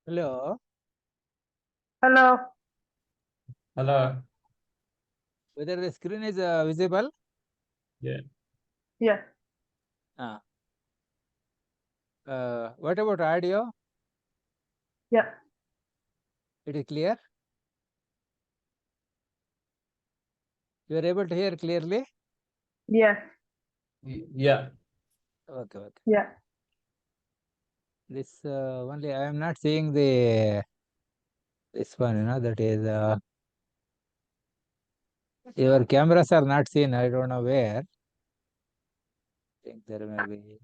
Hello. Hello. Hello. Whether the screen is visible? Yeah. Yes. Ah. What about audio? Yeah. It is clear? You are able to hear clearly? Yes. Yeah. Okay, okay. Yeah. This only I am not seeing this one, that is your cameras are not seen. I don't know where. I think there may be.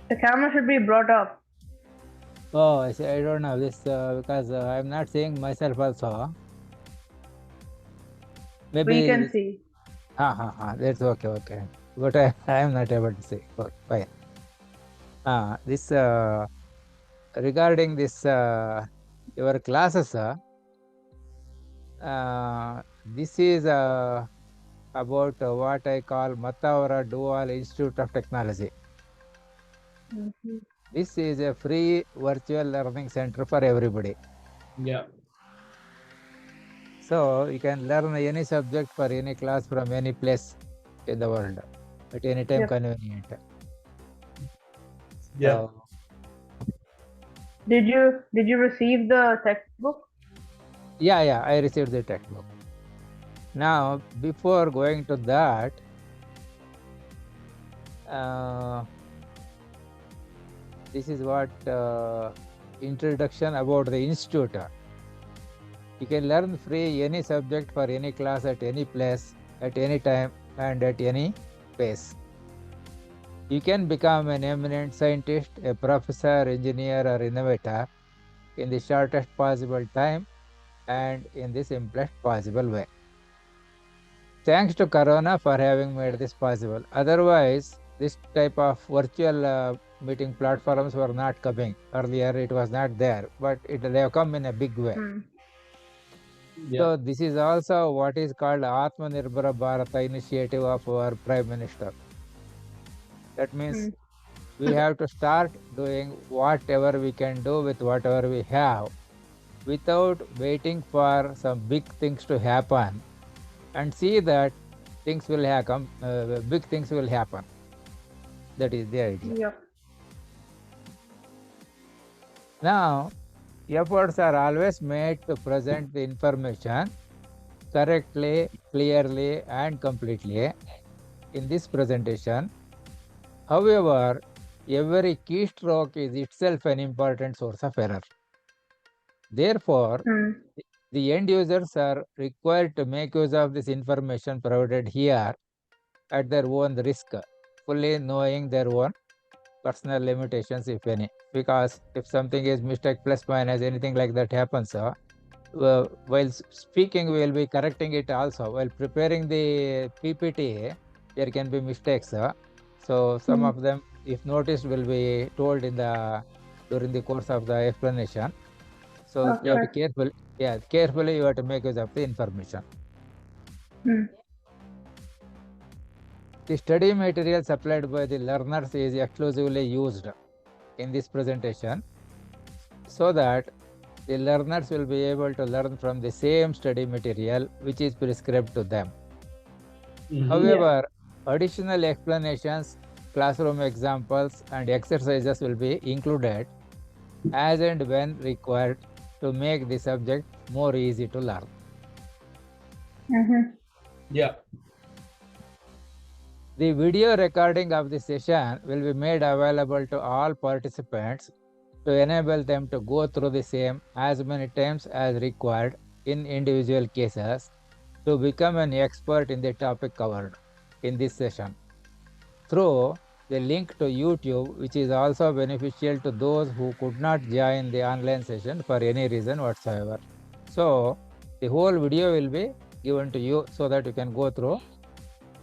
The camera should be brought up. Oh, I see. I don't know this because I am not seeing myself also. Maybe. We can see. That's okay, okay. But I am not able to see. Okay, fine. This regarding this your classes, this is about what I call Matavara Dual Institute of Technology. Mhm. This is a free virtual learning center for everybody. Yeah. So you can learn any subject for any class from any place in the world at any time Yep. convenient. Yeah. So, Did you receive the textbook? yeah, I received the textbook. Now, before going to that, this is what introduction about the institute. You can learn free any subject for any class at any place, at any time, and at any pace. You can become an eminent scientist, a professor, engineer, or innovator in the shortest possible time and in the simplest possible way. Thanks to Corona for having made this possible. Otherwise, this type of virtual meeting platforms were not coming. Earlier, it was not there, but they have come in a big way. Yeah. So, this is also what is called Atmanirbhar Bharata initiative of our Prime Minister. That means we have to start doing whatever we can do with whatever we have without waiting for some big things to happen, and see that things will happen, big things will happen. That is the idea. Yep. Now, efforts are always made to present the information correctly, clearly, and completely in this presentation. However, every keystroke is itself an important source of error. Therefore, the end users are required to make use of this information provided here at their own risk, fully knowing their own personal limitations, if any. Because if something is mistake plus minus, anything like that happens, while speaking, we will be correcting it also. While preparing the PPT, there can be mistakes. So some of them, if noticed, will be told during the course of the explanation. So you have to carefully, carefully you have to make use of the information. The study material supplied by the learners is exclusively used in this presentation so that the learners will be able to learn from the same study material which is prescribed to them. However, additional explanations, classroom examples, and exercises will be included as and when required to make the subject more easy to learn. Yeah. The video recording of the session will be made available to all participants to enable them to go through the same as many times as required in individual cases to become an expert in the topic covered in this session. Through the link to YouTube, which is also beneficial to those who could not join the online session for any reason whatsoever. So, the whole video will be given to you so that you can go through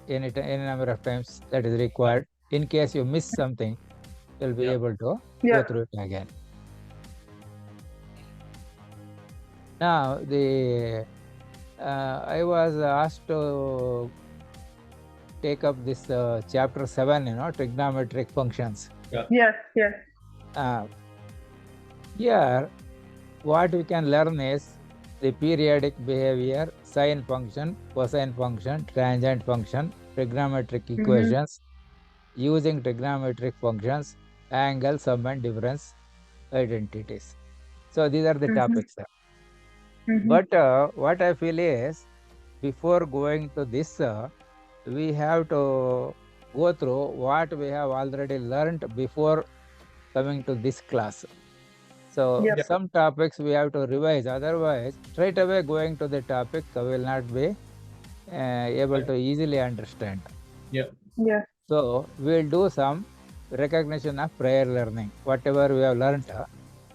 any number of times that is required. In case you miss something, you'll be able to go through it again. Now, I was asked to take up this chapter 7, trigonometric functions. Yes, yes. Uh, Here, what we can learn is the periodic behavior, sine function, cosine function, tangent function, trigonometric equations, using trigonometric functions, angle, sum and difference identities. So these are the topics. But what I feel is, before going to this, we have to go through what we have already learned before coming to this class. So Yep. some topics we have to revise, otherwise straight away going to the topic will not be able to easily understand. Yeah. Yes. So we'll do some recognition of prior learning, whatever we have learned.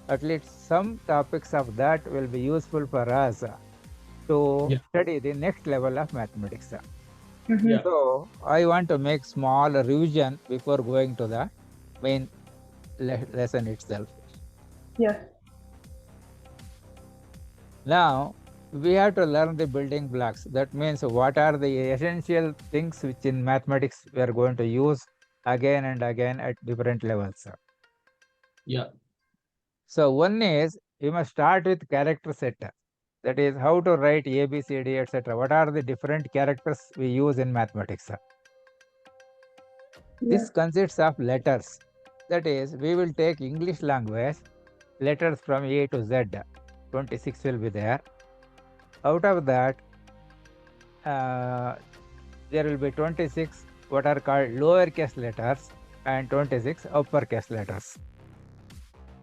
At least some topics of that will be useful for us to Yeah. study the next level of mathematics. Yeah. So I want to make small revision before going to the main lesson itself. Yes. Now we have to learn the building blocks. That means what are the essential things which in mathematics we are going to use again and again at different levels. Yeah. So one is we must start with character set. That is how to write A, B, C, D, etc. What are the different characters we use in mathematics? This Yes. consists of letters. That is, we will take English language, letters from A to Z. 26 will be there. Out of that, there will be 26 what are called lowercase letters and 26 uppercase letters.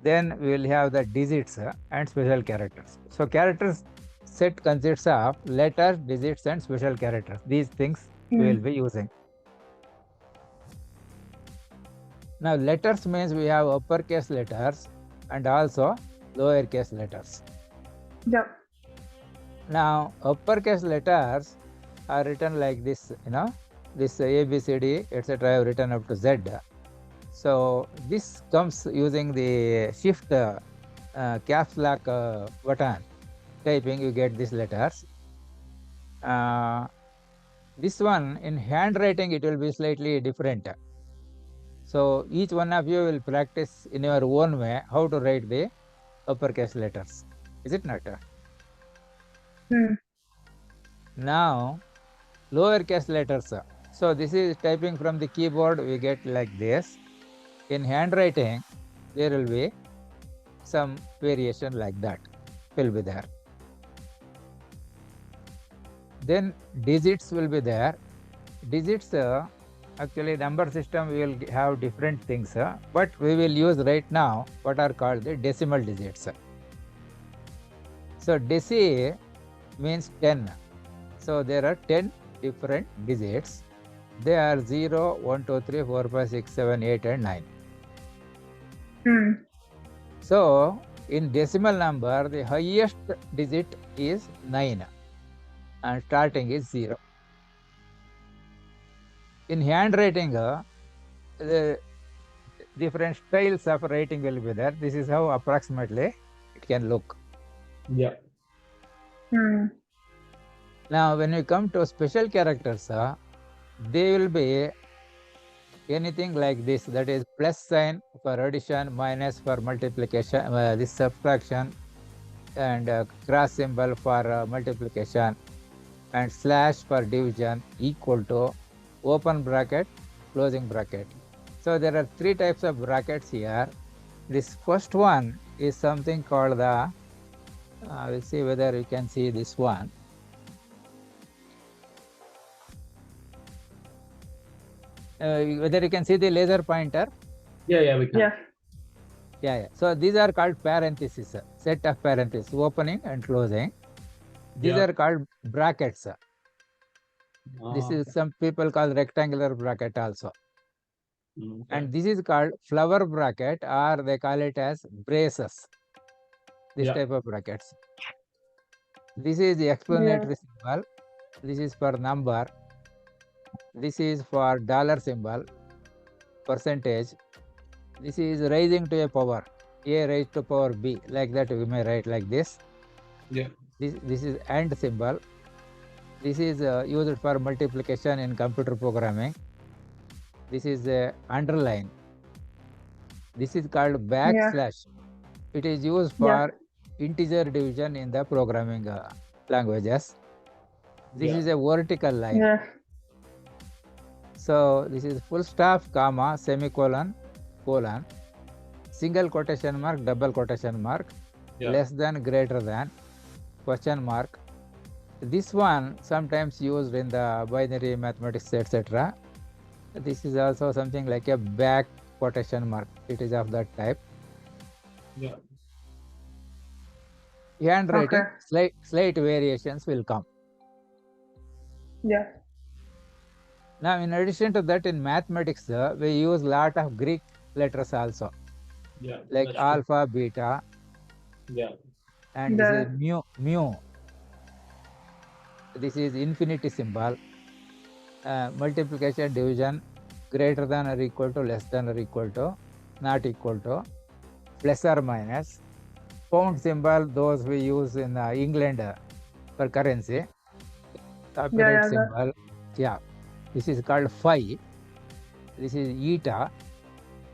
Then we will have the digits and special characters. So characters set consists of letters, digits and special characters. These things we will be using. Now letters means we have uppercase letters and also lowercase letters. Yep. Now uppercase letters are written like this, this A, B, C, D, etc. I have written up to Z. So this comes using the shift caps lock button. Typing, you get these letters. This one in handwriting, it will be slightly different. So each one of you will practice in your own way how to write the uppercase letters. Is it not? Now, lowercase letters. So this is typing from the keyboard, we get like this. In handwriting, there will be some variation like that will be there. Then digits will be there. Digits, actually number system we will have different things, but we will use right now what are called the decimal digits. So deci means 10. So there are 10 different digits. They are 0, 1, 2, 3, 4, 5, 6, 7, 8 and 9. So in decimal number, the highest digit is 9 and starting is 0. In handwriting, the different styles of writing will be there. This is how approximately it can look. Yeah. Now, when you come to special characters, they will be anything like this. That is plus sign for addition, minus for multiplication, this subtraction, and cross symbol for multiplication, and slash for division, equal to, open bracket, closing bracket. So there are three types of brackets here. This first one is something called the, we'll see whether you can see this one. Whether you can see the laser pointer? Yeah, we can. Yes. Yeah. So these are called parentheses, set of parentheses, opening and closing. These are called brackets. This is some people call rectangular bracket also. And this is called flower bracket, or they call it as braces. This type of brackets. This is the explanatory symbol. This is for number. This is for dollar symbol, percentage. This is raising to a power, A raised to power B. Like that we may write like this. Yeah. This is AND symbol. This is used for multiplication in computer programming. This is underline. This is called Yeah. backslash. It is used Yeah. for integer division in the programming languages. This Yeah. is a vertical line. Yes. So this is full stop, comma, semicolon, colon, single quotation mark, double quotation mark, Yeah. less than, greater than, question mark. This one sometimes used in the binary mathematics, etc. This is also something like a back quotation mark. It is of that type. Yeah. Handwriting, Okay. slight variations will come. Yeah. Now, in addition to that, in mathematics, we use lot of Greek letters also, Yeah. like That's true. alpha, beta, Yeah. and this is mu. This is infinity symbol. Multiplication, division, greater than or equal to, less than or equal to, not equal to, plus or minus. Pound symbol, those we use in England for currency. Copyright Yeah. symbol, yeah. This is called phi. This is eta.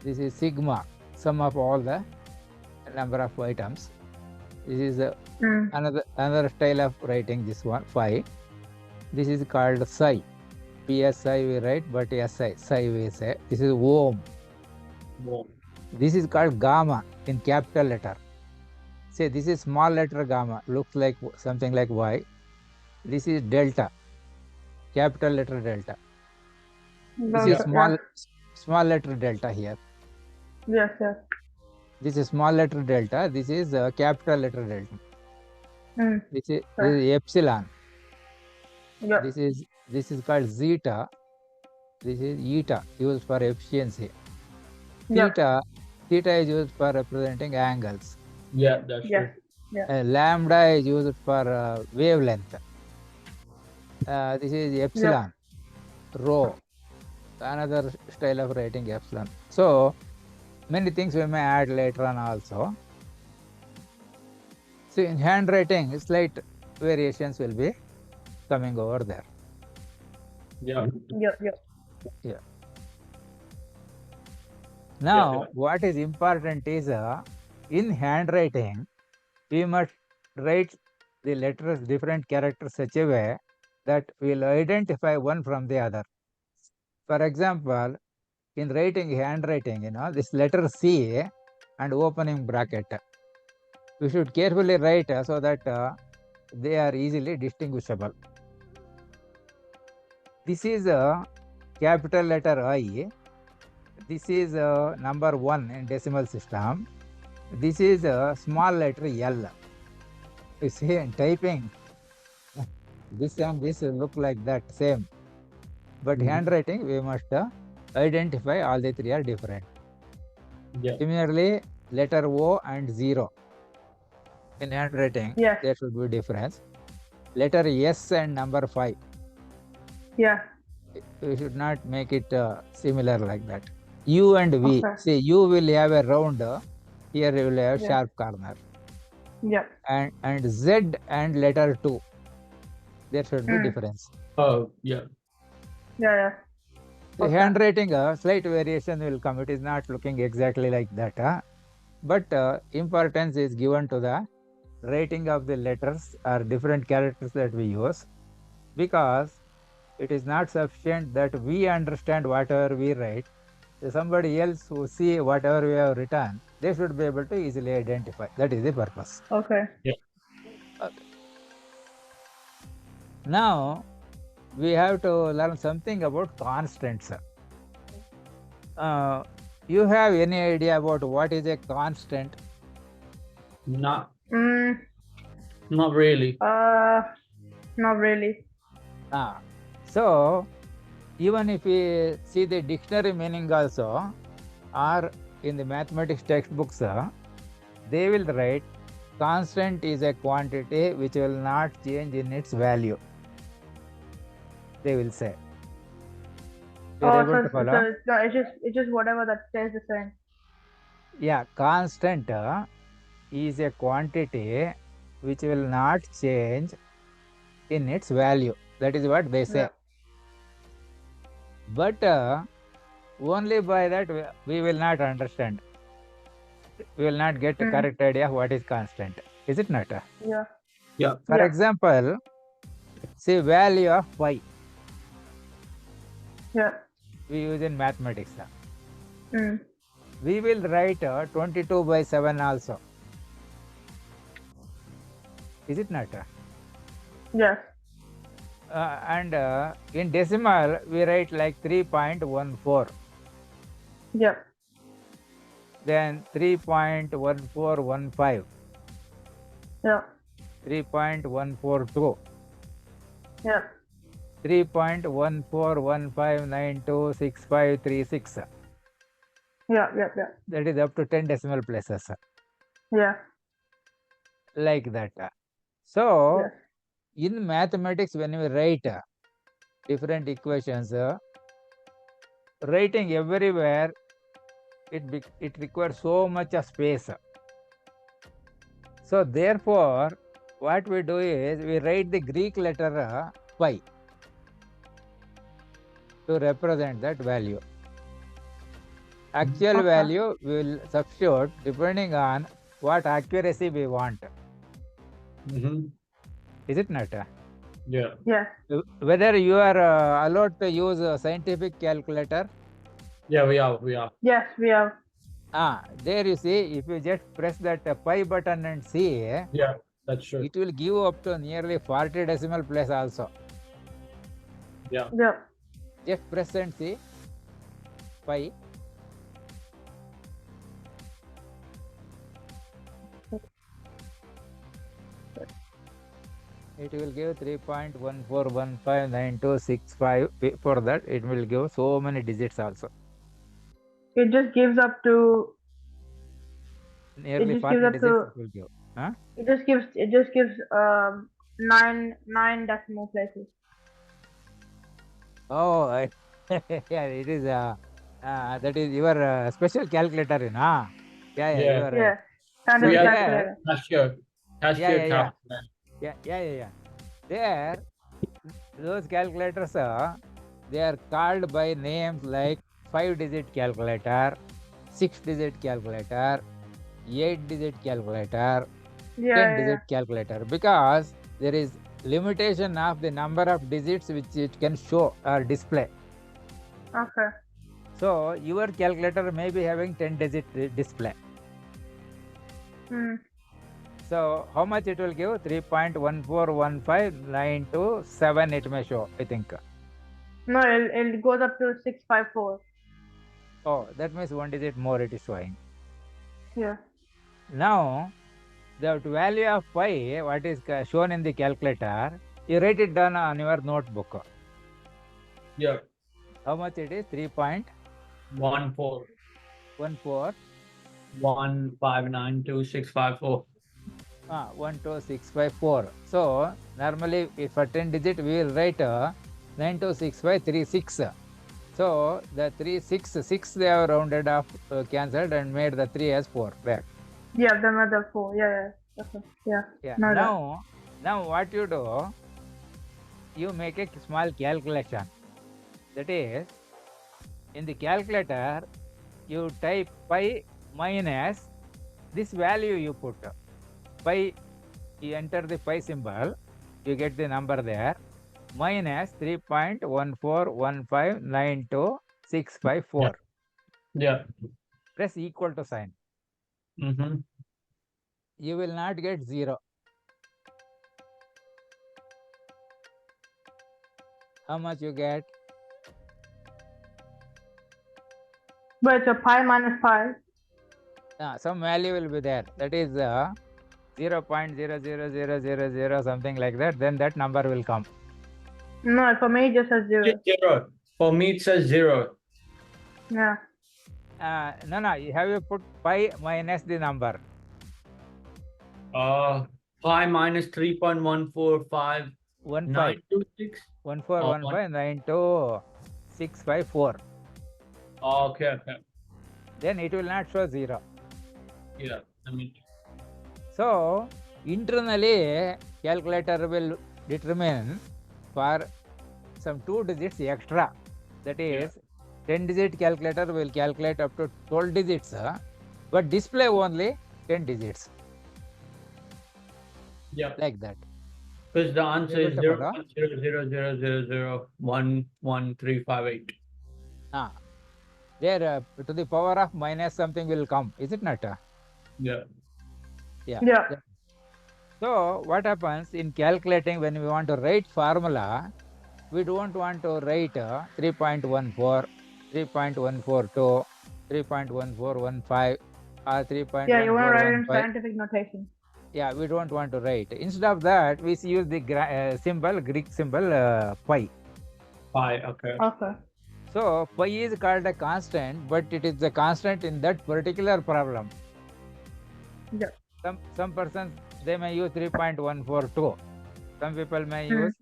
This is sigma, sum of all the number of items. This is another style of writing, this one, phi. This is called psi. P.S.I we write, but S.I, psi we say. This is ohm. More. This is called gamma in capital letter. Say this is small letter gamma, looks like something like Y. This is delta, capital letter delta. This is small letter delta here. Yes. Yes. This is small letter delta. This is capital letter delta. This is epsilon. Yeah. This is called zeta. This is eta, used for efficiency. Yeah. Theta is used for representing angles. Yeah, that's Yes. true. Yeah. Lambda is used for wavelength. This is epsilon, rho, another style of writing epsilon. So many things we may add later on also. So in handwriting, slight variations will be coming over there. Yeah. Yeah. Yeah. Yeah. Now, what is important is in handwriting, we must write the letters, different characters, such a way that we'll identify one from the other. For example, in writing, handwriting, this letter C and opening bracket, we should carefully write so that they are easily distinguishable. This is a capital letter I. This is number 1 in decimal system. This is a small letter L. You see, in typing, this and this look like that, same. But handwriting, we must identify all the three are different. Yeah. Similarly, letter O and 0. In handwriting, Yes. there should be difference. Letter S and number 5. Yeah. We should not make it similar like that. U and V. Okay. See, U will have a round, here you will have sharp corner. Yeah. And Z and letter 2. There should be difference. Oh, yeah. Yeah. The handwriting, slight variation will come. It is not looking exactly like that. But importance is given to the writing of the letters or different characters that we use, because it is not sufficient that we understand whatever we write. Somebody else who see whatever we have written, they should be able to easily identify. That is the purpose. Okay. Yeah. Okay. Now, we have to learn something about constants. You have any idea about what is a constant? Not really. Not really. So, even if we see the dictionary meaning also, or in the mathematics textbooks, they will write constant is a quantity which will not change in its value. They will say. You're able to follow? So it's just whatever that stays the same. Yeah, constant is a quantity which will not change in its value. That is what they say. Yeah. But only by that we will not understand. We will not get a correct idea of what is constant. Is it not? Yeah. Yeah. For Yeah. example, see value of pi Yeah. we use in mathematics. Mm. We will write 22/7 also. Is it not? Yes. And in decimal, we write like 3.14, Yeah. then 3.1415, Yeah. 3.142, Yeah. 3.1415926536. Yeah. Yeah. Yeah. That is up to 10 decimal places, Yeah. like that. So, Yes. in mathematics, when we write different equations, writing everywhere, it requires so much of space. So therefore, what we do is we write the Greek letter pi to represent that value. Actual Okay. value we will substitute depending on what accuracy we want. Mm-hmm. Is it not? Yeah. Yes. Whether you are allowed to use a scientific calculator, Yeah, we are. We are. Yes, we have. there you see, if you just press that pi button and see, Yeah, that's true. it will give up to nearly 40 decimal place also. Yeah. Yeah. Just press and see pi. It will give 3.14159265. Before that, it will give so many digits also. It just gives up to. Nearly just 40 gives up digits to. it will give. Huh? It just gives. Nine decimal places. Oh, yeah, it is. That is your special calculator, yeah, yeah, you Yeah. are right. Yeah. So We Scientific have there, calculator. cashier. yeah, Cashier yeah, yeah, calculator. yeah. There, those calculators, they are called by names like 5-digit calculator, 6-digit calculator, 8-digit calculator, Yeah. 10-digit calculator, because there is limitation of the number of digits which it can show or display. Yeah. Okay. So your calculator may be having 10-digit display. Hmm. So how much it will give? 3.1415927 it may show, I think. No, it goes up to 654. Oh, that means 1 digit more it is showing. Yeah. Now, the value of pi, what is shown in the calculator, you write it down on your notebook. Yeah. How much it is? 3.14. 14 1592654. 12654. So normally if for 10 digit we will write 926536. So the 366 they have rounded off, cancelled and made the 3 as 4 back. Yeah, the another 4. Yeah. Yeah. Okay. Yeah. Yeah. Know that. Now what you do? You make a small calculation. That is, in the calculator, you type pi minus this value you put. Pi, you enter the pi symbol, you get the number there, minus 3.141592654. Yeah. Press equal to sign. Mm-hmm. You will not get 0. How much you get? But it's a pi minus pi. Some value will be there. That is 0.00000 something like that. Then that number will come. No, for me it just says 0. Zero. For me, it says 0. Yeah. No. You have you put pi minus the number. Pi minus 3.145. 15. 926. 141592654. Okay. Then it will not show 0. Yeah. I mean. So Internally, calculator will determine for some 2 digits extra. That is, 10-digit calculator will calculate up to 12 digits, but display only 10 digits. Yeah. Like that. Because the answer Able is to 0, follow? 1, 0, 0, 0, 0, 0, 1, 1, 3, 5, 8. There to the power of minus something will come, is it not? Yeah. Yeah. Yeah. So what happens in calculating when we want to write formula, we don't want to write 3.14, 3.142, 3.1415 or Yeah, you want to write it in 3.1415. scientific notation. Yeah, we don't want to write. Instead of that, we use the symbol, Greek symbol pi. Pi, okay. Okay. So pi is called a constant, but it is a constant in that particular problem. Yeah. Some persons, they may use 3.142. Some people may use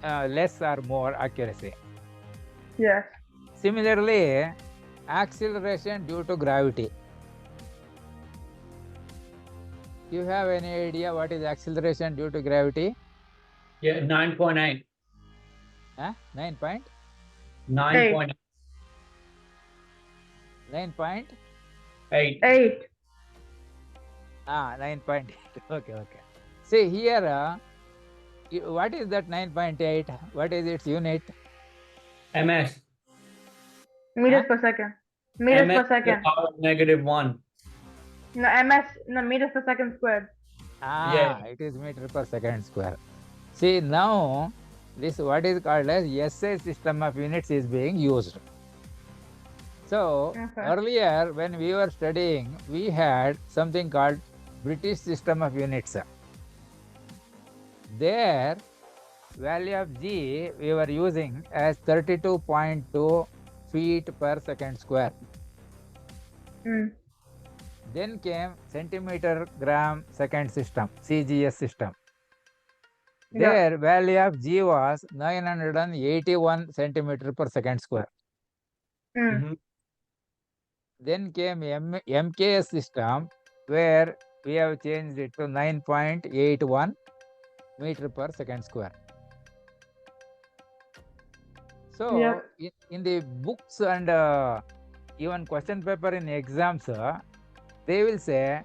less or more accuracy. Yes. Similarly, acceleration due to gravity. You have any idea what is acceleration due to gravity? Yeah, 9.8. 9 point? 9.8. 9.8. 8. 9.8. Okay. See here, what is that 9.8? What is its unit? MS. Meters per second. Meters MS per to the second. power of -1. No, no, meters per second squared. Yeah. It is meter per second square. See, now this what is called as SI system of units is being used. So Okay. earlier when we were studying, we had something called British system of units. There, value of G we were using as 32.2 feet per second square. Then came centimeter gram second system, CGS system. Their value of G was 981 centimeter per second square. Then came M.K.A.S. system, where we have changed it to 9.81 meter per second square. So in the books and even question paper in exams, they will say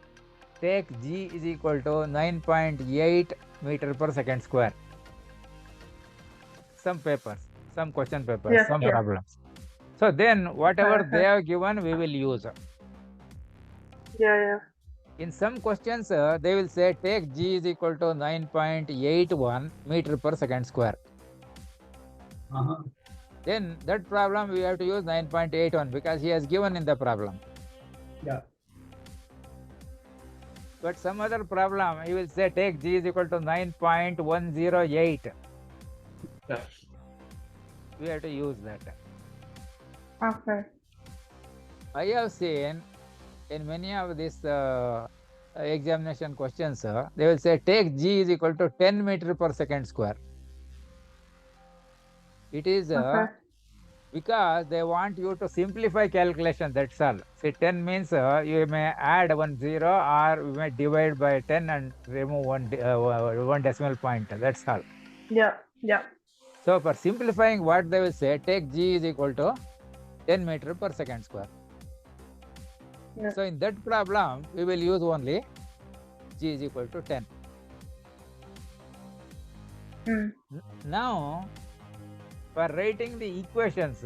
take G is equal to 9.8 meter per second square. Some papers, some question papers, some problems. So then whatever they have given, we will use. Yeah. In some questions, they will say take G is equal to 9.81 meter per second square. Then that problem we have to use 9.81 because he has given in the problem. Yeah. But some other problem, he will say take G is equal to 9.108. Yeah. We have to use that. Okay. I have seen in many of these examination questions, they will say take G is equal to 10 meter per second square. It is because they want you to simplify calculation, that's all. See, 10 means you may add 1 0 or you may divide by 10 and remove one decimal point, that's all. Yeah. So for simplifying, what they will say, take G is equal to 10 meter per second square. So in that problem, we will use only G is equal to 10. Now, for writing the equations,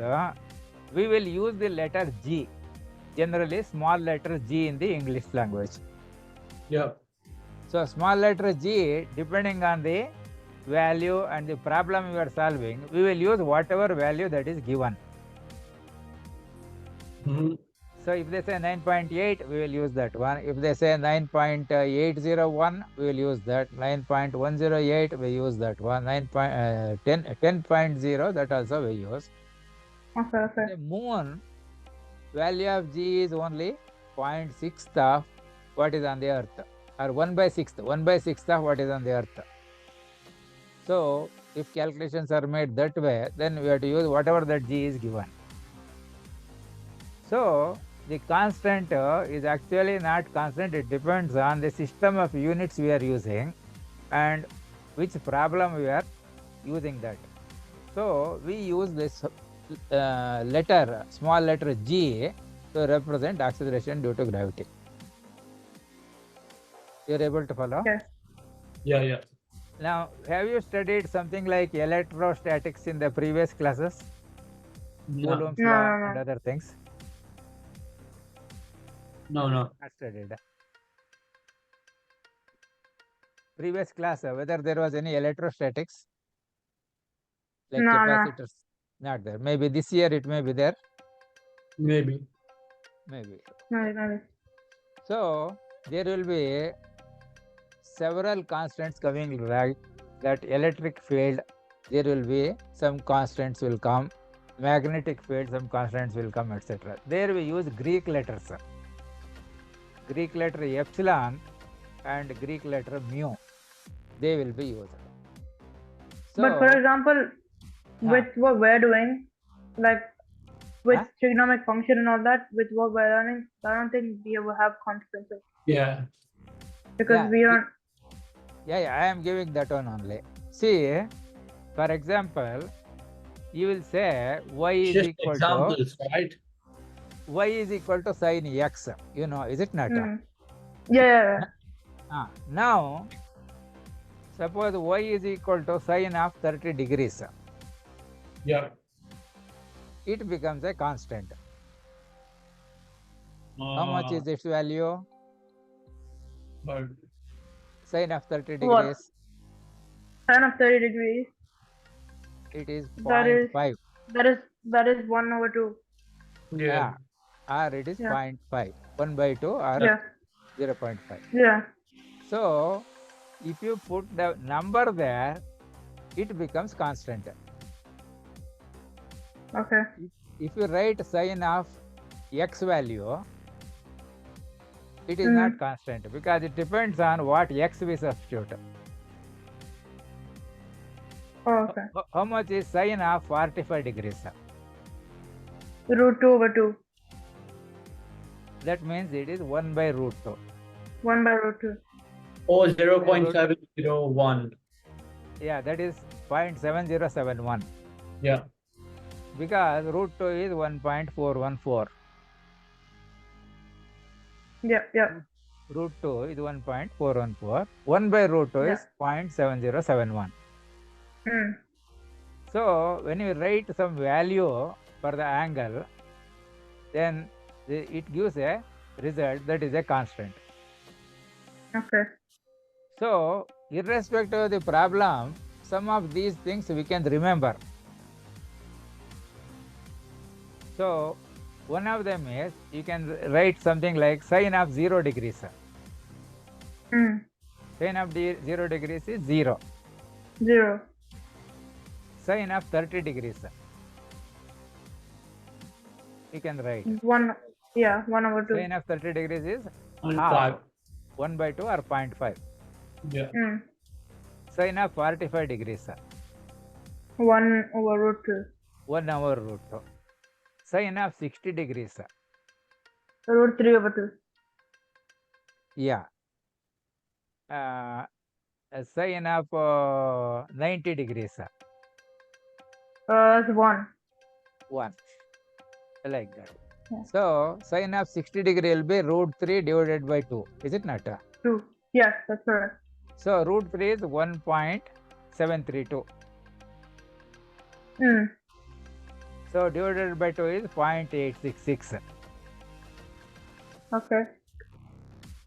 we will use the letter G, generally small letter G in the English language. Yeah. So small letter G, depending on the value and the problem we are solving, we will use whatever value that is given. So if they say 9.8, we will use that one. If they say 9.801, we will use that. 9.108, we use that one. 10.0, that also we use. Okay. The moon, value of G is only 0.6th of what is on the earth, or 1/6th of what is on the earth. So if calculations are made that way, then we have to use whatever that G is given. So the constant is actually not constant. It depends on the system of units we are using and which problem we are using that. So we use this letter, small letter G, to represent acceleration due to gravity. You are able to follow? Okay. Yeah, yeah. Now, have you studied something like electrostatics in the previous classes? No, Coulomb's No, law no, and no. other things? no. Not studied. Previous class, whether there was any electrostatics, like No, no. capacitors, not there. Maybe this year it may be there, Maybe. maybe. No. So there will be several constants coming, right? That electric field, there will be some constants will come, magnetic field, some constants will come, etc. There we use Greek letters. Greek letter epsilon and Greek letter mu, they will be used. But for So, example, with what we're doing, like with Huh? trigonometric function and all that, with what we're learning, I don't think we ever have consequences Yeah. because yeah, we don't. yeah, I am giving that one only. See, for example, you will say y is Just equal examples, right? to sin x. You know, is it not? Yeah. Now, suppose y is equal to sin of 30 degrees. Yeah. It becomes a constant. How much is its value? But Sin of 30 What? degrees, Sin of 30 degrees. it is That is 0.5. that is 1/2. yeah. Or it is Yeah. 0.5. 1 by 2 or Yeah. 0.5. Yeah. So, if you put the number there, it becomes constant. Okay. If you write sin of x value, it is not constant because it depends on what x we substitute. Oh, okay. How much is sin of 45 degrees? √2/2. That means it is 1 by root 2. 1/√2. Or 0.701. Yeah, that is 0.7071. Yeah. Because root 2 is 1.414. Yeah. Root 2 is 1.414. 1 by root 2 Yeah. is 0.7071. So, when you write some value for the angle, then it gives a result that is a constant. Okay. So, irrespective of the problem, some of these things we can remember. So, one of them is you can write something like sin of 0 degrees. Sin of 0 degrees is 0. 0. Sin of 30 degrees, you can write. 1. Yeah. 1/2. Sin of 30 degrees is 0.5. half, 1 by 2 or 0.5. Yeah. Sin of 45 degrees, 1/√2. 1 over root 2. Sin of 60 degrees, √3/2. yeah. Sin of 90 degrees, That's 1. 1, like that. Yeah. So, sin of 60 degree will be √3 divided by 2, is it not? 2. Yes, that's correct. So, √3 is 1.732. So, divided by 2 is 0.866. Okay.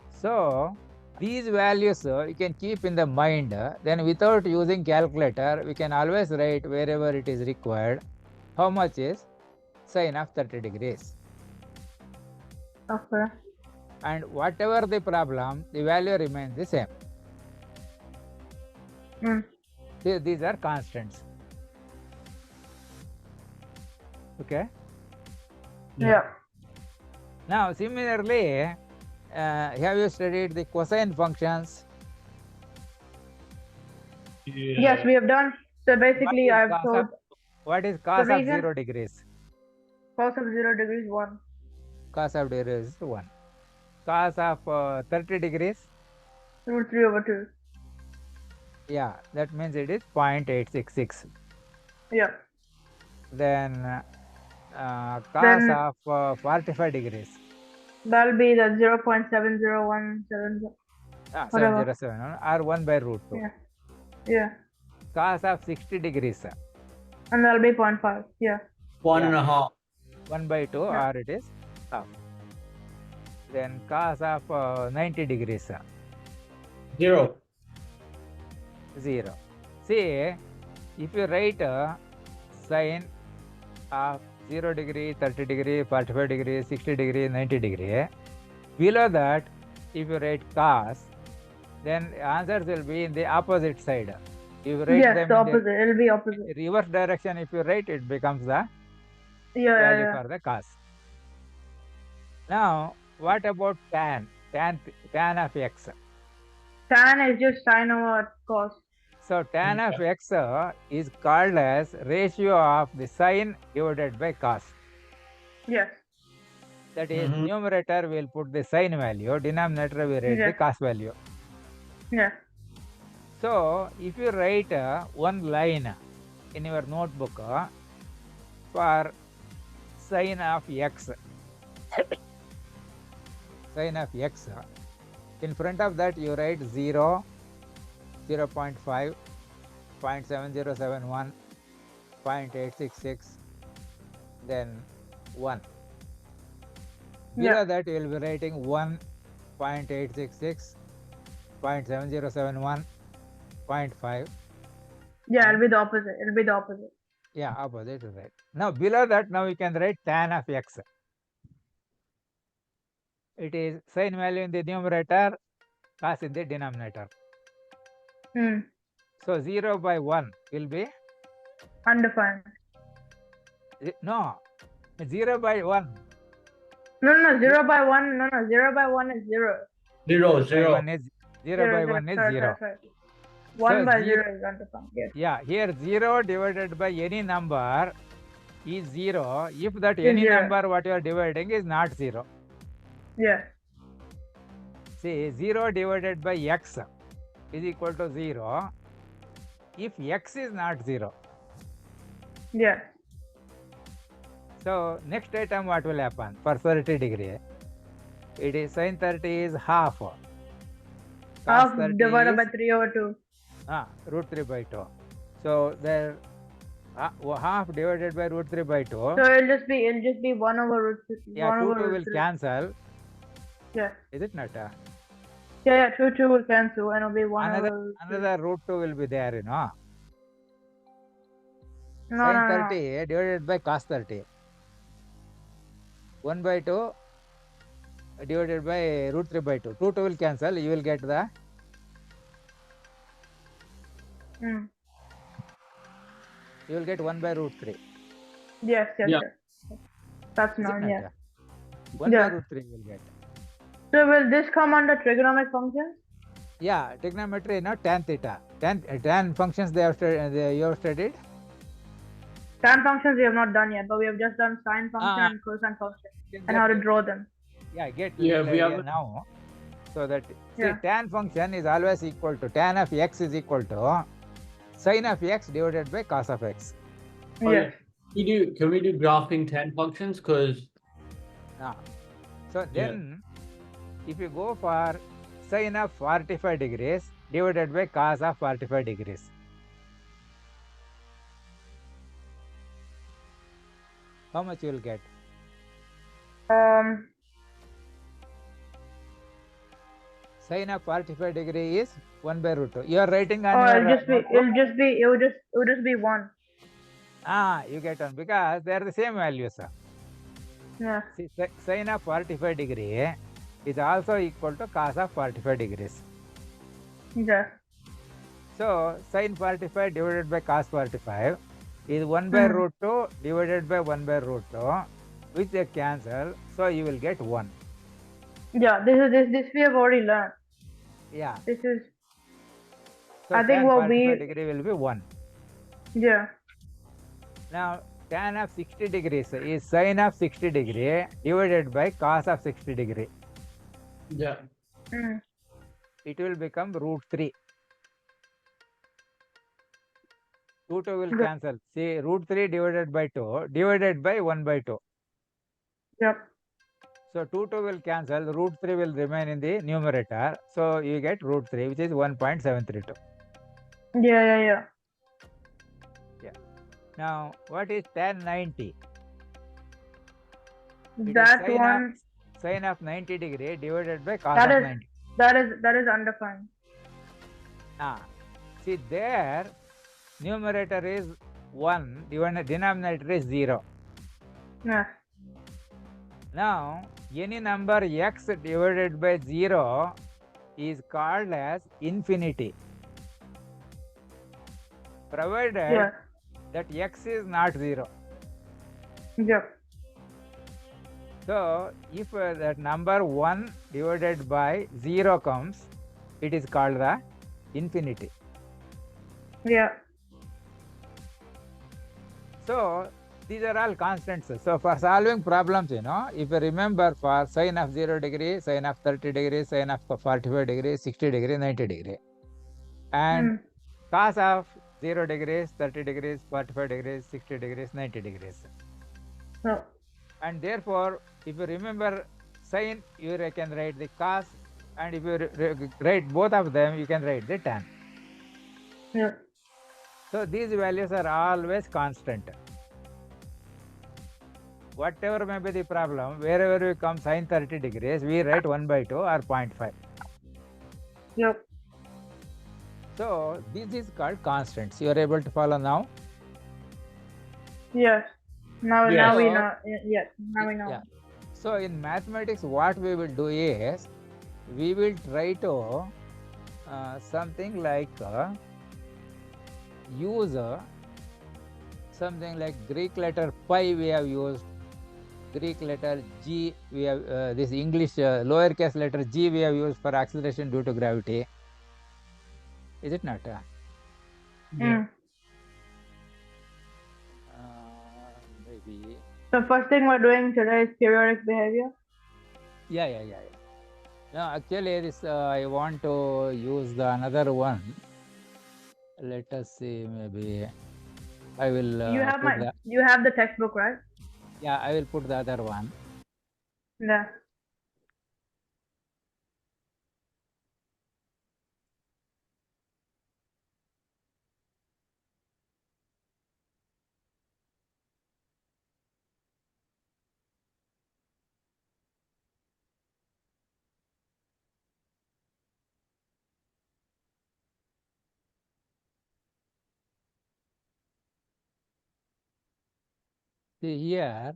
So, these values you can keep in the mind. Then without using calculator, we can always write wherever it is required how much is sin of 30 degrees. Okay. And whatever the problem, the value remains the same. These are constants. Okay. Yeah. Now, similarly, have you studied the cosine functions? Yeah. Yes, we have done. So basically, I've told What is cos of reason- 0 degrees? cos of 0 degrees 1. Cos of degree is 1. Cos of 30 degrees, Root 3 over 2. yeah, that means it is 0.866. Yeah. Then cos Then of 45 degrees, that'll be the 0.70170. Whatever. 707 or 1 by root 2. Yeah. Yeah. Cos of 60 degrees, And that'll be 0.5. Yeah. One Yeah. and a half. 1 by 2 Yeah. or it is half. Then cos of 90 degrees, 0. 0. See, if you write sine of 0 degree, 30 degree, 45 degree, 60 degree, 90 degree, below that, if you write cos, then answers will be in the opposite side. If you write Yes, them the in opposite. It'll be opposite. the reverse direction, if you write, it becomes the Yeah, value yeah. for the cos. Now, what about tan? Tan of x. Tan is just sine over cos. So tan of x is called as ratio of the sine divided by cos. Yes. That is, numerator will put the sine value, denominator will write the Yes. cos value. Yes. So if you write one line in your notebook for sine of x, sine of x, in front of that you write 0, 0.5, 0.7071, 0.866, then 1. Below Yeah. that you will be writing 1, 0.866, 0.7071, 0.5. Yeah, it'll be the opposite. It'll be the opposite. Yeah, opposite is right. Now below that, now we can write tan of x. It is sine value in the numerator, cos in the denominator. So 0 by 1 will be? Undefined. No, 0 by 1. No, 0 by 1. No, 0 by 1 is 0. 0, 0 by 1 is 0 by 1 is 0. Sorry. 1 So by 0 is undefined. Yes. Yeah, here 0 divided by any number is 0 if that Is any 0. number what you are dividing is not 0. Yes. See, 0 divided by x is equal to 0 if x is not 0. Yes. So next item what will happen for 30 degree? It is sin 30 is half. Cos Half 30 divided is by 3 over 2. Root 3 by 2. So there half divided by root 3 by 2. So it'll just be 1 over root 3. Yeah, 2 will cancel. Yes. Is it not? Yeah, 2 will cancel and it'll be 1 over Another root 2 will be there, you know. No, Sin no, 30 divided by cos 30. 1 by 2 divided by root 3 by 2. 2 will cancel. You will get the. You will get 1 by root 3. Yes. Yeah. That's Is it known, not? yeah. 1 by root 3 you will get. So will this come under trigonometric functions? Yeah, trigonometry, you know, tan theta. Tan functions you have studied? Tan functions we have not done yet, but we have just done sine function and cosine function and how to draw them. Yeah, get Yeah, we have now. So that, Yeah. see, tan function is always equal to, tan of x is equal to sine of x divided by cos of x. Yes. Can we do graphing 10 functions? Because So then if you go for sine of 45 degrees divided by cos of 45 degrees. How much you will get? Sine of 45 degree is 1 by root 2. You are writing on your it will just be 1. You get 1 because they are the same values. Yeah. See, sine of 45 degree is also equal to cos of 45 degrees. Yeah. So sine 45 divided by cos 45 is 1 by root 2 divided by 1 by root 2, which they cancel. So you will get 1. Yeah, this we have already learned. Yeah. This is. So I think tan what 45 degree will be 1. Yeah. Now tan of 60 degrees is sine of 60 degree divided by cos of 60 degree. Yeah. Mm. It will become root 3. 2 will Yep. cancel. See, root 3 divided by 2 divided by 1 by 2. Yep. So 2 will cancel. Root 3 will remain in the numerator. So you get root 3, which is 1.732. Yeah. Now, what is tan 90? It is That one. sine of 90 degree divided by cos That of is 90. that is undefined. See there, numerator is 1, denominator is 0. Yeah. Now, any number x divided by 0 is called as infinity, provided Yeah. that x is not 0. Yep. So, if that number 1 divided by 0 comes, it is called the infinity. Yeah. So, these are all constants. So, for solving problems, if you remember, for sine of 0 degree, sine of 30 degree, sine of 45 degree, 60 degree, 90 degree, and cos of 0 degrees, 30 degrees, 45 degrees, 60 degrees, 90 degrees. No. And therefore, if you remember sine, you can write the cos, and if you write both of them, you can write the tan. Yeah. So these values are always constant. Whatever may be the problem, wherever we come sine 30 degrees, we write 1 by 2 or 0.5. Yep. So this is called constants. You are able to follow now? Yes. Now Yes. we know. Yes. Now we know. Yeah. So in mathematics, what we will do is, we will try to something like use something like Greek letter pi we have used, Greek letter G we have, this English lowercase letter G we have used for acceleration due to gravity. Is it not? Yeah. Maybe. The first thing we're doing today is periodic behavior. Yeah. No, actually, this I want to use the another one. Let us see. Maybe I will. You have the textbook, right? Yeah, I will put the other one. Yeah. See here.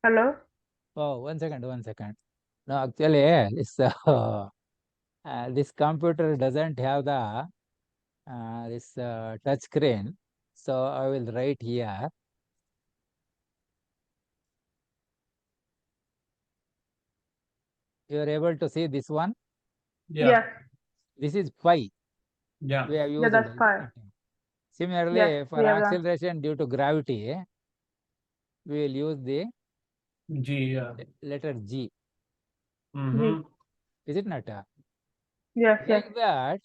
Hello. Oh, 1 second. No, actually, this this computer doesn't have the this touch screen, so I will write here. You are able to see this one. Yeah. Yes. This is pi. Yeah. We have Yeah, used. that's fine. Similarly, Yes, for we have done. acceleration due to gravity, we will use the G. Yeah. letter G. Mm-hmm. Is it not? Yes. Like that,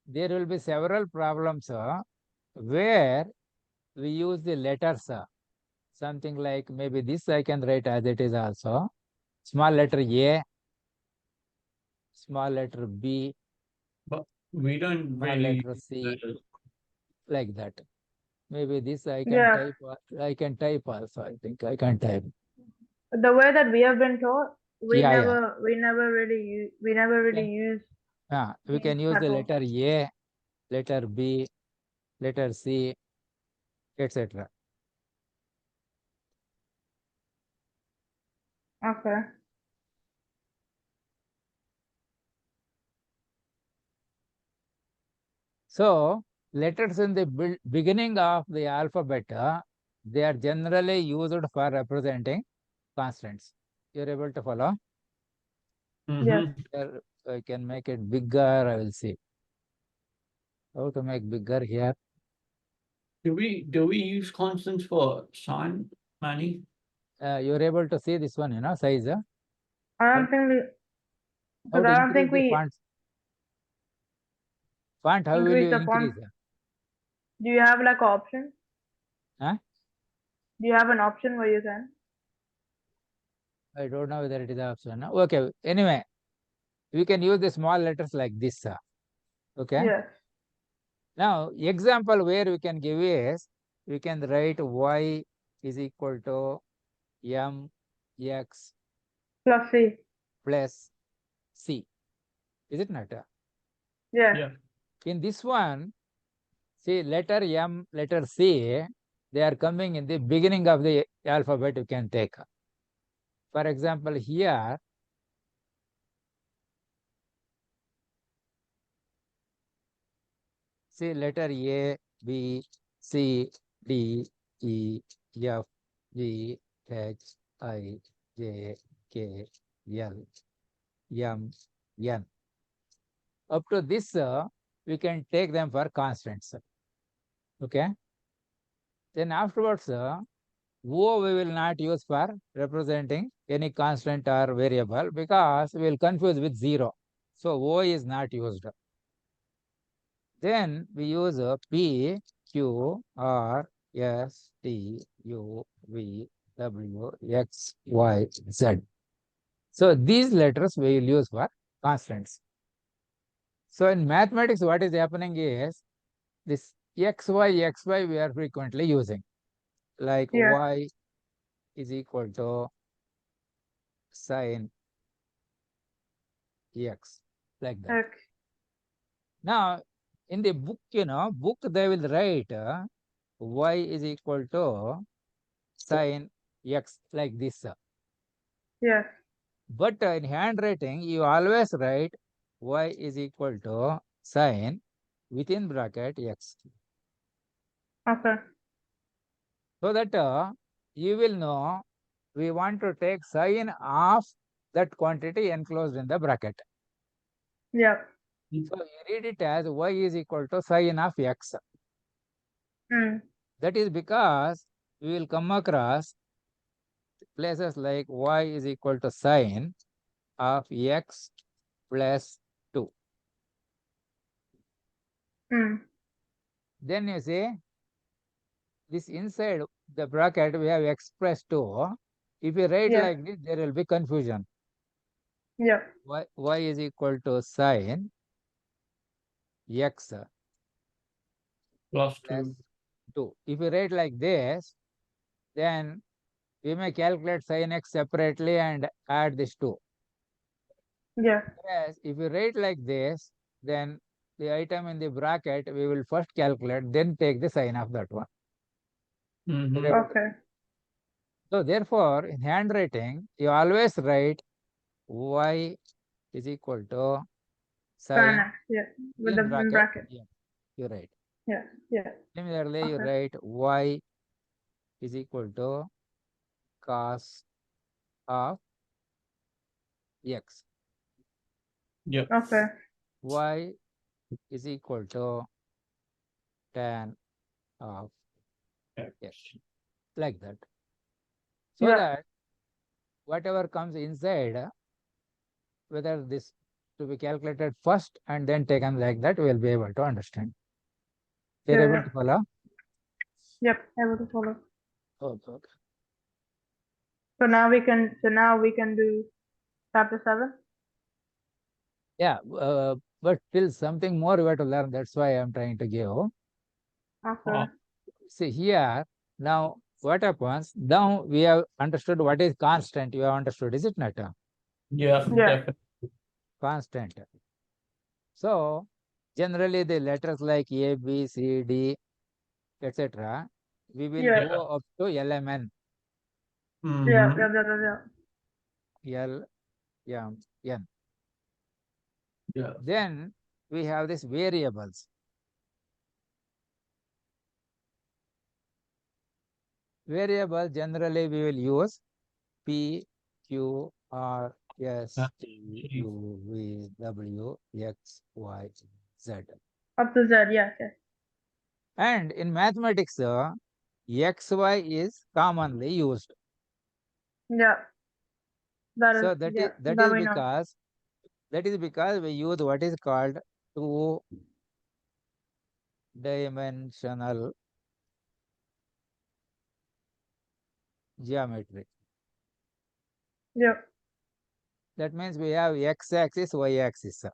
there will be several problems where we use the letters. Something like maybe this I can write as it is also. Small letter A, small letter B, But we don't small really letter C, like that. Maybe this I can Yeah. type. I can type also. I think I can type. The way that we have been taught, we Yeah. never really use We can use the letter A, letter B, letter C, etc. Okay. So letters in the beginning of the alphabet, they are generally used for representing constants. You're able to follow? Yes. Mm-hmm. I can make it bigger. I will see how to make bigger here. Do we use constants for sign, Manny? You're able to see this one, size. I don't think we, How because to I don't increase think the we font? How will increase you the font. increase? Do you have like an option? Huh? Do you have an option where you can? I don't know whether it is an option. Okay. Anyway, we can use the small letters like this. Okay. Yes. Now, example where we can give is we can write y is equal to M.X Plus C. plus C. Is it not? Yes. Yeah. In this one, see letter M, letter C, they are coming in the beginning of the alphabet. You can take. For example, here, see letter A, B, C, D, E, F, G, H, I, J, K, L, M, N. Up to this, we can take them for constants. Okay. Then afterwards, O we will not use for representing any constant or variable because we will confuse with 0. So O is not used. Then we use P, Q, R, S, T, U, V, W, X, Y, Z. So these letters we will use for constants. So in mathematics, what is happening is this XY we are frequently using, like Yes. Y is equal to sine X, like that. X. Now, in the book, book they will write Y is equal to sine X, like this. Yes. But in handwriting, you always write Y is equal to sine within bracket X. Okay. So that you will know we want to take sine of that quantity enclosed in the bracket. Yep. So you read it as Y is equal to sine of X. Mm. That is because we will come across places like Y is equal to sine of X plus 2. Mm. Then you say this inside the bracket we have X plus 2. If you write Yes. like this, there will be confusion. Yep. Y is equal to sine X Plus plus 2. 2. If you write like this, then we may calculate sin X separately and add this 2. Yes. Whereas if you write like this, then the item in the bracket we will first calculate, then take the sign of that one. Mm-hmm. Okay. So therefore, in handwriting, you always write y is equal to Sine sin X. Yes. With the in in bracket. bracket. Yeah, you write. Yes. Yes. Similarly, you Okay. write y is equal to cos of x. Yep. Okay. Y is equal to tan of Yeah. x. Like that. So Yeah. that whatever comes inside, whether this to be calculated first and then taken like that, we will be able to understand. You're Yeah. able Yeah. to follow? Yep. Able to follow. Okay, okay. So now we can. So now we can do chapter 7. Yeah, but still something more we have to learn. That's why I'm trying to give. Okay. See here, now what happens? Now we have understood what is constant. You have understood, is it not? Yeah, Yeah. definitely. Constant. So generally the letters like A, B, C, D, etc. we will Yeah. go up to LMN, Yeah. Mm-hmm. Yeah. Yeah. Yeah. Yeah. L, M, N. Yeah. Then we have these variables. Variable generally we will use P, Q, R, S, T, U, V, W, X, Y, Z. Up to Z, yes, yes. And in mathematics, X, Y is commonly used. Yeah. That is, So yeah, that that is we know. because we use what is called two-dimensional geometry. Yeah, That means we have x-axis, y-axis.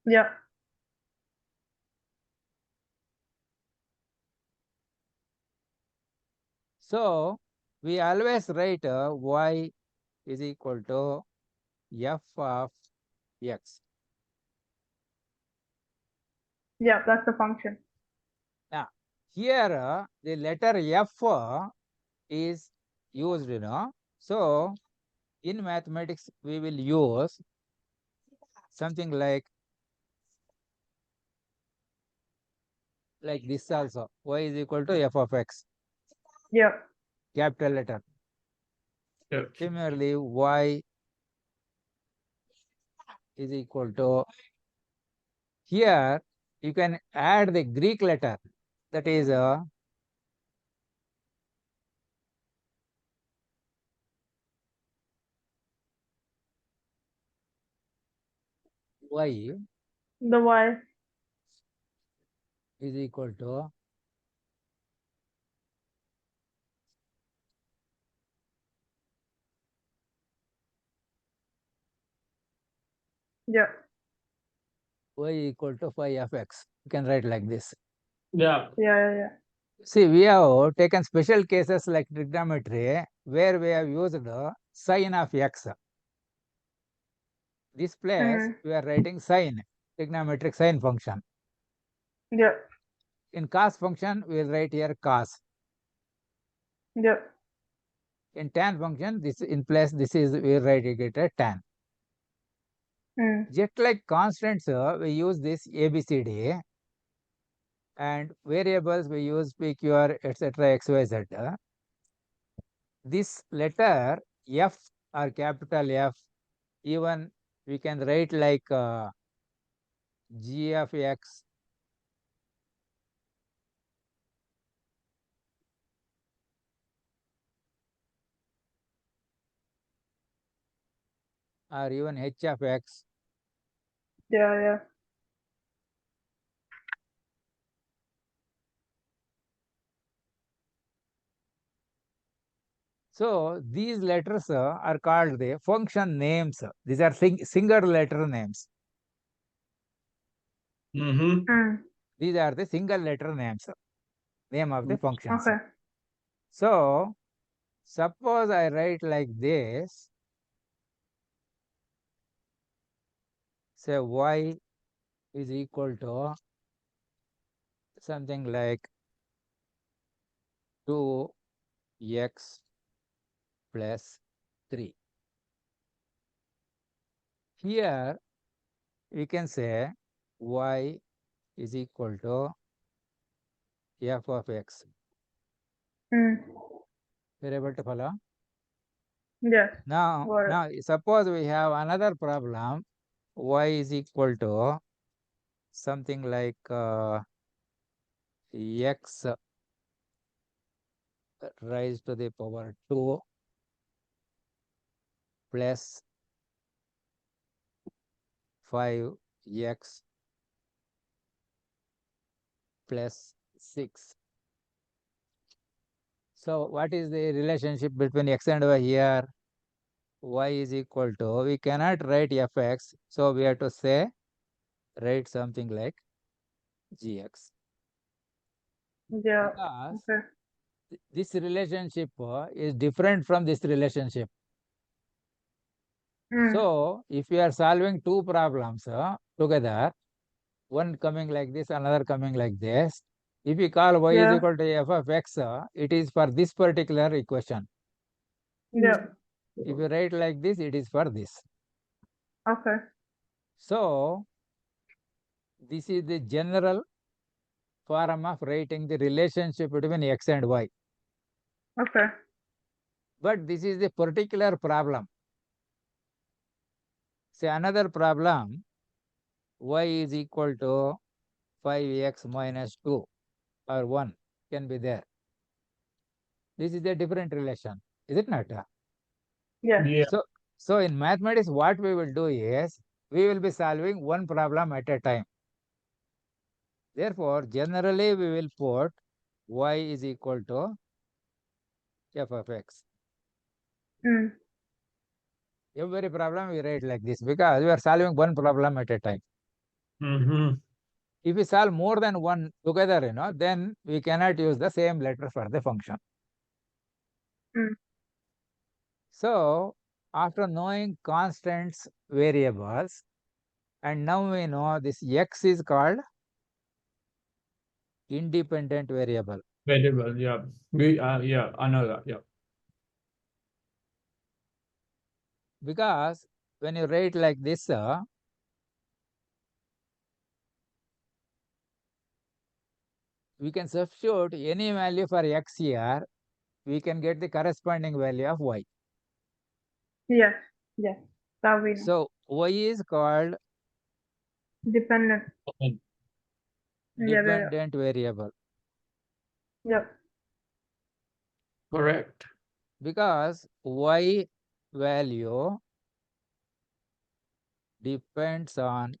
yeah, So we always write y is equal to f of x. yeah, that's the function. Now, here the letter f is used, So in mathematics, we will use something like this also. Y is equal to f of x, Yeah, capital letter. Yep. Similarly, y is equal to, here you can add the Greek letter, that is y the Y. is equal to Yeah, phi of x. You can write like this. Yeah. yeah, yeah, See, we have taken special cases like trigonometry where we have used the sine of x. This place we are writing sine, trigonometric sine function. yeah, In cos function, we will write here cos. yeah. In tan function, this in place, this is we will write it as tan. Just like constants, we use this ABCD, and variables we use PQR, etc., XYZ. This letter F or capital F, even we can write like G of X, or even H of X. Yeah, yeah. So these letters are called the function names. These are single letter names. Mm-hmm. These are the single letter names, name of the functions. Okay. So suppose I write like this, say y is equal to something like 2x plus 3. Here we can say y is equal to f of x. You're able to follow? Yes. Now, Got it. now suppose we have another problem, y is equal to something like x raised to the power 2 plus 5x plus 6. So what is the relationship between x and y here? Y is equal to, we cannot write fx, so we have to say, write something like gx. Yeah. Because Okay. this relationship is different from this relationship. So if we are solving two problems together, one coming like this, another coming like this, if we call y is Yeah. equal to f of x, it is for this particular equation. Yeah. If you write like this, it is for this. Okay. So this is the general form of writing the relationship between x and y. Okay. But this is the particular problem. Say another problem, y is equal to 5x minus 2 or 1 can be there. This is a different relation, is it not? Yes. Yeah. So in mathematics, what we will do is, we will be solving one problem at a time. Therefore, generally we will put y is equal to f of x. Mm. Every problem we write like this because we are solving one problem at a time. Mm-hmm. If we solve more than one together, then we cannot use the same letter for the function. Mm. So after knowing constants, variables, and now we know this x is called independent variable. Very well. Yeah. Yeah, I know that. Yeah. Because when you write like this, we can substitute any value for x here, we can get the corresponding value of y. Yes. Yes. That we know. So y is called Dependent. Yeah. dependent variable Yep. Correct. because y value depends on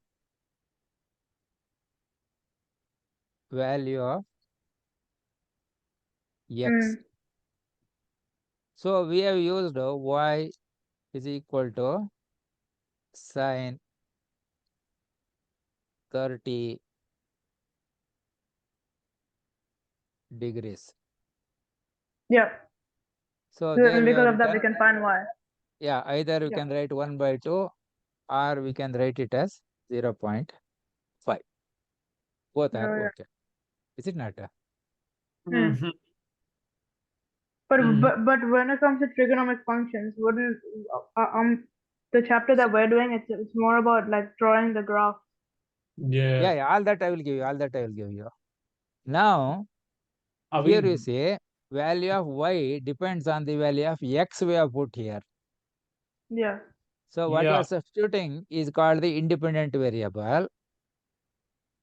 value of x. Mm. So we have used y is equal to sine 30 degrees. Yep. So there And we because have of that, we written, can find y. yeah, either we Yeah. can write 1/2 or we can write it as 0.5. Both Oh, are yeah. okay. Is it not? Mm. Mm-hmm. But, Mm-hmm. but when it comes to trigonometric functions, wouldn't the chapter that we're doing, it's more about like drawing the graph. Yeah. Yeah, all that I will give you. All that I will give you. Now, Are here we? you say value of y depends on the value of x we have put here. Yeah. So what we Yeah. are substituting is called the independent variable.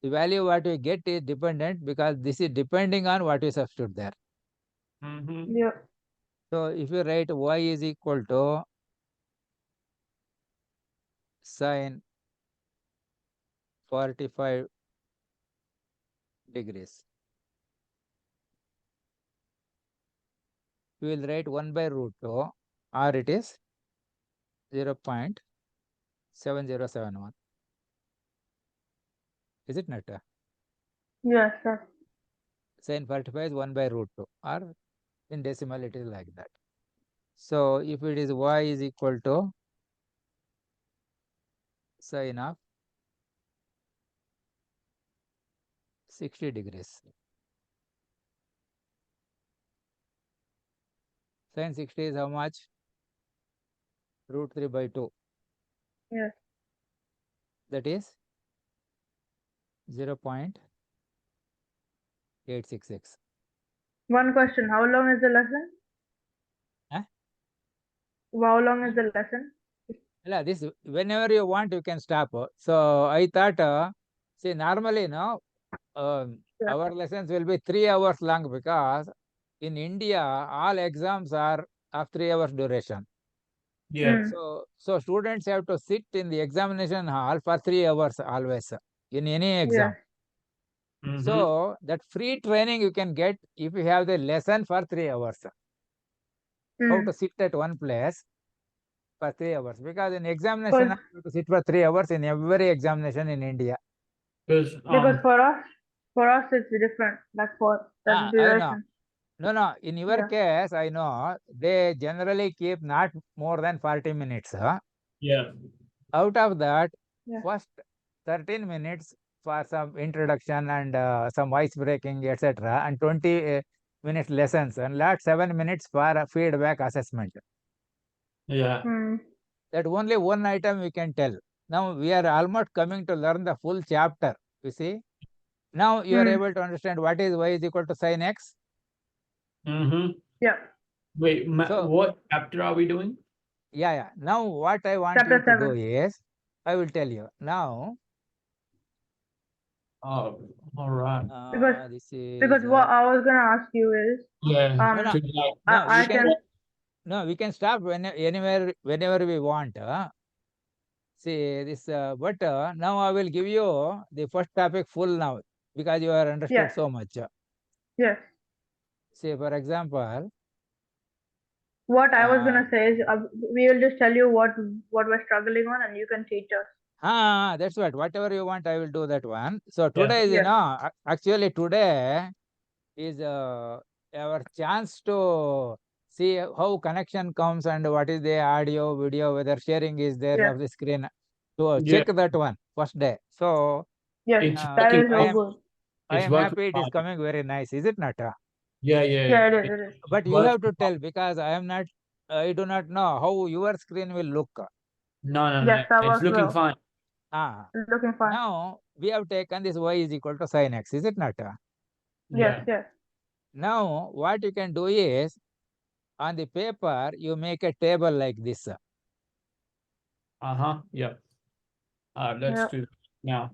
The value what we get is dependent because this is depending on what we substitute there. Mm-hmm. Yeah. So if you write y is equal to sine 45 degrees, we will write 1 by root 2 or it is 0.7071. Is it not? Yes. Yes. Sine 45 is 1 by root 2 or in decimal it is like that. So if it is y is equal to sine of 60 degrees. Sine 60 is how much? Root 3 by 2. Yes. That is 0.866. One question: how long is the lesson? Huh? How long is the lesson? Yeah, this whenever you want you can stop. So I thought, see normally Yeah. our lessons will be 3 hours long because in India all exams are of 3 hours duration. Yeah. Mm. So students have to sit in the examination hall for 3 hours always in any exam. Yes. Mm-hmm. So that free training you can get if you have the lesson for 3 hours. How Mm. to sit at one place for 3 hours because in examination Because you have to sit for 3 hours in every examination in India. Because because for us it's different. Like for the I know. duration. No. In your Yeah. case, I know they generally keep not more than 40 minutes. yeah. Out of that, Yeah. first 13 minutes for some introduction and some ice breaking, etc., and 20 minutes lessons, and last 7 minutes for feedback assessment. Yeah. Mm. That only one item we can tell. Now we are almost coming to learn the full chapter. You see, now you are Mm. able to understand what is y is equal to sin x. Mm-hmm. Yeah. Wait, So what chapter are we doing? yeah. Now what I want you Chapter to do 7. is I will tell you. Now, Oh, all right. Because this is because what I was gonna ask you is, Yeah. no, no, to like- no. We I can can no, we can stop anywhere whenever we want. See this, but now I will give you the first topic full now because you are understood yes, so much. yes. See, for example, What I was uh, gonna say is, we will just tell you what we're struggling on, and you can teach us. that's what. Whatever you want, I will do that one. So Yeah. today is, Yes, actually today is our chance to see how connection comes and what is the audio, video, whether sharing is there yes, of the screen to Yeah. check that one first day. So yes. It's That working is I so fine. am good. I It's am working happy it is fine. coming very nice, is it not? Yeah, yeah. Yeah, it is. It It is. But you works have to fine. tell because I do not know how your screen will look. No, no, Yes, no. that It's works looking well. fine. Ah, It's looking fine. now we have taken this y is equal to sin x, is it not? Yes, Yeah. yes. Now what you can do is on the paper you make a table like this. Uh-huh. Yeah. Let's Yeah. do that now.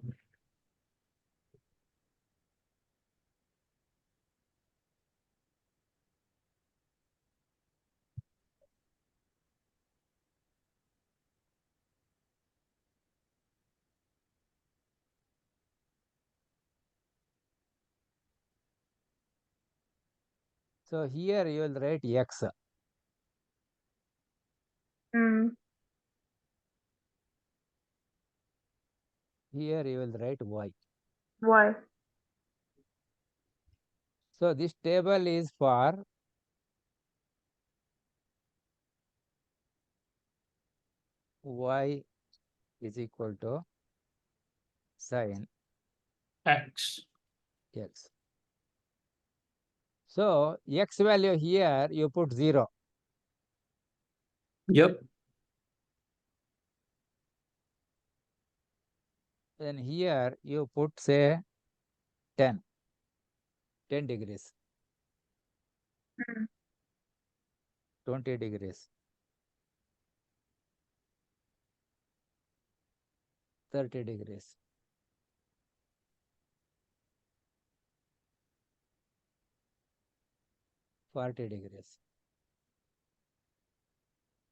So here you will write x. Mm. Here you will write y. Why? So this table is for y is equal to sin X. x. So x value here you put 0. Yep. Then here you put say 10, 10 degrees, Mm. 20 degrees, 30 degrees. $40.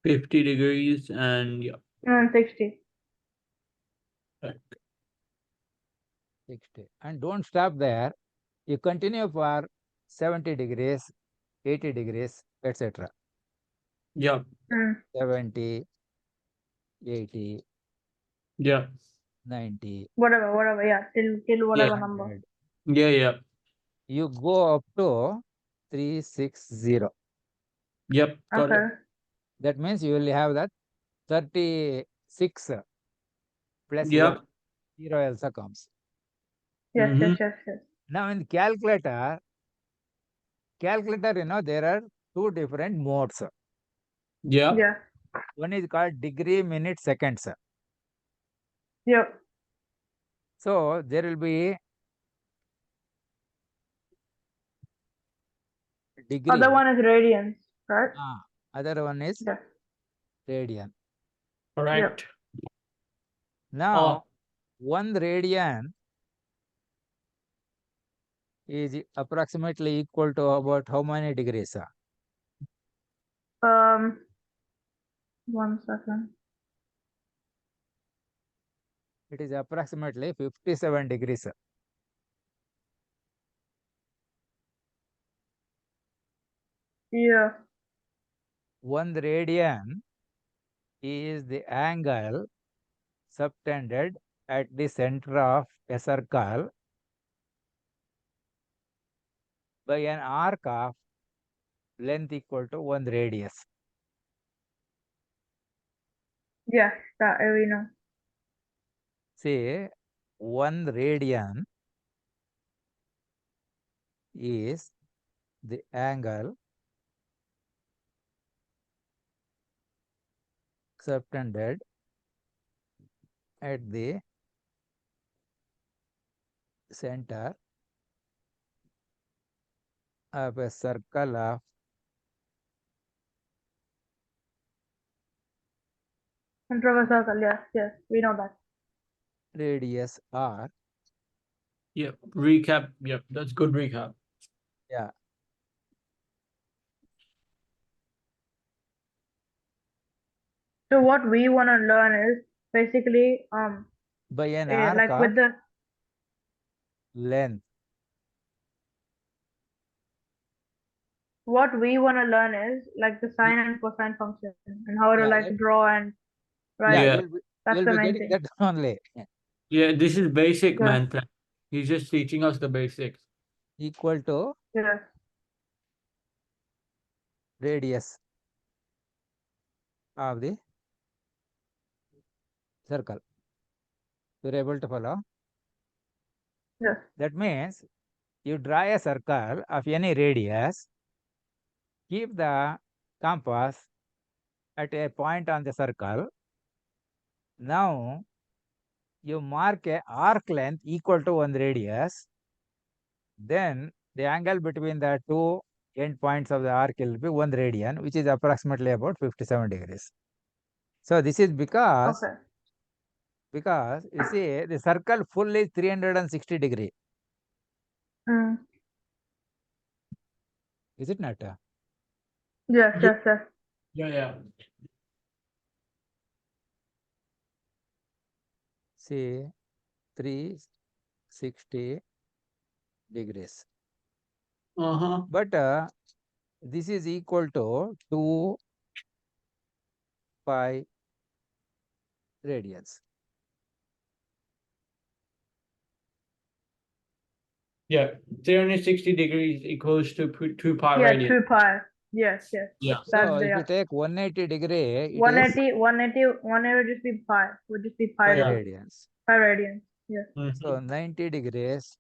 50 degrees and yeah. 60. Right. 60. And don't stop there. You continue for 70 degrees, 80 degrees, etc. Yep. Mm. 70, 80, Yeah. 90, Whatever. Yeah, till Yeah. whatever number. 100. Yeah. Yeah. You go up to 360. Yep. Got it. Okay. That means you will have that 36 plus 1. Yep. 0 also comes. Yes, yes, Mm-hmm. yes, yes. Now in calculator, there are two different modes. Yeah. Yeah. One is called degree, minute, seconds. Yep. So there will be Other degree. one is radians, right? Other one is Yes. radian. Yep. Correct. Now, Oh, 1 radian is approximately equal to about how many degrees? Um. 1 second. It is approximately 57 degrees. Yeah. 1 radian is the angle subtended at the center of a circle by an arc of length equal to 1 radius. Yes. That we know. Say 1 radian is the angle subtended at the center of a circle of Center of a circle. Yes, yes, we know that. radius R. Yep. Recap. Yep. That's good recap. Yeah. So what we want to learn is basically By an arc like of with the length. what we want to learn is like the sine and cosine function and how to Yeah, like draw and yeah, write. Yeah. That's you'll the be main getting thing. that only. Yeah. This is basic, Yes, man. He's just teaching us the basics. Equal to yes, radius of the circle. You're able to follow? yes, That means you draw a circle of any radius, keep the compass at a point on the circle. Now you mark a arc length equal to one radius. Then the angle between the two end points of the arc will be 1 radian, which is approximately about 57 degrees. So this is because okay. you see the circle full is 360 degree. Mm. Is it not? Yes, Yeah. yes, yes. Yeah. Yeah. See 360 degrees. Uh-huh. But this is equal to 2 pi radians. Yeah. 360 degrees equals to 2 pi Yeah, radius. 2 pi. Yes, yes. Yeah. That's So the if you yeah. take 180 degree, it is 180 would just be pi. Would just be pi Oh, pi yeah. degree. radians. Pi radians. Yes. So Mhm. 90 degrees,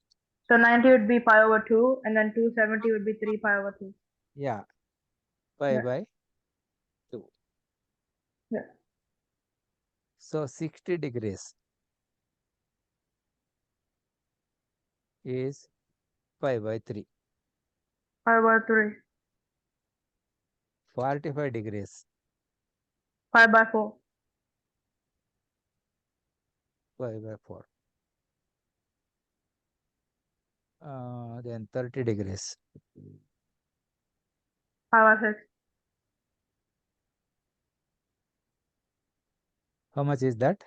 So 90 would be pi over 2, and then 270 would be 3 pi over 2. yeah, pi Yeah, by 2. yeah. So 60 degrees is pi by 3. Pi by 3. 45 degrees, Pi by 4. pi by 4. Then 30 degrees, Pi by 6. how much is that?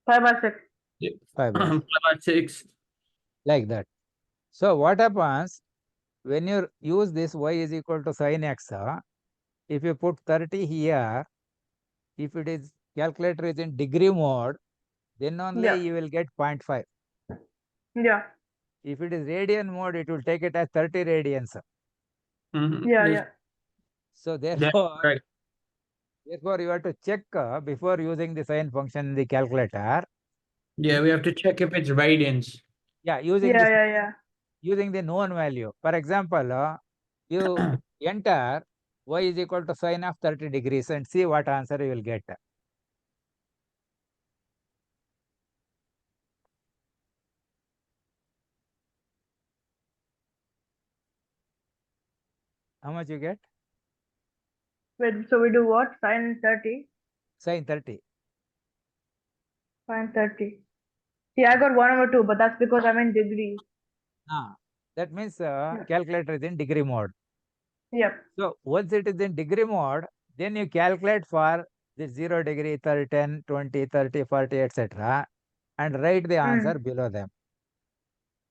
Pi by 6. Yeah. 5 by 6, 5 by 6. like that. So what happens when you use this y is equal to sin x? If you put 30 here, if it is calculator is in degree mode, then only Yeah, you will get 0.5. yeah, If it is radian mode, it will take it as 30 radians. yeah, That's, yeah. So that's correct. therefore you have to check before using the sine function in the calculator. Yeah, we have to check if it's radians. Yeah, using Yeah, this yeah, yeah. using the known value. For example, you enter y is equal to sine of 30 degrees and see what answer you will get. How much you get? Wait, so we do what? Sine 30? Sine 30. Sine 30. See, I got 1 over 2, but that's because I'm in degrees. That means Yeah. calculator is in degree mode. Yep. So once it is in degree mode, then you calculate for the 0 degree, 30, 10, 20, 30, 40, etc. and write the Mm. answer below them.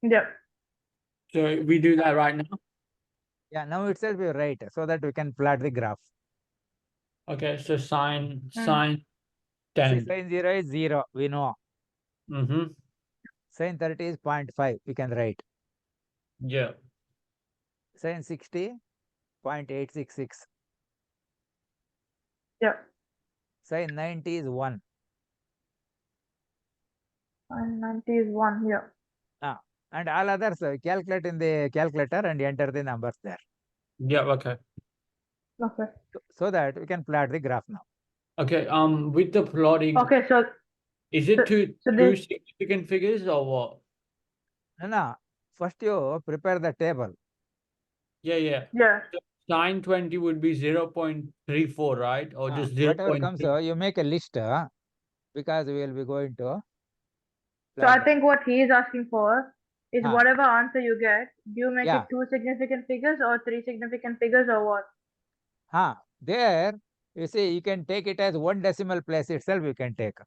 Yep. So we do that right now. Yeah, now itself you write so that we can plot the graph. Okay, so sine Mm. sine See, 10. sine 0 is 0, we know. Mm-hmm. Sine 30 is 0.5, we can write. Yeah. Sine 60, 0.866. Yep. Sine 90 is 1. Sine 90 is 1. Yep. And all others calculate in the calculator and enter the numbers there. Yeah, okay. Okay. So that we can plot the graph now. Okay, with the plotting, Okay, so is so, it two so two this significant figures or what? No, first you prepare the table. Yeah, yeah. yeah. Sine 20 would be 0.34, right? Or just whatever comes, 0.3. you make a list, because we will be going to So I plot that. think what he is asking for is Ah. whatever answer you get, do you make Yeah. it 2 significant figures or 3 significant figures or what? There, you see, you can take it as one decimal place itself, you can take.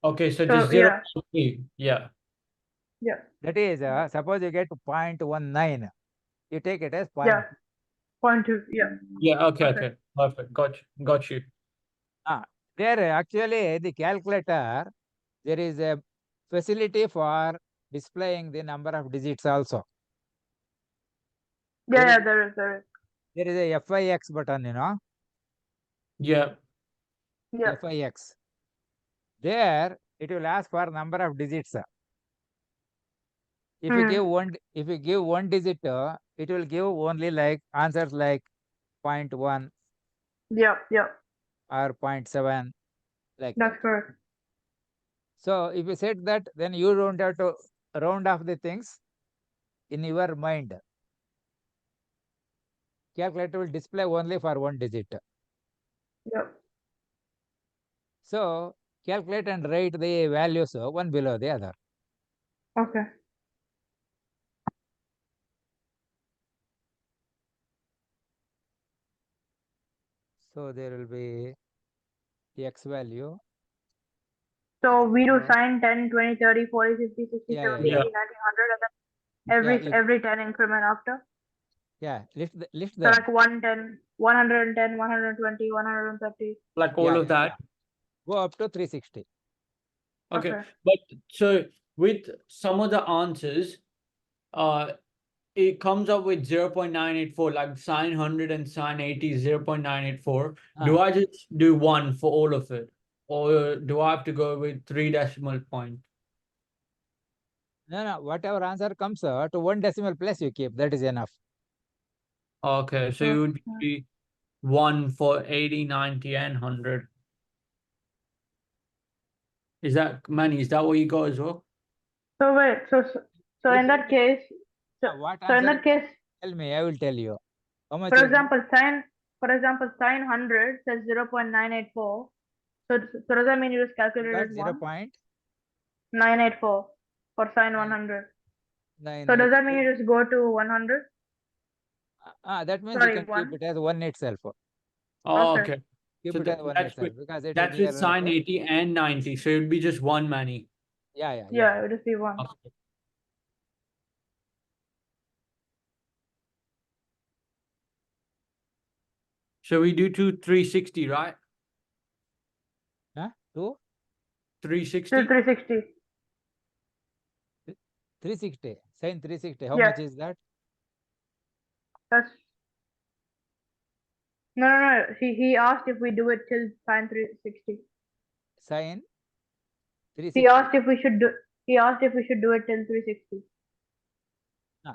Okay, so So just yeah, 0.3. Yeah. yeah, That is, suppose you get 0.19, you take it as yeah. 0.2. 0.2, yeah. Yeah, okay, Okay. okay. Perfect. Got you. There, actually, the calculator, there is a facility for displaying the number of digits also. Yeah, There yeah, is, there is. there is a FIX button, Yeah. Yeah, FIX. There, it will ask for number of digits. If you give one digit, it will give only like answers like 0.1 yeah, yeah. or 0.7, like that. That's correct. So if you said that, then you don't have to round off the things in your mind. Calculator will display only for one digit. Yeah. So calculate and write the values one below the other. Okay. So there will be the x value. So we do So, sine 10, 20, 30, 40, 50, 60, yeah, 70, yeah, 80, Yeah. 90, 100, and then yeah, every 10 increment after. yeah. Lift So them. like 110, 110, 120, 130. Like all Yeah, of that. Go up to 360. Okay. Okay. But so with some of the answers, it comes up with 0.984, like sine 100 and sine 80 is 0.984. Do Ah. I just do one for all of it? Or do I have to go with 3 decimal point? No, whatever answer comes to one decimal place you keep. That is enough. Okay, so it would be 1 for 80, 90, and 100. Is that Manny? Is that what you got as well? So wait, so You in tell that me, case, what so in answer? that case, Tell me, I will tell you. How much for you got? example, sine 100 says 0.984. So does that mean you just You calculated got it 1.984 for sine 100? So does that mean 984. you just go to 100? That means you Sorry, can keep 1. it as one itself. Oh, Okay. okay. Keep So it as one itself because it is that's with nearer sine to. 80 and 90. So it'd be just one Manny. Yeah. Yeah, it would just be 1. Okay. So we do 360, right? Huh? 2? 360? 360. 360. Sin 360. How Yeah, much is that? that's no. He asked if we do it till sine 360. Sin He 360. asked if we should do. He asked if we should do it till 360.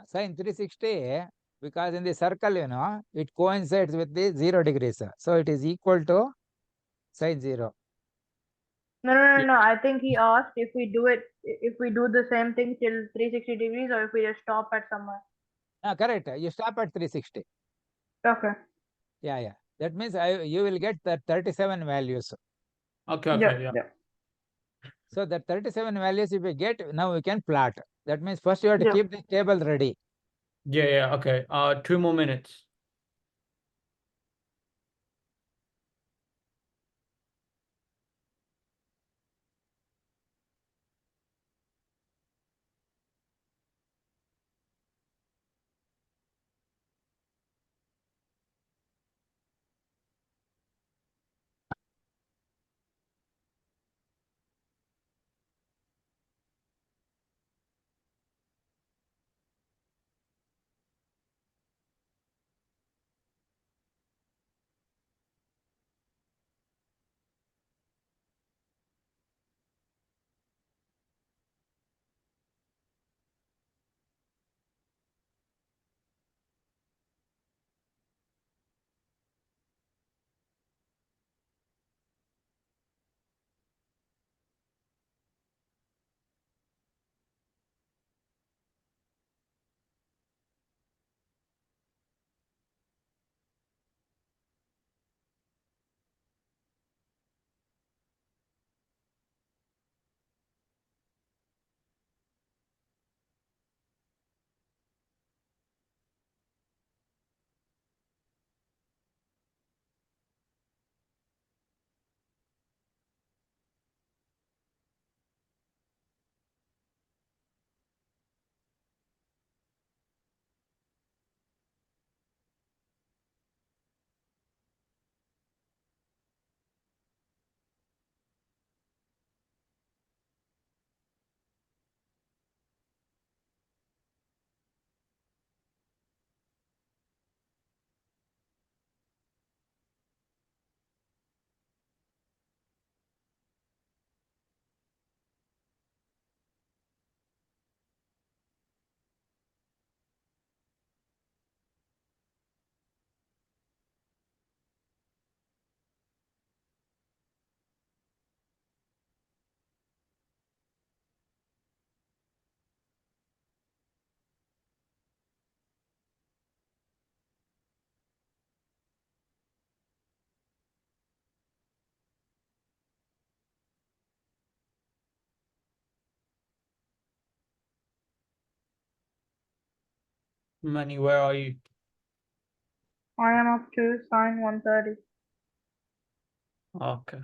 Sin 360, because in the circle, it coincides with the 0 degrees. So it is equal to sin 0. No. I think he asked if we do it, if we do the same thing till 360 degrees, or if we just stop at somewhere. Correct. You stop at 360. Okay. Yeah. That means you will get the 37 values. Okay, Yeah, yeah. yeah, So the 37 values, if you get, now we can plot. That means first you have to yeah. keep the table ready. Yeah, okay. 2 more minutes. Many, where are you? I am up to sine 130. Okay.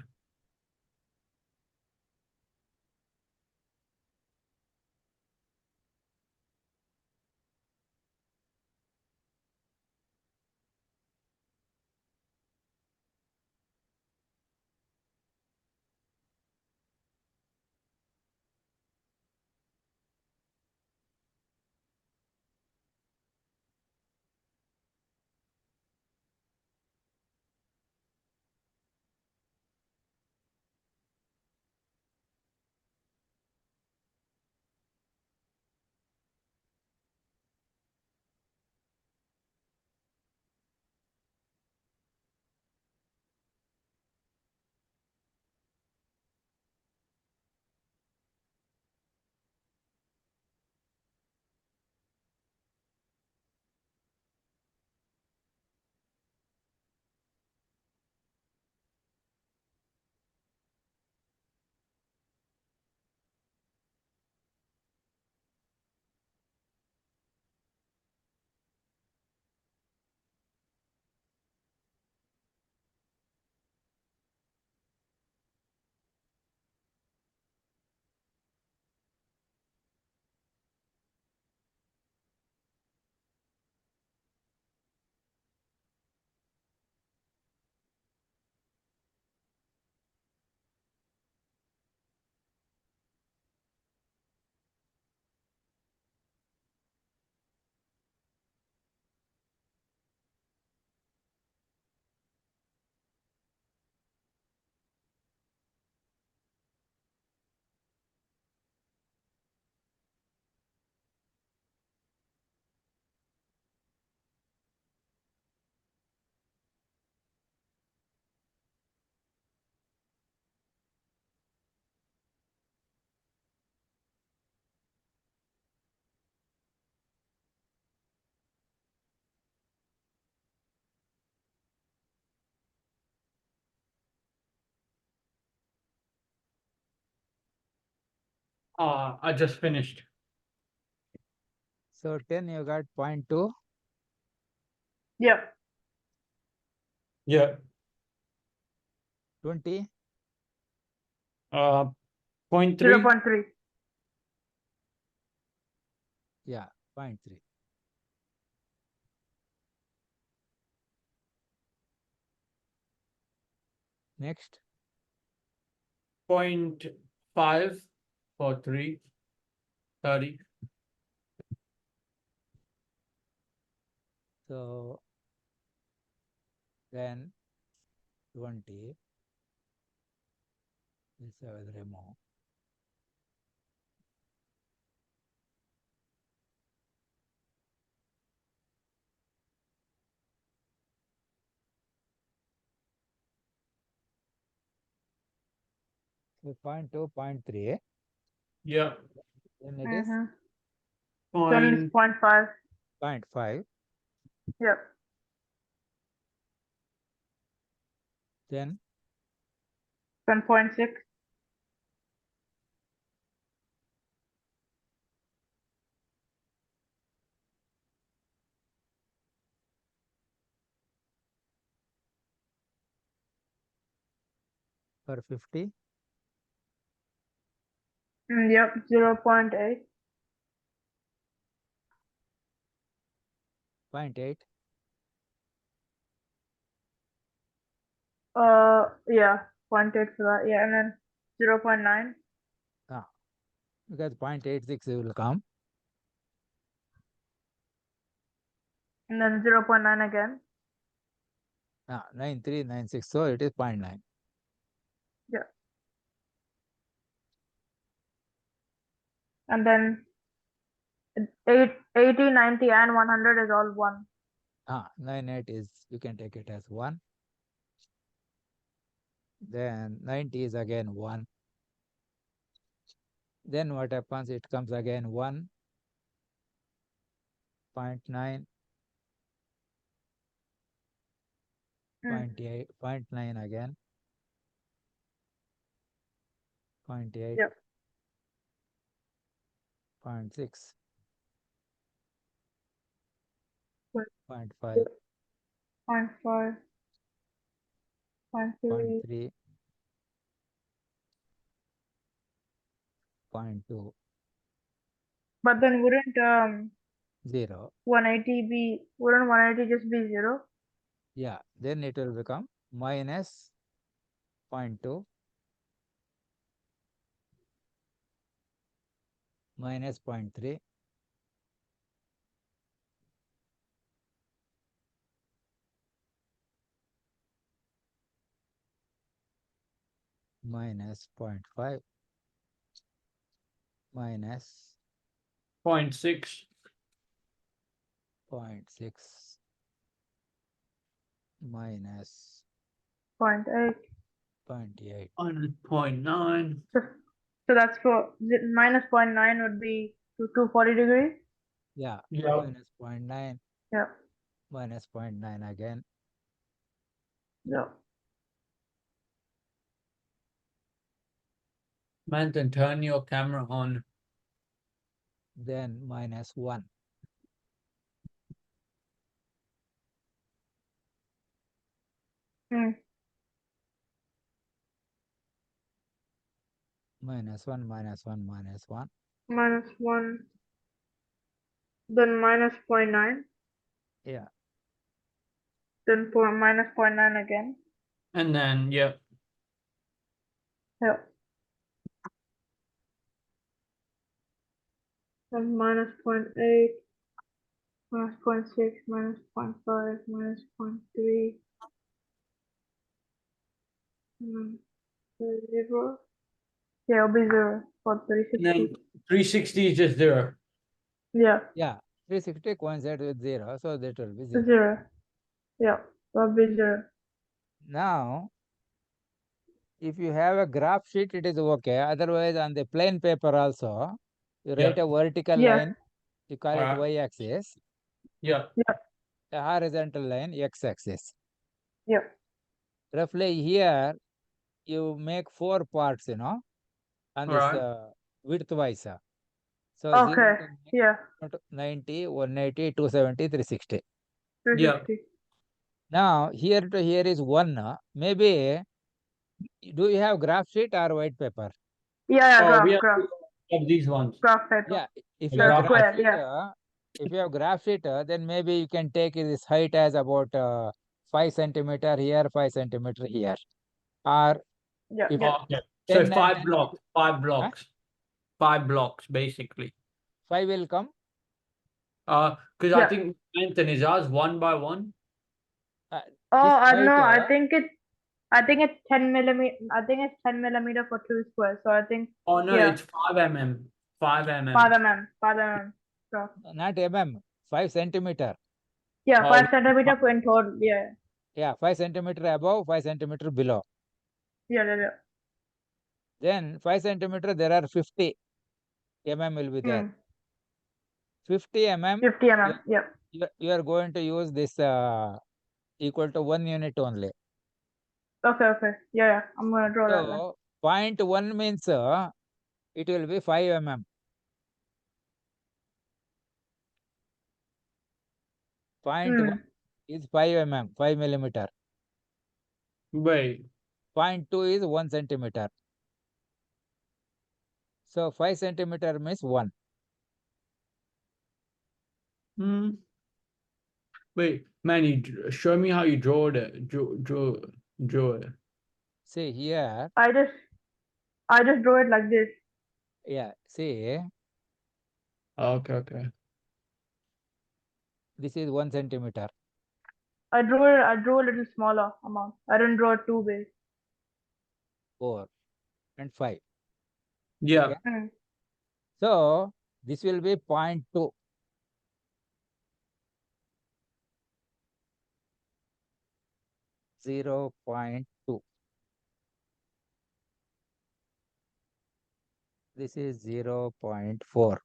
I just finished. So 10 you got 0.2, Yep. Yeah. 20, 0.3. 0.3. yeah, 0.3. Next, 0.5 for 3. 30. so then 20, this I will remove. So 0.2, 0.3, Yeah. then it is Then it's 0.5. 0.5, Yep. then Then 0.6. for 50, Yep. 0.8. 0.8, Yeah. 0.8 for that. Yeah. And then 0.9. because 0.86 will come, And then 0.9 again. 9396, so it is 0.9. Yeah. And then 80, 90, and 100 is all 1. 98 is, you can take it as 1. Then 90 is again 1. Then what happens? It comes again 1, 0.9, 0.8, 0.9 again, 0.8, Yep. 0.6, 0.5, 0.5, 0.3, 0.3, 0.2, but then wouldn't 0. 180 just be 0? Yeah, then it will become minus 0.2, minus 0.3, minus 0.5, minus 0.6. 0.6, minus 0.8. 0.8. And 0.9. So that's for minus 0.9 would be to 240 degrees. Yeah, Yeah. minus 0.9, Yeah. minus 0.9 again. Yeah. Man, then turn your camera on. Then minus 1. Mm. Minus 1, minus 1, minus 1. Minus 1. Then minus 0.9. Yeah, Then minus 0.9 again. And then, yeah. Yeah. Then minus 0.8. Minus 0.6. Minus 0.5. Minus 0.3. Mm, 0. Yeah, it'll be 0 for And then 360. 360 is just there. Yeah. yeah. 360 coincides with 0, so that will be 0. 0. Yeah. That'll be 0. Now, if you have a graph sheet, it is okay. Otherwise, on the plain paper also, you write Yeah. a vertical Yes. line, you call it Alright. y-axis, Yeah. a horizontal line, x-axis. Yeah. Roughly here, you make 4 parts, on this Alright. width-wise. So Okay. 0 to Yeah. 90, 180, 270, 360. Yeah. 360. Now, here to here is 1. Maybe, do you have graph sheet or white paper? Yeah. Oh, we Graph have these ones. paper. Yeah, if The you have graph graph Square. sheet, Yeah. if you have graph sheet, then maybe you can take this height as about 5 centimeter here, 5 centimeter here, or Yeah. if Yeah. Okay. So 10 and 5 10, blocks. 5 huh? blocks. 5 blocks, basically. 5 will come. Because I Yeah. think Anthony is ours 1 by 1. Uh, Oh, this I height, know. I think it's 10 millimeter. I think it's 10 millimeter for 2 squares. So I think Oh no, yeah, it's 5 mm. 5 mm. 5 mm. 5 mm. So not mm, 5 centimeter. yeah, Oh, 5 centimeter in total. Yeah. Yeah, 5 centimeter above, 5 centimeter below. Yeah. Yeah. Yeah. Then 5 centimeter, there are 50 will be there. Mm. 50 50 mm. Yeah. you are going to use this equal to 1 unit only. Okay. Okay. Yeah. Yeah. I'm gonna draw that one. So 0.1 means it will be 5 mm. 0.1 Mm. is 5 mm, 5 millimeter. wait. 0.2 is 1 centimeter. So 5 centimeter means 1. Hmm. Wait, man, show me how you draw it. Draw it. See here, I just draw it like this. yeah, see, Okay, okay. this is 1 centimeter. I drew a little smaller amount. I didn't draw it too big. 4 and 5. Yeah. Okay. Mm. So this will be 0.2. 0.2. This is 0.4.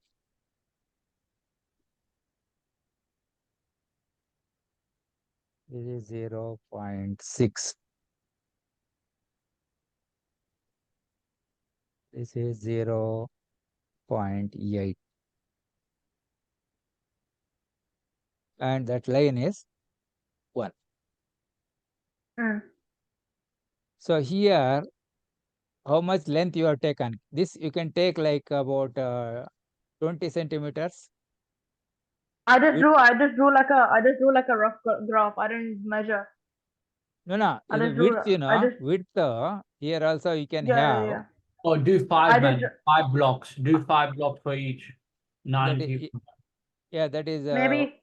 This is 0.6. This is 0.8. and that line is 1. Mm. So here, how much length you have taken? This you can take like about 20 centimeters. I just Width. drew. I just drew like a rough graph. I didn't measure. No, I the just drew. width, I just. width, here also you can Yeah, yeah, have. yeah. Or do I five, just man. 5 blocks. Do 5 blocks for each. That 90. is, yeah, that is maybe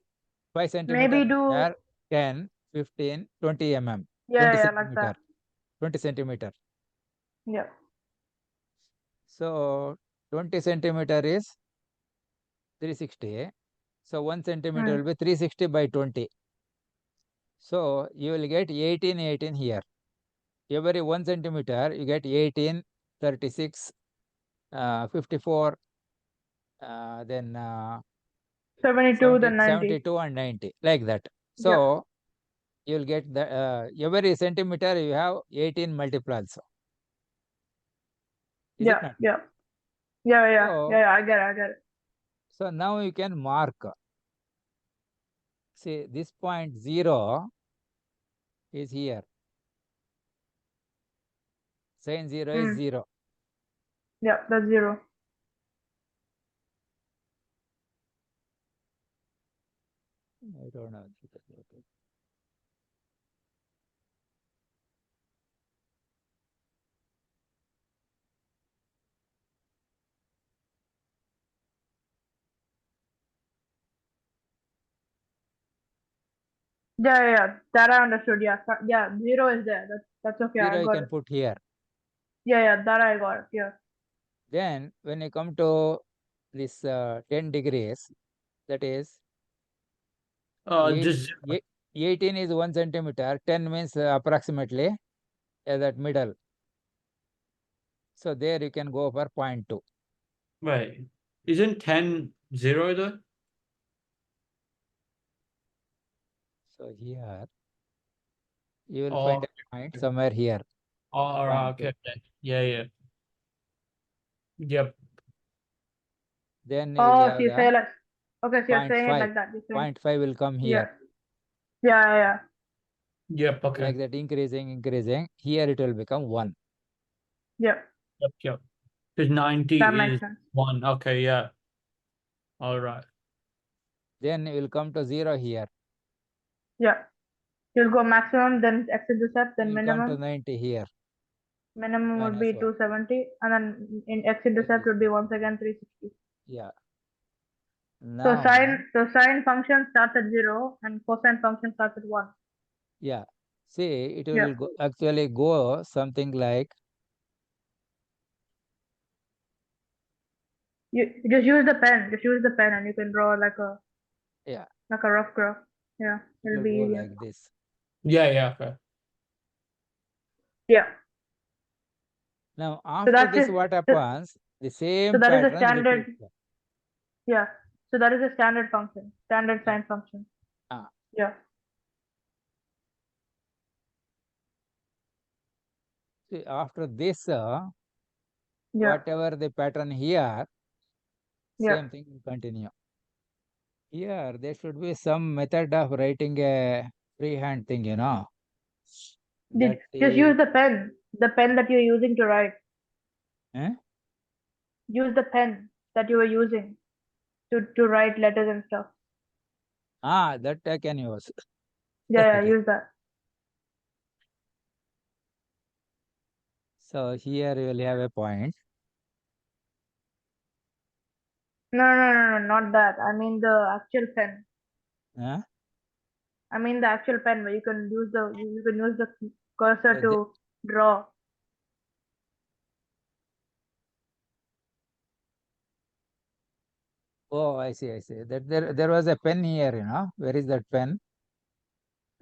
5 centimeter maybe do. here, 10, 15, 20 mm, Yeah, 20 yeah, like centimeter, that. 20 centimeter. Yeah. So 20 centimeter is 360. So 1 centimeter Mm. will be 360 by 20. So you will get 18, 18 here. Every 1 centimeter, you get 18, 36, 54, then 72 then 90. 72 and 90, like that. Yeah. So you will get the every centimeter you have 18 multiples. Is it Yeah. not? Yeah. Yeah. Yeah. Yeah. So Yeah. I get it. I get it. so now you can mark. See, this point 0 is here. Sin 0 is Mm. 0. Yeah. That's 0. I don't know. Yeah. Yeah. Yeah. That I understood. Yeah. Yeah. 0 is there. That's okay. I 0 you got can it. put here. Yeah. Yeah. That I got it. Yeah. Then when you come to this 10 degrees, that is eight, Just 18 is 1 centimeter, 10 means approximately that middle. So there you can go for 0.2. wait. Isn't 10 0 though? So here you will Oh, find a point somewhere here, all right. 0.2. Okay. Okay. Yeah. Yeah. Yep. Then you will Oh, so have you the say like. Okay. So you're saying it 0.5. like that. You're saying. 0.5 will come Yeah. here. Yeah. Yeah. Yeah. Yep. Okay. Like that, increasing. Here it will become 1. Yeah. Yep. Yep. Because That 90 makes is sense. 1. Okay. Yeah. All right. Then you will come to 0 here. Yeah. You'll go maximum, then x-intercept, then You will come to minimum. 90 here. Minimum would be -1. 270, and then in x-intercept This would be one. once again 360. Yeah. So Now, sine function starts at 0 and cosine function starts at 1. yeah. See, it Yeah. will actually go something like, You just use the pen. Just use the pen, and you can draw yeah, like a rough graph. Yeah, it it'll will be go easier. like this. Yeah. Yeah. Okay. Yeah. Now, So after that's this, just what so, happens? The so same that is a pattern repeats. standard. Yeah. So that is a standard function. Standard Yeah. sine function. Ah, Yeah. see, after this, Yeah. whatever the pattern here, Yeah. same thing will continue. Here, there should be some method of writing a freehand thing, That Just is, use the pen. The pen that you're using to write. eh? Use the pen that you were using to write letters and stuff. That I can use. Yeah, yeah, Okay. use that. So here you will have a point. No, not that. I mean the actual pen. Huh? I mean the actual pen where you can use the cursor So to draw. oh, I see, I see. That there was a pen here, Where is that pen?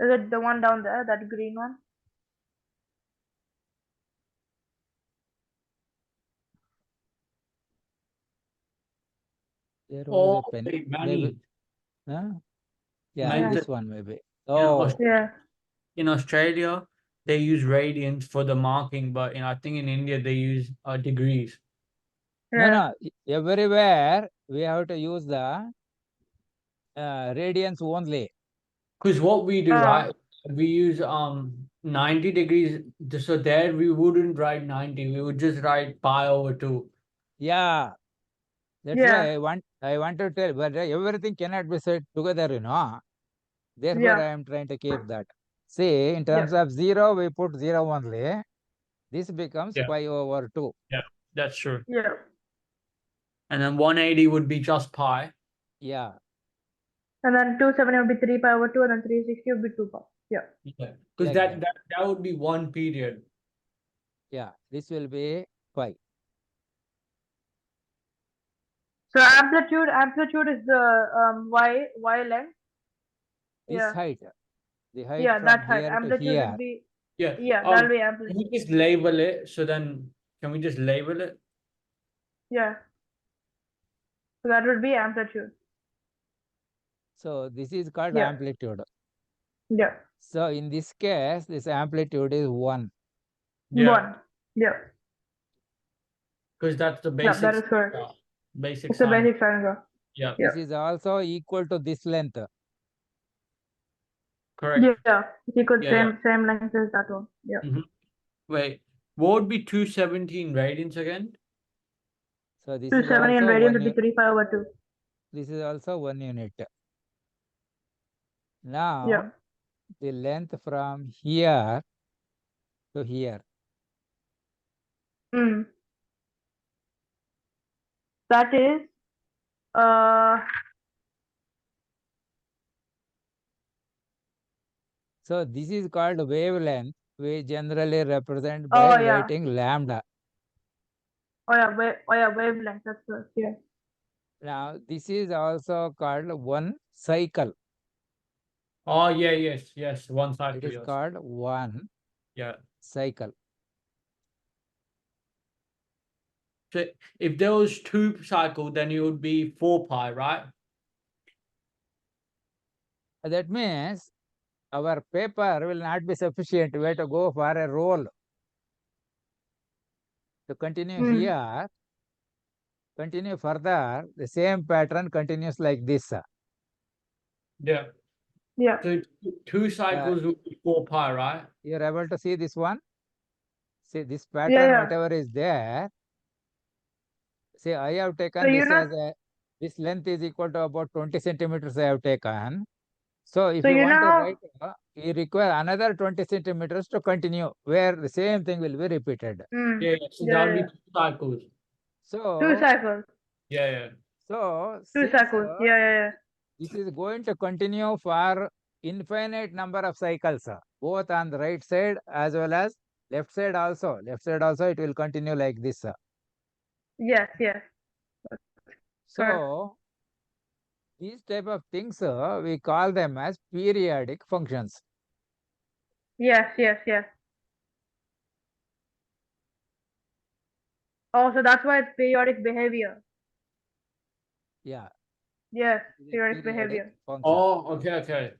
Is it the one down there, that green one? There was Oh, a pen. wait, Maybe, Manny. huh? Yeah, Meant Yeah, this that one maybe. in Oh, yeah, in Australia they use radians for the marking, but I think in India they use degrees. no, yeah. everywhere we have to use the radians only. Because what we do, Ah. right? We use 90 degrees. So there we wouldn't write 90. We would just write pi over 2. Yeah, that's Yeah. why I want to tell, but everything cannot be said together, Therefore, Yeah. I am trying to keep that. See, in Yeah. terms of 0, we put 0 only. This becomes Yeah. pi over 2. Yeah, that's true. Yeah. And then 180 would be just pi. Yeah, And then 270 would be 3 pi over 2, and then 360 would be 2 pi. Yeah. Yeah. Because like that. that would be one period. Yeah, this will be pi. So amplitude is the y length. This Yeah. height, the height Yeah, from that height. here to Amplitude here. would be, Yeah. yeah, that'll be Can amplitude. we just label it? So then, can we just label it? Yeah. So that would be amplitude. So this is called Yeah. amplitude. Yeah. So in this case, this amplitude is 1. Yeah. 1. Yeah. Because that's the Yeah, basic. that is correct. Basic It's a sign. basic triangle. Yeah. Yeah. This is also equal to this length. Correct. Yeah. It's equal to Yeah, same length as that one. Yeah. Wait, what would be 217 radians again? So this is 270 and also radians 1 would be 3 pi over 2. This is also 1 unit. Yeah. Now, the length from here to here. Mm. That is uh So this is called wavelength. We generally represent by yeah. writing lambda. Wavelength, that's good. Yeah. Now, this is also called one cycle. Oh, yeah, yes. One cycle. It is Yes. called one Yeah. cycle. So if there was 2 cycles, then it would be 4 pi, right? That means our paper will not be sufficient. We have to go for a roll. To continue Mm. here, continue further, the same pattern continues like this. Yeah. Yeah. So 2 cycles would be 4 pi, right? You're able to see this one? See this Yeah. pattern, Yeah. whatever is there. See, I have So taken you're this not as this length is equal to about 20 centimeters I have taken. So if so you you want to know write, you require another 20 centimeters to continue, where the same thing will be repeated. Yeah, so yeah, that would yeah. be 2 cycles. 2 So, cycles. Yeah. so 2 since cycles. Yeah. this is going to continue for infinite number of cycles, both on the right side as well as left side also. Left side also it will continue like this. Yes. Correct. So these type of things, we call them as periodic functions. Yes. Oh, so that's why it's periodic behavior. Yeah, Yes, it is a periodic periodic behavior. function. Oh, okay.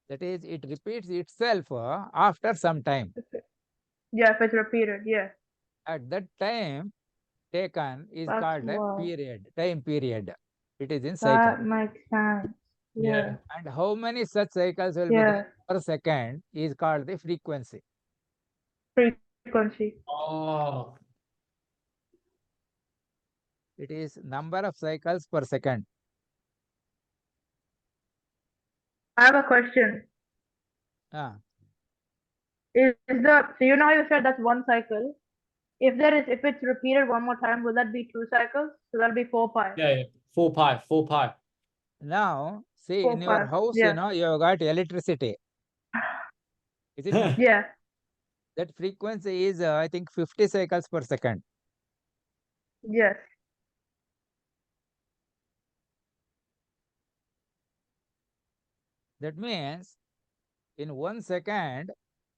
That is, it repeats itself after some time. Yeah, if it's repeated. Yeah. At that time taken is That's called a wow. period, time period. It is in cycle. That makes sense. Yeah. And how many such cycles will be Yeah. there per second is called the frequency. Frequency. Oh, It is number of cycles per second. I have a question. Ah, Is the so you know how you said that's 1 cycle? If it's repeated one more time, will that be 2 cycles? So that'll be 4 pi. yeah. 4 pi. now see, 4 in your pi. house, Yeah. you have got electricity, isn't it? Yeah. That frequency is, I think, 50 cycles per second. Yes. That means in 1 second,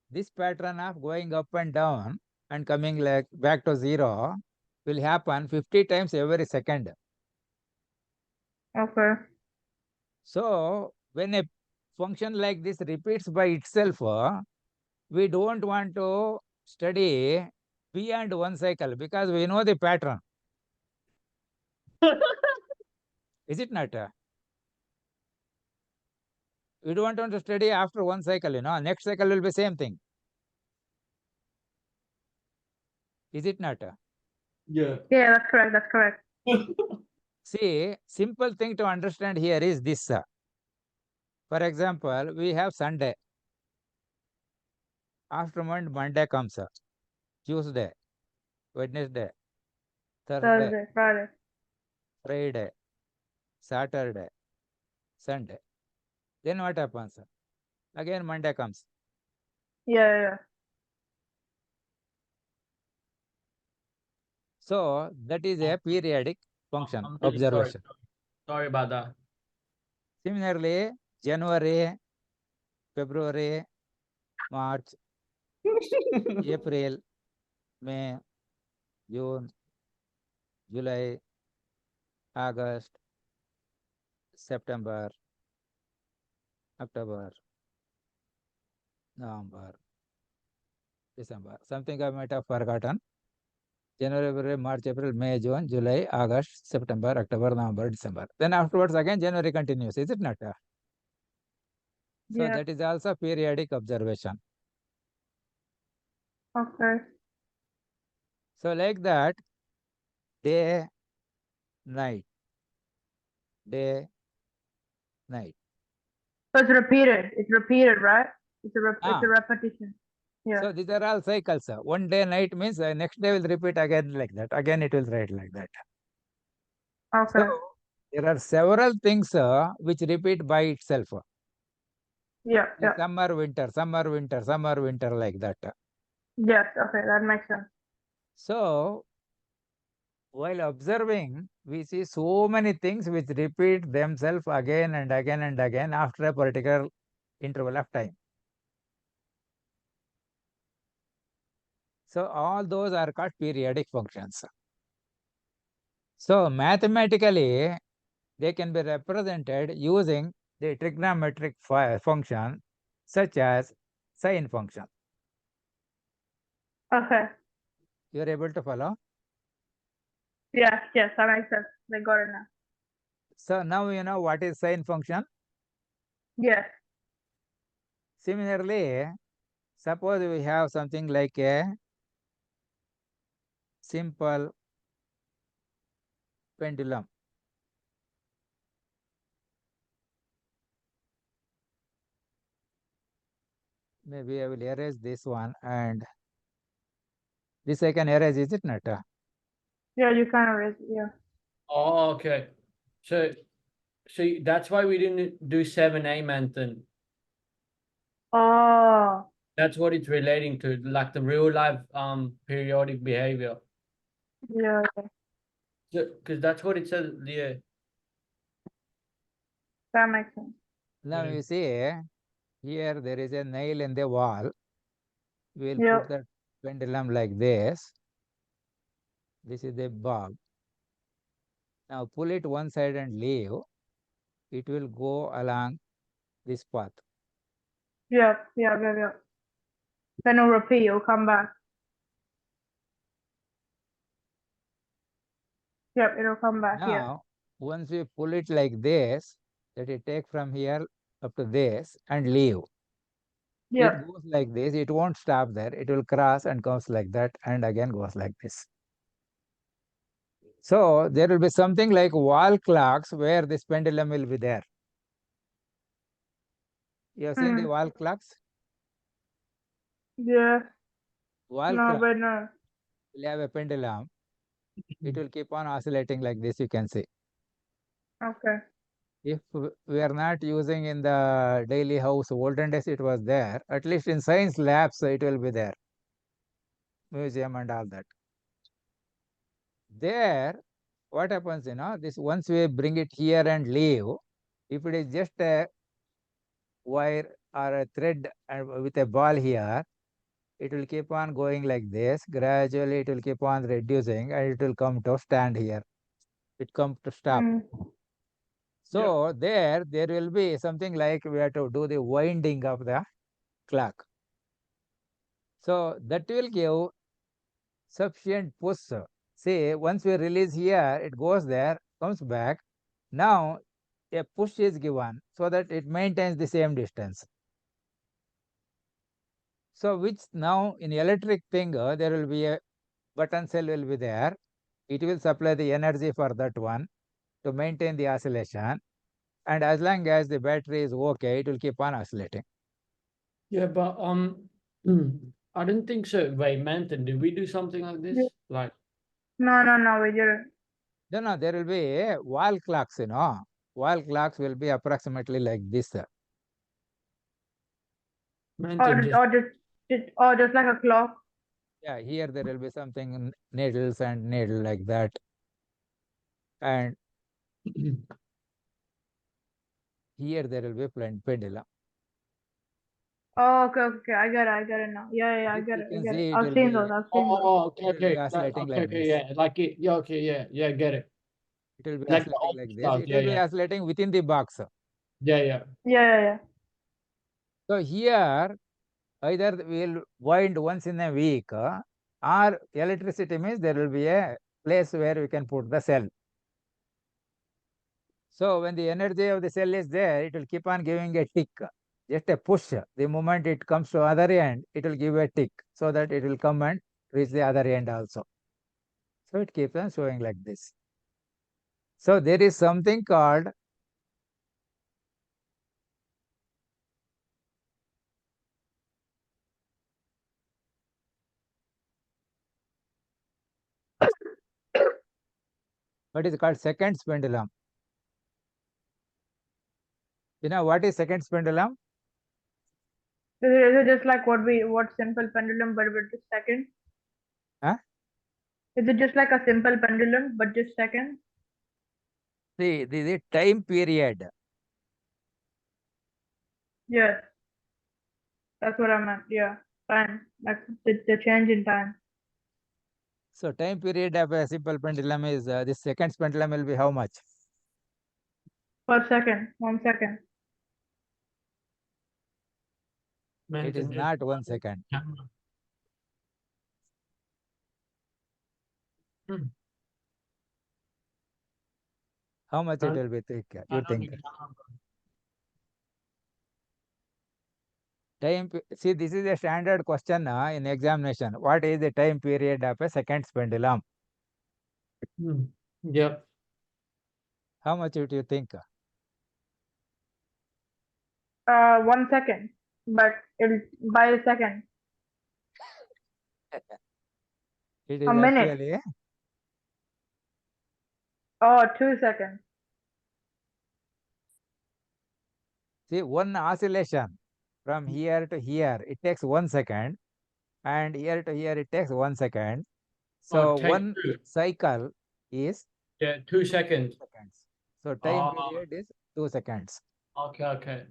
this pattern of going up and down and coming like back to 0 will happen 50 times every second. Okay. So when a function like this repeats by itself, we don't want to study beyond 1 cycle because we know the pattern. Is it not? You don't want to study after one cycle, next cycle will be same thing. Is it not? Yeah. Yeah, that's correct. That's correct. See, simple thing to understand here is this. For example, we have Sunday. After Monday comes Tuesday, Wednesday, Thursday, Thursday, Friday. Friday, Saturday, Sunday. Then what happens? Again Monday comes. Yeah. So that is a periodic function I'm really sorry. observation. Sorry about that. Similarly, January, February, March, April, May, June, July, August, September, October, November, December. Something I might have forgotten. January, February, March, April, May, June, July, August, September, October, November, December. Then afterwards again January continues, is it not? So Yeah. that is also periodic observation. Okay. So like that, day, night, day, night. So it's repeated. It's repeated, right? It's a Ah, repetition. Yeah. so these are all cycles. One day night means next day will repeat again like that. Again it will write like that. So Okay. there are several things which repeat by itself. Yeah. Like summer, winter, summer, winter, summer, winter, like that. Yes. Okay. That makes sense. So while observing, we see so many things which repeat themselves again and again and again after a particular interval of time. So all those are called periodic functions. So mathematically, they can be represented using the trigonometric function such as sine function. Okay. You are able to follow? Yes. Yes. That makes sense. I got it now. So now you know what is sine function. Yes. Similarly, suppose we have something like a simple pendulum. Maybe I will erase this one, and this I can erase, is it not? Yeah. You kind of raise it. Yeah. Oh, okay. So that's why we didn't do 7A then. Oh. That's what it's relating to, like the real life periodic behavior. Yeah. Because that's what it says. Yeah. That makes sense. Now Yeah. you see, here there is a nail in the wall. We will Yep. put the pendulum like this. This is the bulb. Now pull it one side and leave. It will go along this path. Yep. Then it'll repeat. It'll come back. Yep. It'll come back. Yeah. Now, once we pull it like this, that it take from here up to this and leave. It Yep. goes like this. It won't stop there. It will cross and comes like that and again goes like this. So there will be something like wall clocks where this pendulum will be there. You have seen the wall clocks? Yeah. Wall No, clock but no. will have a pendulum. It will keep on oscillating like this, you can see. Okay. If we are not using in the daily house, olden days it was there. At least in science labs, it will be there. Museum and all that. There, what happens, this once we bring it here and leave, if it is just a wire or a thread with a ball here, it will keep on going like this. Gradually, it will keep on reducing and it will come to stand here. It comes to stop. So there will be something like we have to do the winding of the clock. So that will give sufficient push. See, once we release here, it goes there, comes back. Now a push is given so that it maintains the same distance. So which now in electric thing, there will be a button cell will be there. It will supply the energy for that one to maintain the oscillation. And as long as the battery is okay, it will keep on oscillating. Yeah, but I don't think so. Wait, Manton, did we do something like this? Like, No, we didn't. No, there will be wall clocks, Wall clocks will be approximately like this. Manton just Or just like a clock. Yeah, here there will be something needles and needle like that. And here there will be pendulum. Oh, okay. I get it now. Yeah, I If get you it. I can get it. see, it I've will seen be those. I've seen those. oh, it will be oscillating okay, like this. yeah, like it, yeah, okay, yeah, get it. It will be Like the oscillating old like this. stuff, It yeah, will be yeah, oscillating within the box. yeah. Yeah. So here either we will wind once in a week, or electricity means there will be a place where we can put the cell. So when the energy of the cell is there, it will keep on giving a tick, just a push. The moment it comes to other end, it will give a tick so that it will come and reach the other end also. So it keeps on showing like this. So there is something called what is called seconds pendulum. You know what is seconds pendulum? Is it just like what simple pendulum but with just seconds? Huh? Is it just like a simple pendulum but just seconds? The time period. Yes, that's what I meant. Yeah, time. That's the change in time So time period of a simple pendulum is the seconds pendulum will be how much? per second. 1 second. It is Manton just not 1 second. camera. Hmm. How much it Turn will be thick? You turn on the think? camera. See, this is a standard question in examination. What is the time period of a seconds pendulum? Yep. How much would you think? 1 second, but it'll by a second. It A is minute. actually, Oh, 2 seconds. see, one oscillation from here to here, it takes 1 second, and here to here, it takes 1 second. Oh, So take one two. cycle is Yeah, 2 seconds. seconds. So time Oh, period is 2 seconds. okay.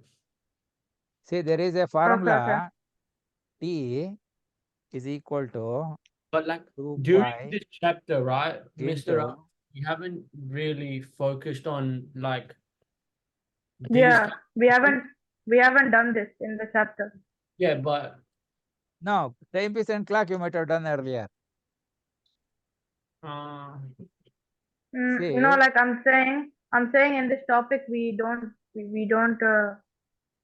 See, there is a Okay. formula T is equal to But like 2 during pi this chapter, right, Mr. Ra, into, we haven't really focused on like these Yeah, kind we of questions. haven't done this in the chapter. Yeah, but no, time piece and clock you might have done earlier. uh, No, See, like I'm saying in this topic we don't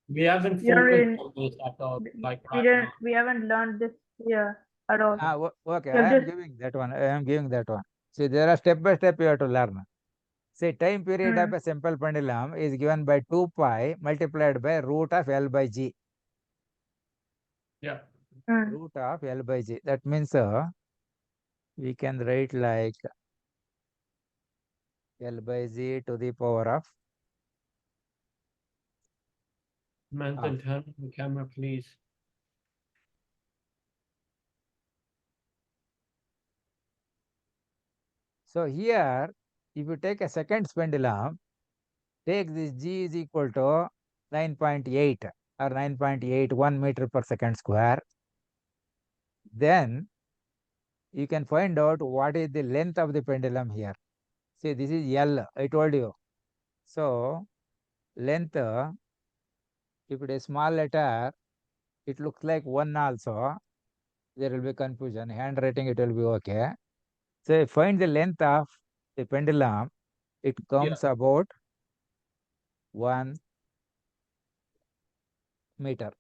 we haven't we don't focused really on this at all, like we right didn't now. we haven't learned this here at all. okay, We'll I am just giving that one. I am giving that one. See, there are step by step you have to learn. See, time period of mm, a simple pendulum is given by 2 pi multiplied by root of L by G. Yeah, mm. Root of L by G. That means we can write like L by G to the power of half. Manton, turn on the camera, please. So here, if you take a second pendulum, take this G is equal to 9.8 or 9.81 meter per second square. Then you can find out what is the length of the pendulum here. See, this is L, I told you. So length, if it is small letter, it looks like 1 also. There will be confusion. Handwriting, it will be okay. So find the length of the pendulum. It Yeah, comes about 1 meter.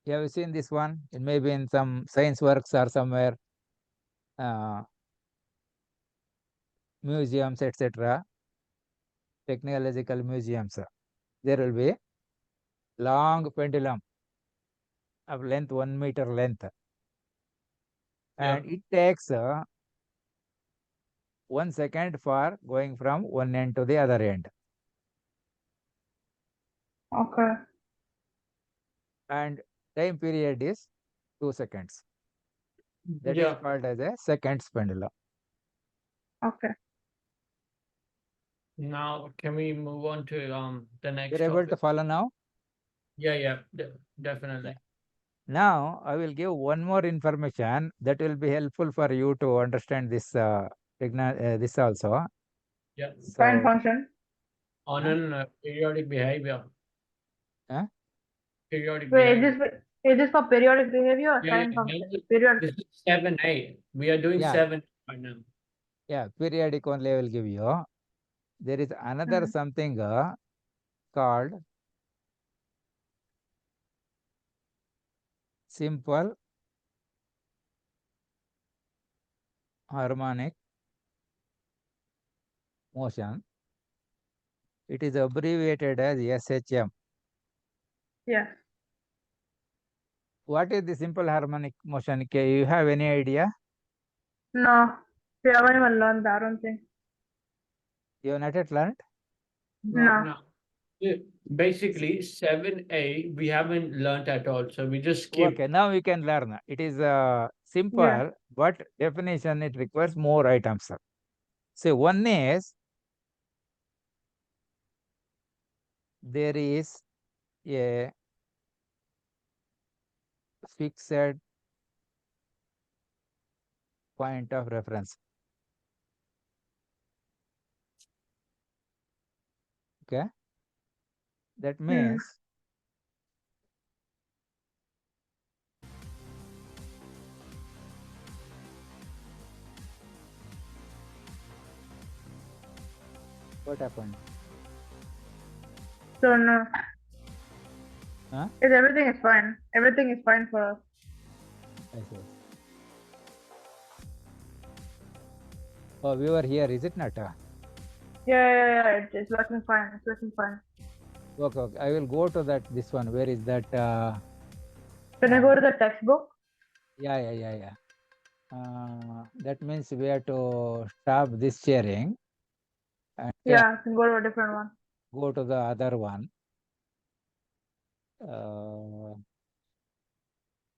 Have you seen this one? It may be in some science works or somewhere, museums, etc., technological museums. There will be long pendulum of length 1 meter length, and Yeah. it takes 1 second for going from one end to the other end, Okay. and time period is 2 seconds. That is Yeah. called as a seconds pendulum. Okay. Now, can we move on to the next You're able to topic? follow now? Yeah, yeah, definitely. Now I will give one more information that will be helpful for you to understand this this also. Yeah. Sine So, function. On huh? an periodic behavior. Huh? Periodic Wait, behavior. is this for periodic behavior or Yeah, sine yeah. function? Period. This is 7A. We are doing Yeah, 7 right now. yeah, periodic only I will give you. There is another Hmm. something called simple harmonic motion. It is abbreviated as SHM. Yes. What is the simple harmonic motion? You have any idea? No. We haven't even learned that, I don't think. You have not yet learned? No, No. no. Yeah, basically, 7A, we haven't learnt at all. So we just skip. Okay, now we can learn. It is Yeah. simple, but definition it requires more items. So one is there is a fixed point of reference. Okay, that Hmm. means what happened? So no. Huh? Is everything is fine. Everything is fine for us. I see. Oh, we were here, is it not? Yeah. It's working fine. It's working fine. Okay, okay. I will go to that. This one. Where is that? Can I go to the textbook? Yeah. That means we have to stop this sharing and Yeah, I can go to a different one. go to the other one.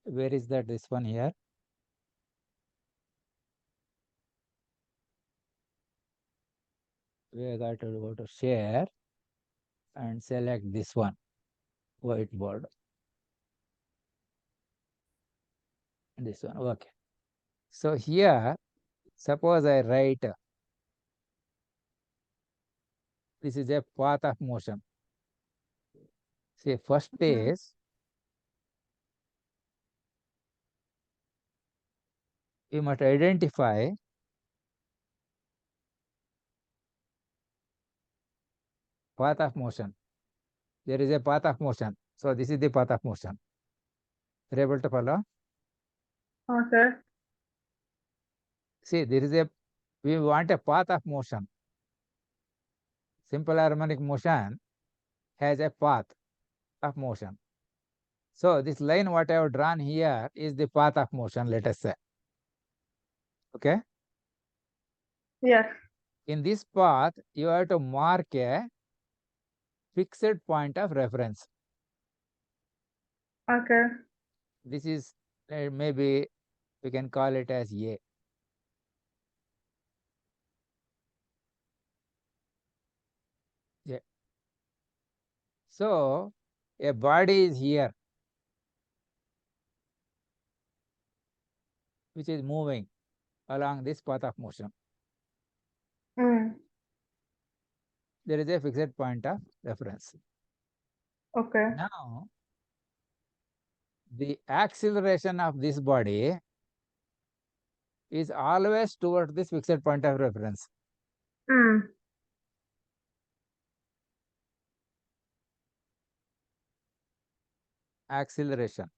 Where is that? This one here. We got to go to share and select this one, whiteboard. This one. Okay. So here, suppose I write this is a path of motion. See, first Hmm. is we must identify path of motion. There is a path of motion. So this is the path of motion. You're able to follow? Okay. See, we want a path of motion. Simple harmonic motion has a path of motion. So this line what I have drawn here is the path of motion, let us say. Okay. Yes. In this path, you have to mark a fixed point of reference. Okay. This is maybe we can call it as A. Yeah. So a body is here which is moving along this path of motion. Hmm. There is a fixed point of reference. Okay. Now, the acceleration of this body is always towards this fixed point of reference. Mm. Acceleration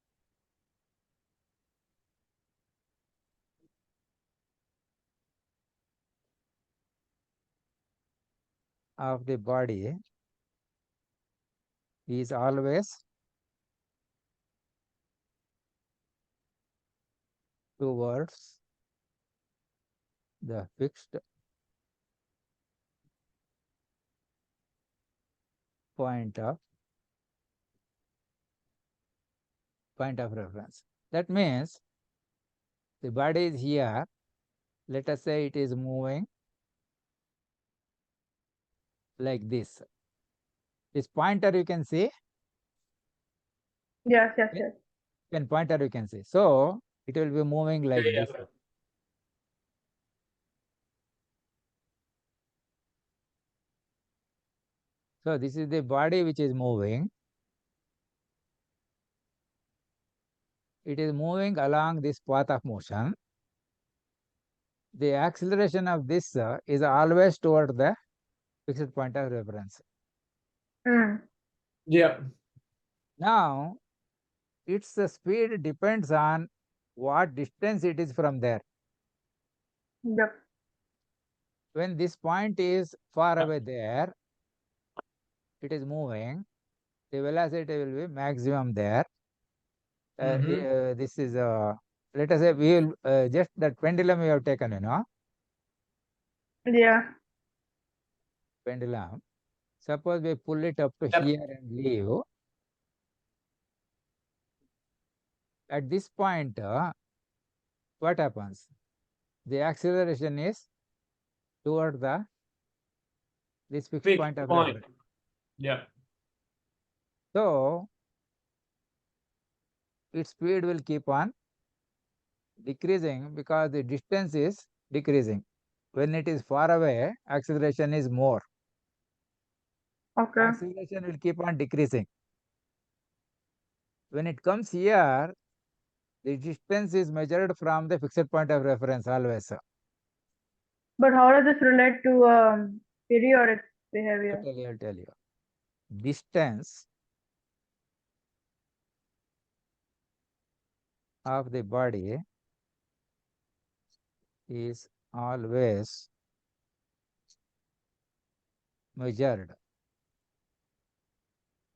of the body is always towards the fixed point of reference. That means the body is here. Let us say it is moving like this. This pointer you can see. Yes, yes, Okay? yes. When pointer you can see. So it will be moving like Yeah, this. yeah. So this is the body which is moving. It is moving along this path of motion. The acceleration of this is always toward the fixed point of reference. Mm. Yeah. Now, its speed depends on what distance it is from there. Yep. When this point is far Yeah. away there, it is moving, the velocity will be maximum there. This is, let us say, we will just that pendulum we have taken, Yeah. pendulum. Suppose we pull it up to Yep. here and leave. At this point, what happens? The acceleration is toward the this fixed Fixed point of point. reference. Yeah. So its speed will keep on decreasing because the distance is decreasing. When it is far away, acceleration is more. Okay. Acceleration will keep on decreasing. When it comes here, the distance is measured from the fixed point of reference always. But how does this relate to periodic behavior? I'll tell you. Distance of the body is always measured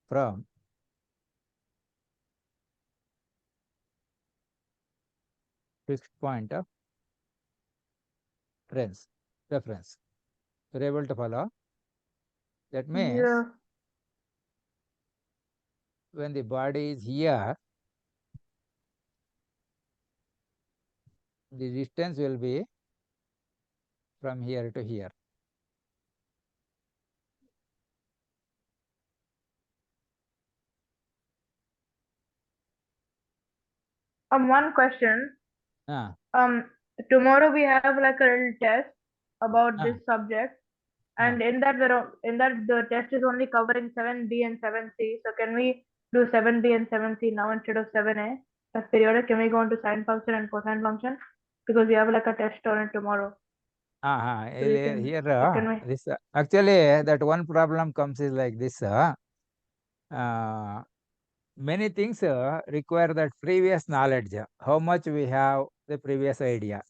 from fixed point of reference. You're able to follow? That means Yeah. when the body is here, the distance will be from here to here. One question. Ah, Tomorrow we have like a little test about ah, this subject, ah. and in that the test is only covering 7B and 7C. So can we do 7B and 7C now instead of 7A as periodic? Can we go into sine function and cosine function because we have like a test on it tomorrow? So we can. Here, So can we? this actually that one problem comes is like this. Uh, Many things require that previous knowledge. How much we have the previous idea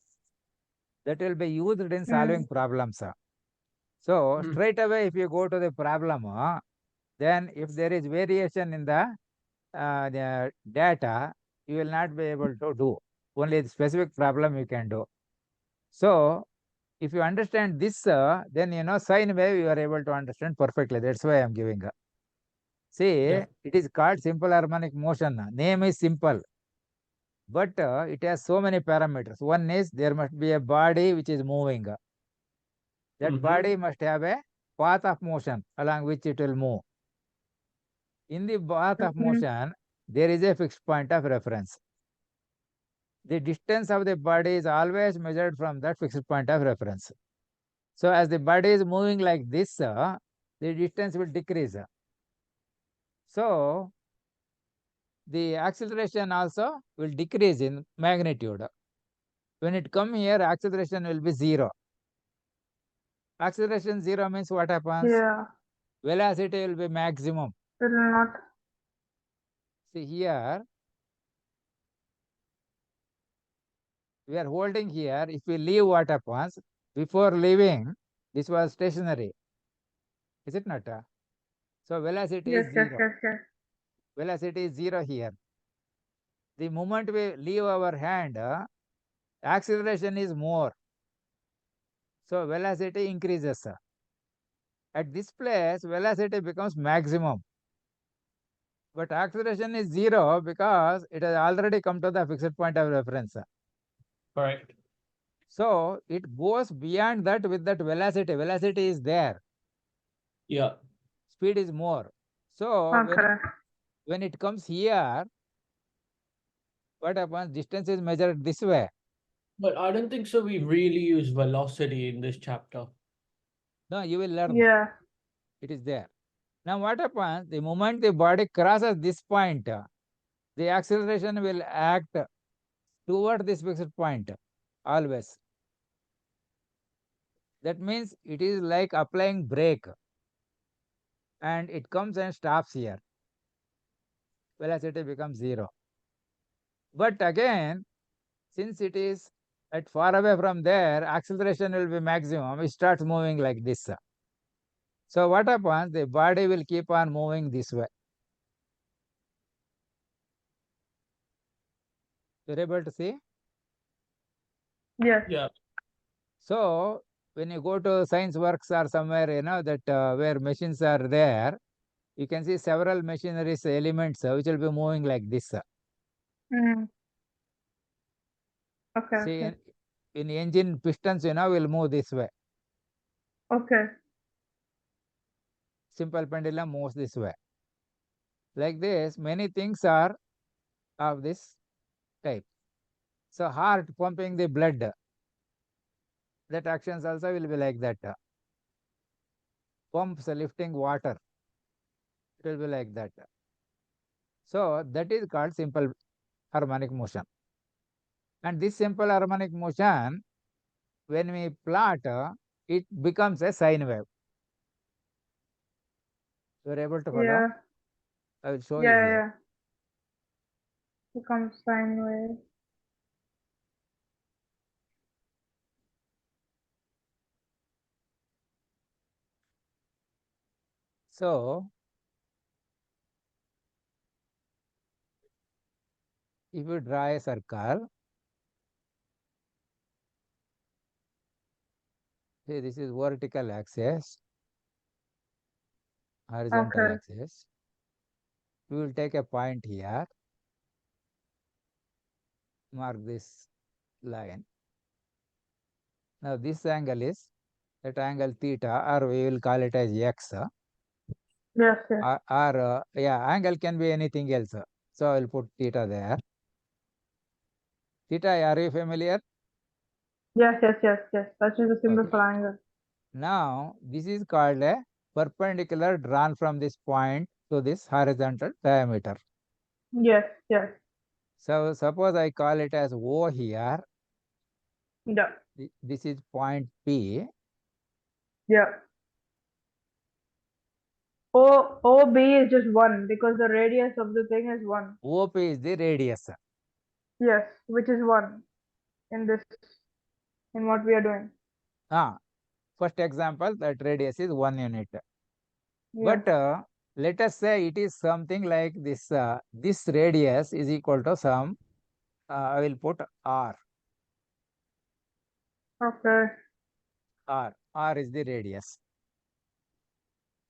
that will be used in solving Mm. problems. So Mm. straight away, if you go to the problem, then if there is variation in the data, you will not be able to do. Only the specific problem you can do. So if you understand this, then sine wave you are able to understand perfectly. That's why I am giving. See, Yeah. it is called simple harmonic motion. Name is simple, but it has so many parameters. One is there must be a body which is moving. That body must have a path of motion along which it will move. In the path of Mm. motion, there is a fixed point of reference. The distance of the body is always measured from that fixed point of reference. So as the body is moving like this, the distance will decrease. So the acceleration also will decrease in magnitude. When it come here, acceleration will be 0. Acceleration 0 means what happens? Yeah. Velocity will be maximum. It will not. See here, we are holding here. If we leave, what happens? Before leaving, this was stationary. Is it not? So velocity Yes, is yes, 0. yes, yes. Velocity is 0 here. The moment we leave our hand, acceleration is more. So velocity increases. At this place, velocity becomes maximum. But acceleration is 0 because it has already come to the fixed point of reference. Correct. So it goes beyond that with that velocity. Velocity is there. Yeah. Speed is more. So Okay. when it comes here, what happens? Distance is measured this way. But I don't think so. We really use velocity in this chapter. No, you will learn. Yeah. It is there. Now what happens? The moment the body crosses this point, the acceleration will act toward this fixed point always. That means it is like applying brake, and it comes and stops here. Velocity becomes 0. But again, since it is at far away from there, acceleration will be maximum. It starts moving like this. So what happens? The body will keep on moving this way. You're able to see? Yes. Yeah. So when you go to science works or somewhere, that where machines are there, you can see several machineries elements which will be moving like this. Mm. Okay, See, okay. in engine pistons, will move this way. Okay. Simple pendulum moves this way. Like this, many things are of this type. So heart pumping the blood, that actions also will be like that. Pumps lifting water, it will be like that. So that is called simple harmonic motion. And this simple harmonic motion, when we plot, it becomes a sine wave. You are able to follow? Yeah. I will show Yeah, you yeah, here. yeah. Becomes sine wave. So if you draw a circle, see, this is vertical axis, horizontal Okay. axis. We will take a point here, mark this line. Now this angle is that angle theta, or we will call it as x, Yes, yes. or yeah, angle can be anything else. So I will put theta there. Theta, are you familiar? Yes, yes, yes, yes. That is the symbol Okay. for angle. Now this is called a perpendicular drawn from this point to this horizontal diameter. Yes, yes. So suppose I call it as O here. Yeah. This is point P. Yeah. OB is just 1 because the radius of the thing is 1. OP is the radius. Yes, which is 1 in this, in what we are doing. First example, that radius is 1 unit. Yes. But let us say it is something like this. This radius is equal to some, I will put R. Okay. R is the radius.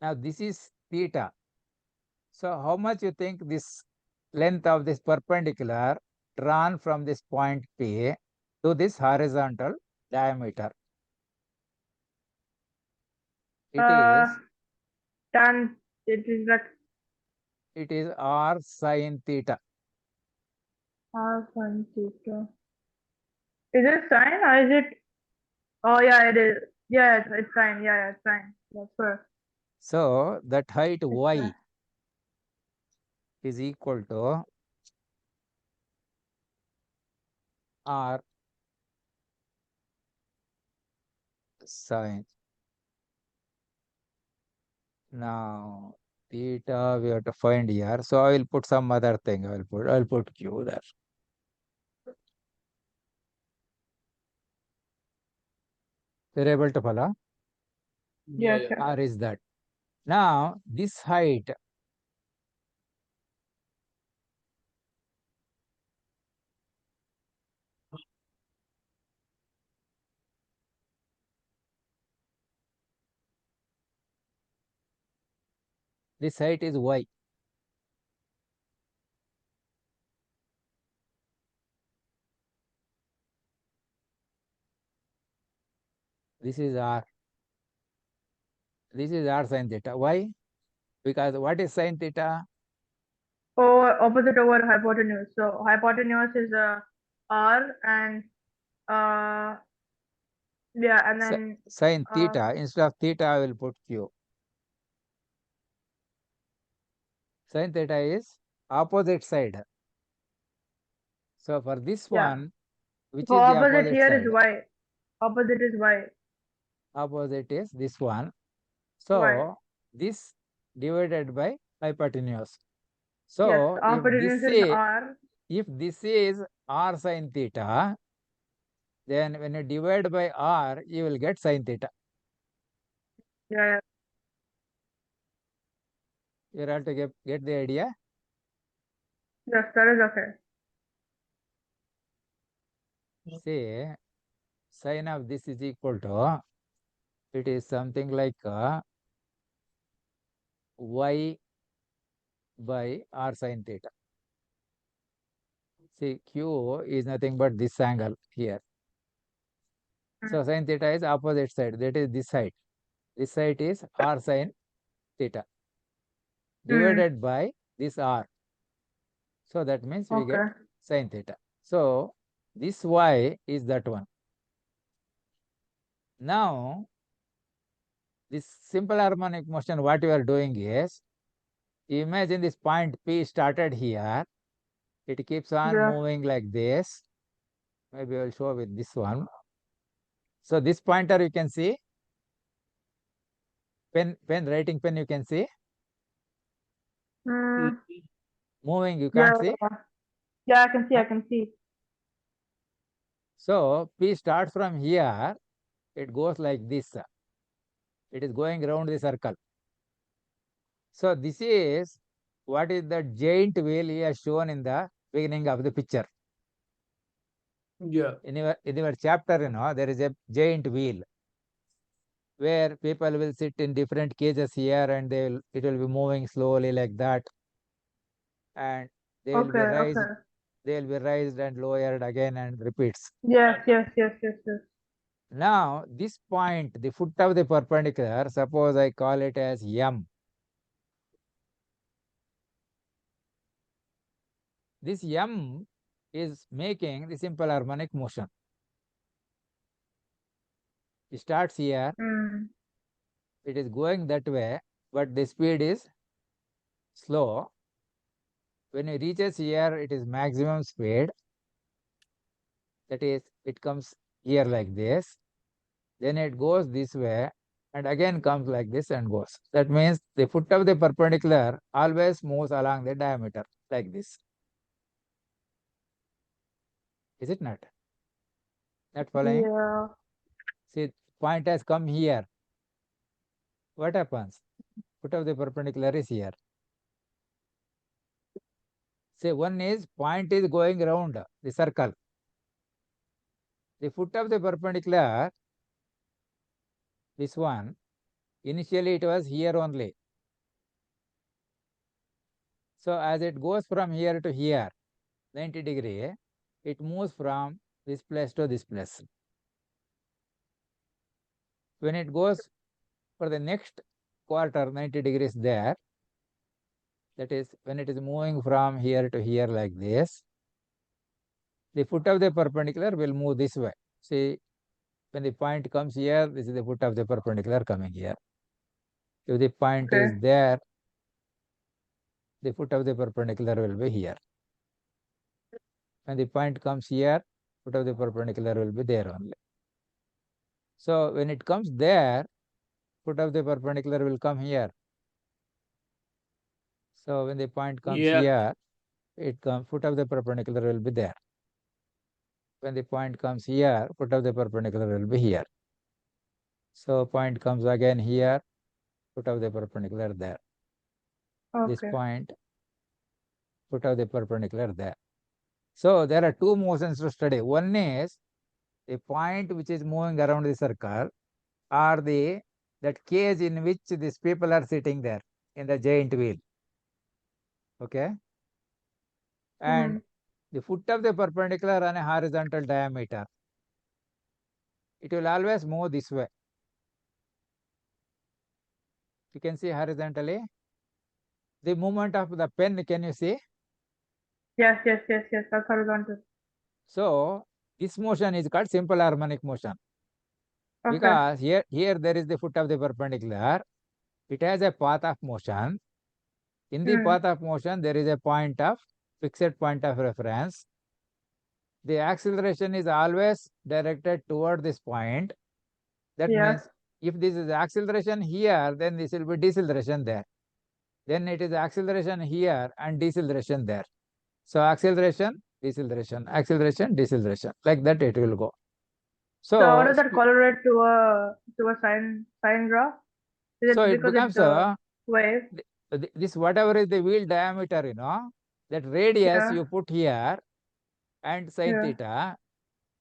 Now this is theta. So how much you think this length of this perpendicular drawn from this point P to this horizontal diameter? It Uh, is tan, it is like R sine theta. R sin theta. Is it sine or is it? Oh yeah, it is. Yeah, it's sine. Yeah, yeah, it's sine. That's correct. So that height It's y is equal to R sine. Now theta we have to find here. So I will put some other thing. I'll put q there. You're able to follow? Yes, Yeah. yes. R is that. Now this height, this height is y. This is r. This is r sine theta. Why? Because what is sine theta? Or opposite over hypotenuse. So hypotenuse is r, and uh yeah, and then Sine uh theta. Instead of theta, I will put q. Sine theta is opposite side. So for this yeah. one, which So is the opposite opposite here is side? y. Opposite is y. Opposite is this one. Y. So this divided by hypotenuse. Yes. So Hypotenuse is r. if this is r sine theta, then when you divide by r, you will get sine theta. Yeah, yeah. You have to get the idea. Yes, that is okay. Say sine of this is equal to, it is something like y by r sine theta. See, q is nothing but this angle here. So sine theta is opposite side, that is this side. This side is r sine theta Mm. divided by this r. So that means we get Okay. sine theta. So this y is that one. Now this simple harmonic motion, what you are doing is, imagine this point P started here. It keeps on Yeah. moving like this. Maybe I will show with this one. So this pointer you can see, writing pen you can see, Mm. moving you Yeah. can't see. Yeah, I can see. Huh? I can see. So P starts from here, it goes like this. It is going around the circle. So this is what is the giant wheel he has shown in the beginning of the picture. Yeah. In your chapter, there is a giant wheel where people will sit in different cages here, and it will be moving slowly like that, and they will be Okay. raised, Okay. they will be raised and lowered again and repeats. Yes. Yes. Yes. Yes. Yes. Now this point, the foot of the perpendicular, suppose I call it as M. This M is making the simple harmonic motion. It starts here, Mm. it is going that way, but the speed is slow. When it reaches here, it is maximum speed. That is, it comes here like this. Then it goes this way and again comes like this and goes. That means the foot of the perpendicular always moves along the diameter like this. Is it not? Not following? Yeah. See, point has come here. What happens? Foot of the perpendicular is here. Say one is point is going around the circle. The foot of the perpendicular, this one, initially it was here only. So as it goes from here to here, 90 degree, it moves from this place to this place. When it goes for the next quarter, 90 degrees there, that is when it is moving from here to here like this, the foot of the perpendicular will move this way. See, when the point comes here, this is the foot of the perpendicular coming here. If the point Okay. is there, the foot of the perpendicular will be here. When the point comes here, foot of the perpendicular will be there only. So when it comes there, foot of the perpendicular will come here. So when the point comes here, foot of the perpendicular will be there. When the point comes here, foot of the perpendicular will be here. So point comes again here, foot of the perpendicular there. This Okay. point, foot of the perpendicular there. So there are two motions to study. One is the point which is moving around the circle, or that cage in which these people are sitting there in the giant wheel. Okay. And the foot of the perpendicular on a horizontal diameter, it will always move this way. You can see horizontally. The movement of the pen, can you see? Yes. That's horizontal. So this motion is called simple harmonic motion. Okay. Because here there is the foot of the perpendicular. It has a path of motion. In the path of motion, there is a fixed point of reference. The acceleration is always directed toward this point. That means if this is acceleration here, then this will be deceleration there. Then it is acceleration here and deceleration there. So acceleration, deceleration, acceleration, deceleration. Like that it will go. So how So, does that correlate to a sine graph? Is so it it because becomes it's a wave? this whatever is the wheel diameter, that radius Yeah. you put here and sine Yeah. theta,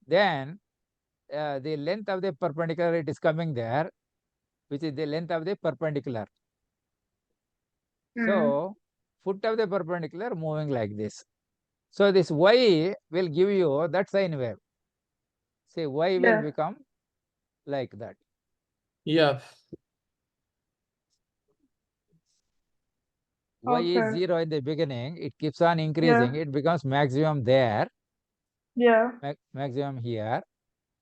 then the length of the perpendicular, it is coming there, which is the length of the perpendicular. So foot of the perpendicular moving like this. So this y will give you that sine wave. See, y will become like that. Yeah. Y is 0 in the beginning, it keeps on increasing, it becomes maximum there, Yeah. maximum here,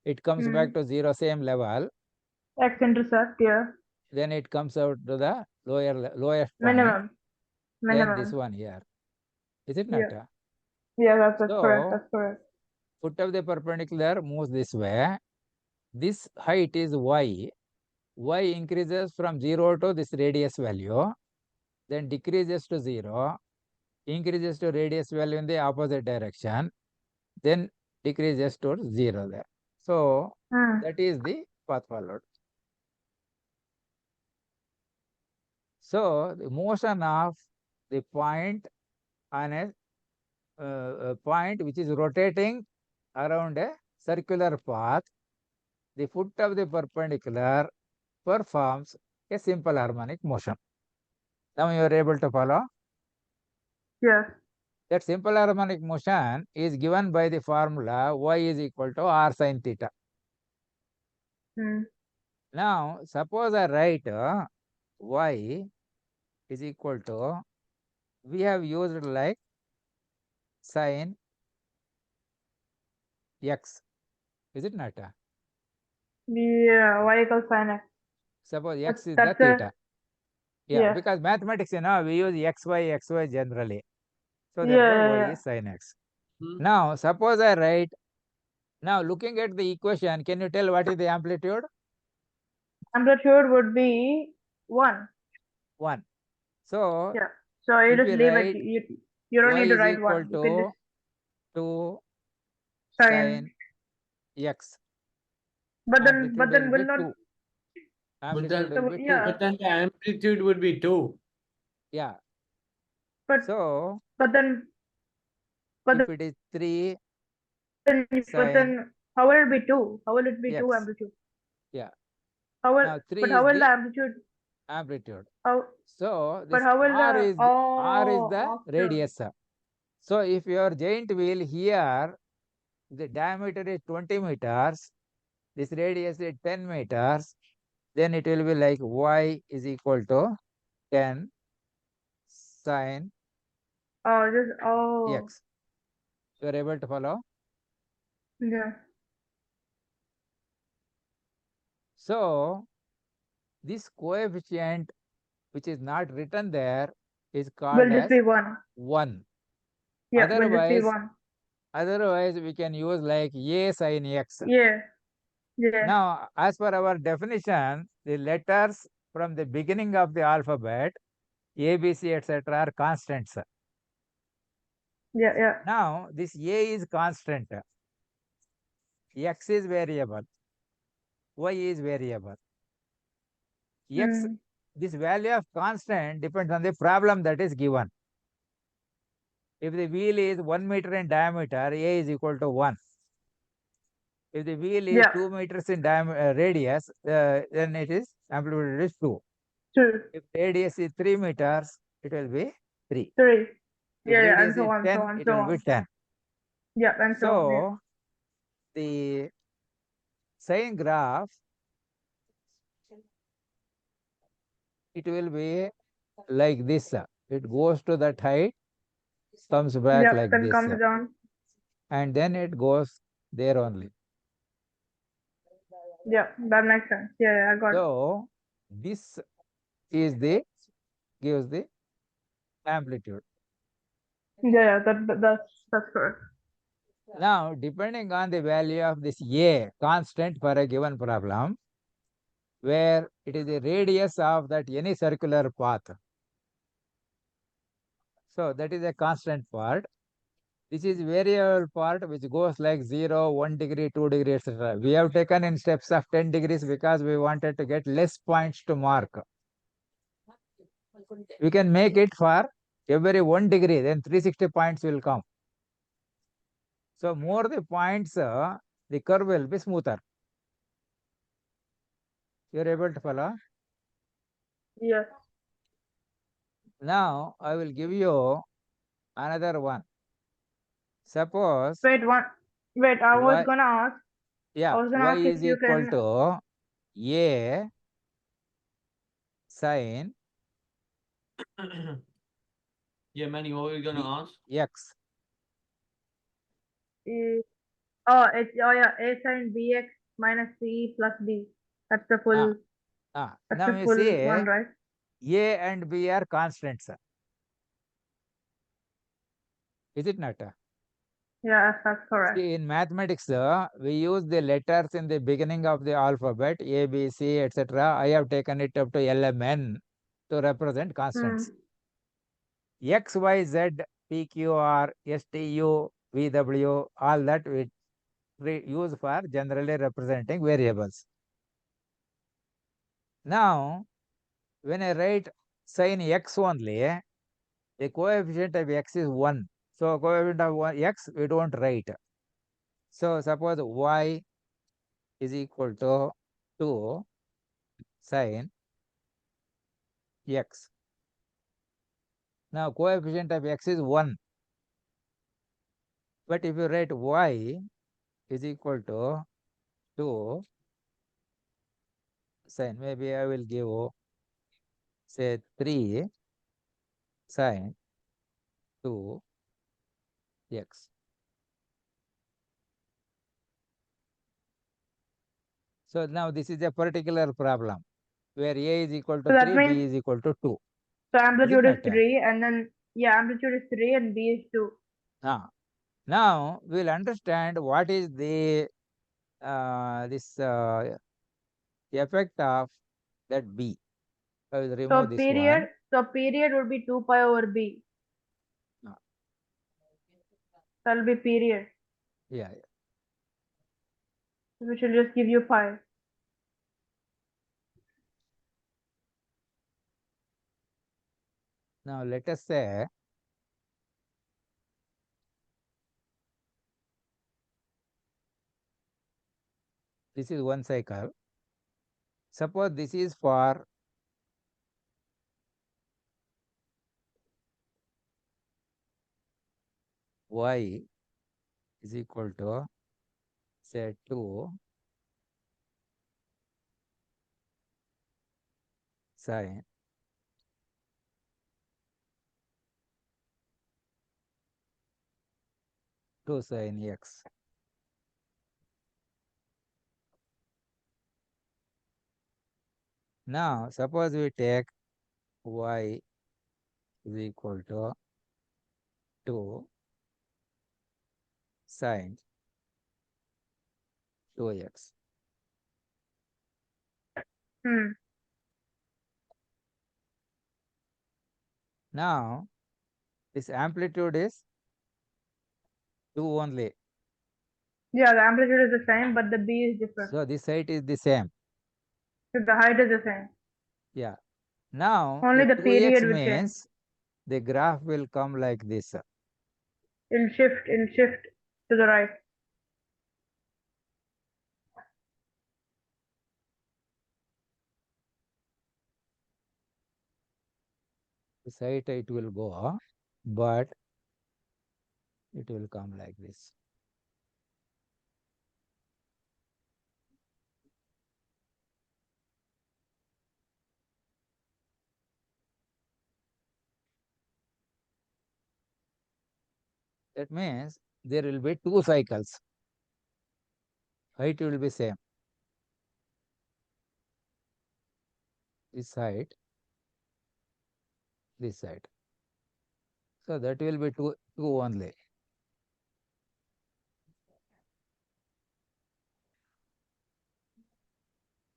it comes back to 0, same level, X-intercept, yeah. then it comes out to the lowest point, Minimum. then this Minimum. one here. Is it not? Yeah. Yeah, that's correct. So That's correct. foot of the perpendicular moves this way. This height is y. Y increases from 0 to this radius value, then decreases to 0, increases to radius value in the opposite direction, then decreases to 0 there. So that is the path followed. So the motion of the point on a point which is rotating around a circular path, the foot of the perpendicular performs a simple harmonic motion. Now you are able to follow? Yes. That simple harmonic motion is given by the formula y is equal to r sin theta. Now suppose I write y is equal to, we have used like sin x. Is it not? Yeah, y equals sin x. Suppose x is the That's a theta. Yeah, because mathematics, we use xy generally. So therefore, y is sin x. Now, suppose I write, now looking at the equation, can you tell what is the amplitude? Amplitude would be 1. 1. So, Yeah. So you if just you leave it. write You don't y need to is write equal 1. You can just to 2 sin. sin x, But amplitude will then be will not. 2. But Amplitude then, will So be 2. but then the amplitude would be 2. Yeah. But So, but then but if it is 3 then sin how will it be 2? How will it be 2 x, amplitude? yeah. How will Now, but 3 how is will the the amplitude? amplitude. How So, but this how will r the is the after? radius. So, if your giant wheel here, the diameter is 20 meters, this radius is 10 meters, then it will be like y is equal to 10 sin x. You are able to follow? yeah. So, this coefficient which is not written there is called Will just as be 1. 1. Yeah, will just be Otherwise, 1. we can use like a sin x. Yeah. Yeah. Now, as per our definition, the letters from the beginning of the alphabet, A, B, C, etc., are constants. Yeah. Yeah. Now, this A is constant, X is variable, Y is variable. X, Hmm. this value of constant depends on the problem that is given. If the wheel is 1 meter in diameter, A is equal to 1. If the wheel is Yeah. 2 meters in radius, then it is amplitude is 2. Two. If radius is 3 meters, it will be 3. Three. If Yeah. Yeah. And radius so is on. So 10, on. it So will be on. 10. Yeah. And so on. Yeah. So, the sine graph, it will be like this. It goes to that height, comes back Yep. like Then this, comes down. and then it goes there only. Yeah. That makes sense. Yeah. Yeah. I got it. So, this is the gives the amplitude. Yeah. Yeah. That's correct. Now, depending on the value of this A constant for a given problem, where it is the radius of that any circular path. So that is a constant part. This is variable part which goes like 0, 1 degree, 2 degree, etc. We have taken in steps of 10 degrees because we wanted to get less points to mark. We can make it for every 1 degree, then 360 points will come. So more the points, the curve will be smoother. You are able to follow? Yes. Now I will give you another one. Suppose Wait. One. Wait. I was y, gonna ask. I yeah, was gonna y ask if is you equal can. to A sine Yeah, Manny, what were you gonna ask? x. Oh, oh yeah, A sin bx minus c plus b. That's the Ah, full. That's Now the you full see one, right? A and B are constants. Is it not? Yeah, that's correct. See, in mathematics, we use the letters in the beginning of the alphabet, A, B, C, etc. I have taken it up to LMN to represent Hmm. constants. X, Y, Z, P, Q, R, S, T, U, V, W, all that we use for generally representing variables. Now, when I write sin x only, the coefficient of x is 1. So, coefficient of x we don't write. So, suppose y is equal to 2 sin x. Now, coefficient of x is 1. But if you write y is equal to 2 sin, maybe I will give, say, 3 sin 2x. So, now this is a particular problem where a is equal to So that 3, means b is equal to 2. so Is it amplitude is not? three, and then yeah, amplitude is three, and b is two. Ah, Now we'll understand what is the this effect of that b. I will remove this one. So period would be two pi over b. Ah, That'll be period, Yeah. which will just give you pi. Now let us say this is one cycle. Suppose this is for y is equal to say 2 sin 2 sin x. Now suppose we take y is equal to 2 sin 2x. Hmm. Now, this amplitude is 2 only. Yeah, the amplitude is the same, but the B is different. So this height is the same. So the height is the same. Yeah. Now, Only the the 2x period will change. means the graph will come like this. It'll shift to the right. This height it will go, but it will come like this. That means there will be 2 cycles. Height will be same. This side, this side. So that will be two only.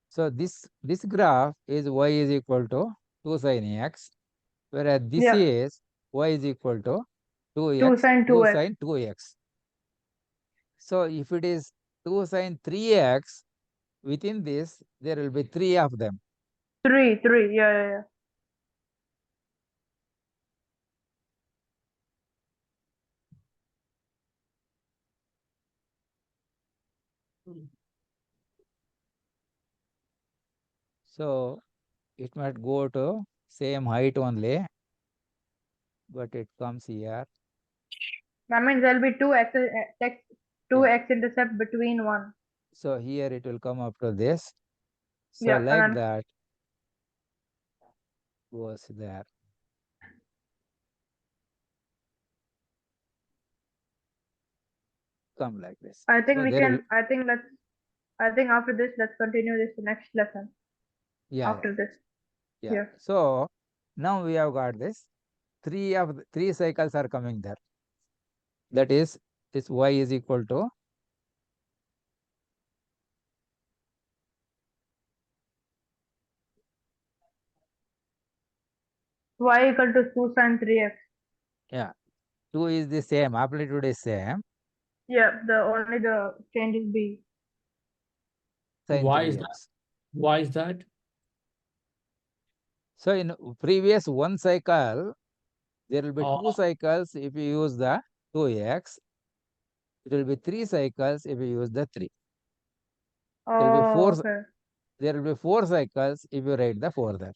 So this graph is y is equal to 2 sin x, whereas this Yeah. is y is equal to 2 2x, sin 2 2x. sin 2x. So if it is 2 sin 3x, within this there will be 3 of them. 3. Yeah. So it might go to same height only, but it comes here. That means there'll be two Yeah. x-intercept between 1. So here it will come up to this. So Yeah, like and then that goes there. Come like this. I think So we there will, can. I think after this, let's continue this next lesson. yeah, After this, yeah. yeah. So now we have got this. 3 cycles are coming there. That is, this y is equal to Y equal to 2 sin 3x. yeah, 2 is the same, amplitude is same, Yeah, only the change is B. sin Why is that? 3x. Why is that? So in previous 1 cycle, there will be Oh, 2 cycles if you use the 2x. It will be 3 cycles if you use the 3. There will be Oh, 4. okay. There will be 4 cycles if you write the 4 there.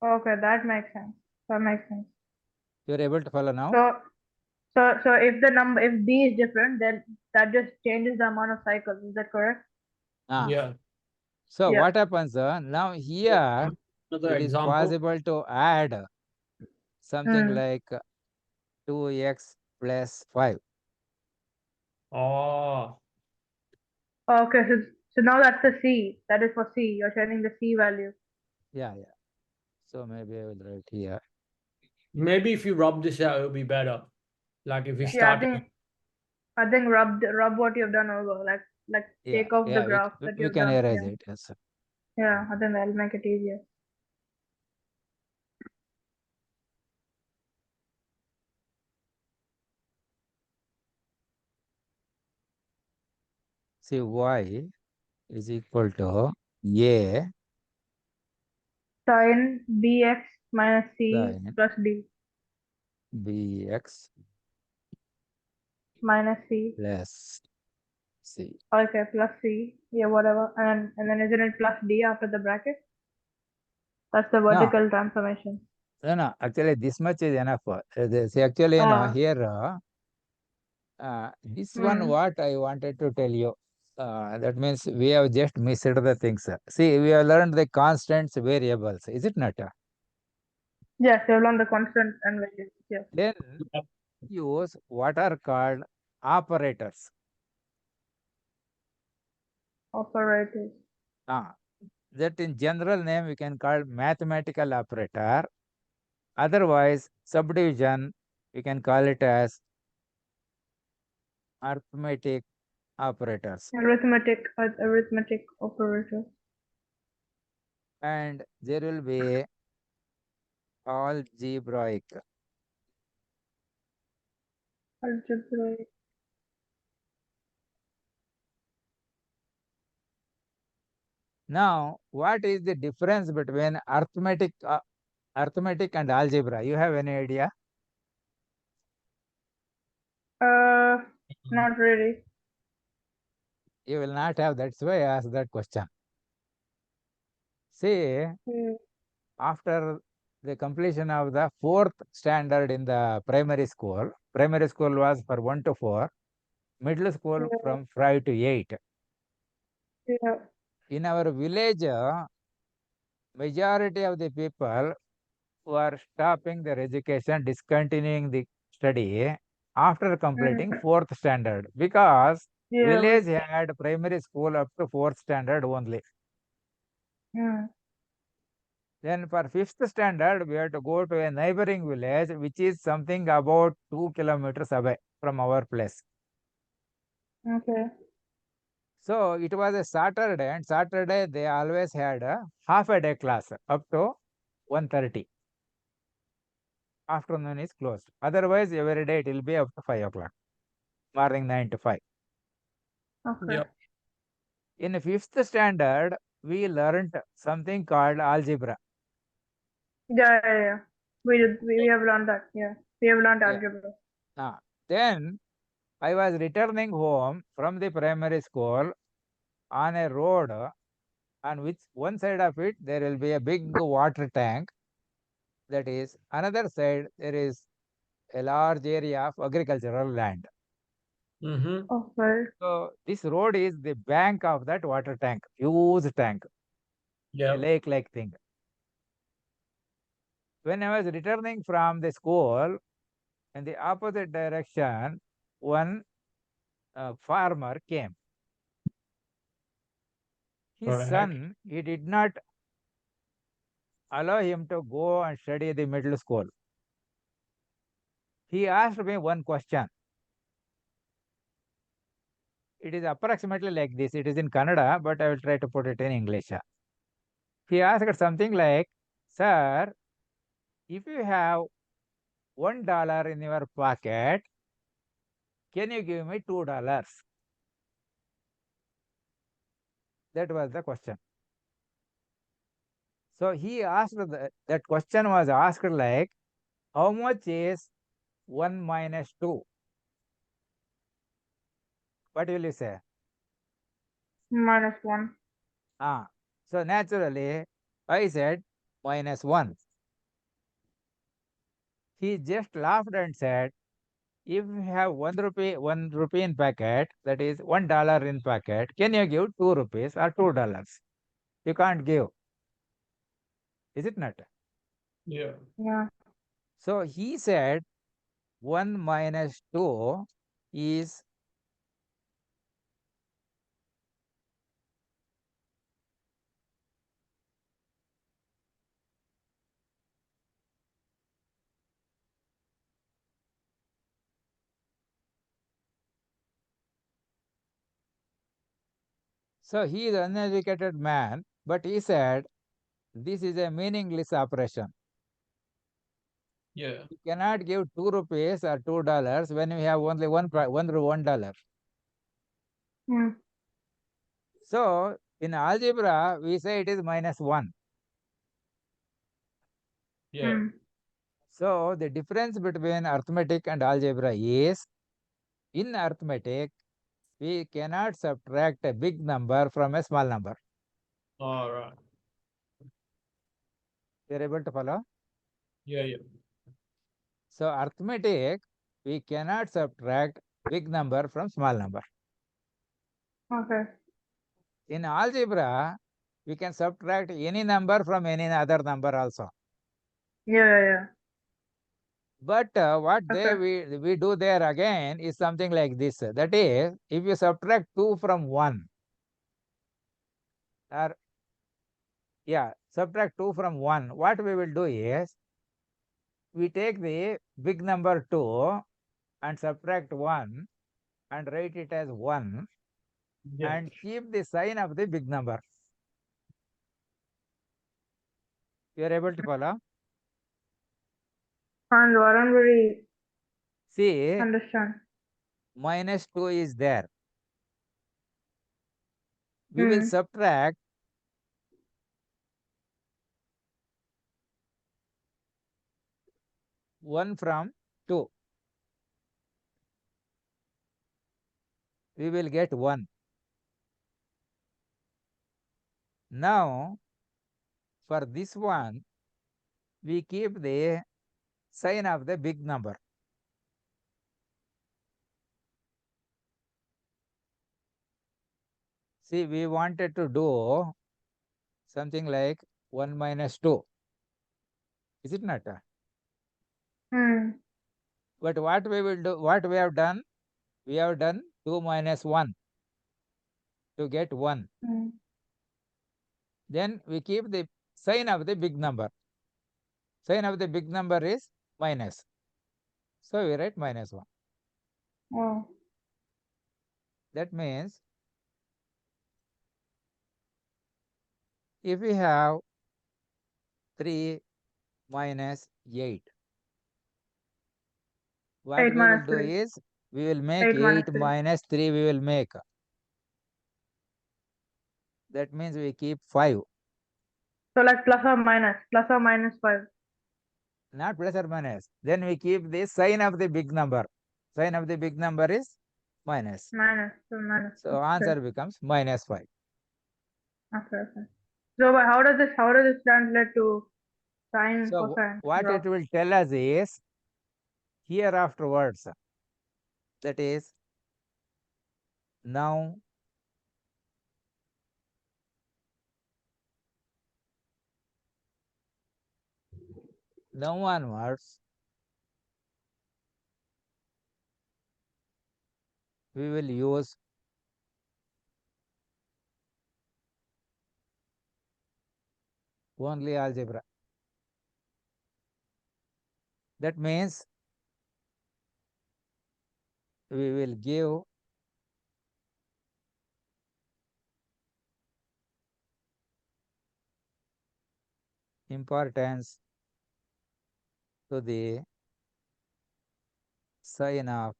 Okay, that makes sense. That makes sense. You are able to follow now? So if the number, if B is different, then that just changes the amount of cycles. Is that correct? Ah. yeah. So Yeah. what happens? Now So, here another it is example. possible to add something Hmm. like 2x plus 5. Oh, Okay, so now that's the C. That is for C. You're changing the C value. Yeah. So maybe I will write here. maybe if you rub this out, it'll be better. Like if we Yeah. Yeah, start. I think rub what you've done over. Like Yeah. take off the Yeah. graph that We you've can done. erase Yeah. it. Yes. Yeah, I think that'll make it easier. See, y is equal to a Sin bx minus c sin plus d bx minus c. plus c. Okay, plus c. Yeah, whatever. And then isn't it plus d after the bracket? That's the No, vertical transformation. no. Actually, this much is enough. See, actually, Ah. here, this one, Hmm. what I wanted to tell you. That means we have just missed the things. See, we have learned the constants, variables. Is it not? Yes, you've learned the constant and variables. Yes. Then use what are called operators. Operators. That in general name we can call mathematical operator. Otherwise, subdivision we can call it as arithmetic operators. arithmetic operator. And there will be algebraic. Algebraic. Now, what is the difference between arithmetic and algebra? You have any idea? Not really. You will not have. That's why I asked that question. See, Hmm. after the completion of the fourth standard in the primary school was for 1 to 4, middle school Yeah, from 5 to 8. yeah. In our village, majority of the people who are stopping their education, discontinuing the study after completing Mm. fourth standard, because Yeah, village had primary school up to fourth standard only. mm. Then for fifth standard, we have to go to a neighboring village, which is something about 2 kilometers away from our place. Okay. So it was a Saturday, and Saturday they always had a half a day class up to 1:30. Afternoon is closed. Otherwise, every day it will be up to 5 o'clock, morning 9 to 5. Okay. Yep. In fifth standard, we learned something called algebra. Yeah, yeah, yeah. We have learned that. Yeah. We have learned Yeah. algebra. Then I was returning home from the primary school on a road on which one side of it there will be a big water tank. That is, another side there is a large area of agricultural land. Mm-hmm. Okay. So this road is the bank of that water tank, huge tank, a Yep. lake-like thing. When I was returning from the school, in the opposite direction, one farmer came. His Right. son, he did not allow him to go and study the middle school. He asked me one question. It is approximately like this. It is in Kannada, but I will try to put it in English. He asked something like, "Sir, if you have $1 in your pocket, can you give me $2?" That was the question. So he asked that question was asked like, how much is 1 minus 2? What will you say? -1. Ah, so naturally, I said -1. He just laughed and said, if you have 1 rupee, 1 rupee in packet, that is $1 in packet, can you give 2 rupees or $2? You can't give, is it not? Yeah. Yeah. So he said 1 minus 2 is, so he is an uneducated man, but he said this is a meaningless operation. Yeah. You cannot give 2 rupees or $2 when you have only $1. Mm. So in algebra, we say it is -1. Yeah. Mm. So the difference between arithmetic and algebra is, in arithmetic, we cannot subtract a big number from a small number. All right. You are able to follow? Yeah. Yeah. So arithmetic, we cannot subtract big number from small number. Okay. In algebra, we can subtract any number from any other number also. Yeah, yeah, yeah. But what Okay. we do there again is something like this. That is, if you subtract 2 from 1, or yeah, subtract 2 from 1, what we will do is, we take the big number 2 and subtract 1 and write it as 1. Yeah. and keep the sign of the big number. You are able to follow? And I don't really See, understand. -2 is there. We will Hmm. subtract 1 from 2. We will get 1. Now, for this one, we keep the sign of the big number. See, we wanted to do something like 1 minus 2. Is it not? Hmm. But what we will do, what we have done? We have done 2 minus 1 to get 1. Hmm. Then we keep the sign of the big number. Sign of the big number is minus. So we write -1. Oh. That means if we have 3 minus 8, what 8 we will minus do 3. is we will make 8 minus 8 3. minus 3 we will make. That means we keep 5. So like plus or minus 5. Not plus or minus. Then we keep the sign of the big number. Sign of the big number is minus. Minus. So minus. So Okay. answer becomes -5. Okay. Okay. So but how does this translate to sine, So cosine, what draw? it will tell us is here afterwards. That is now onwards we will use only algebra. That means we will give importance to the sign of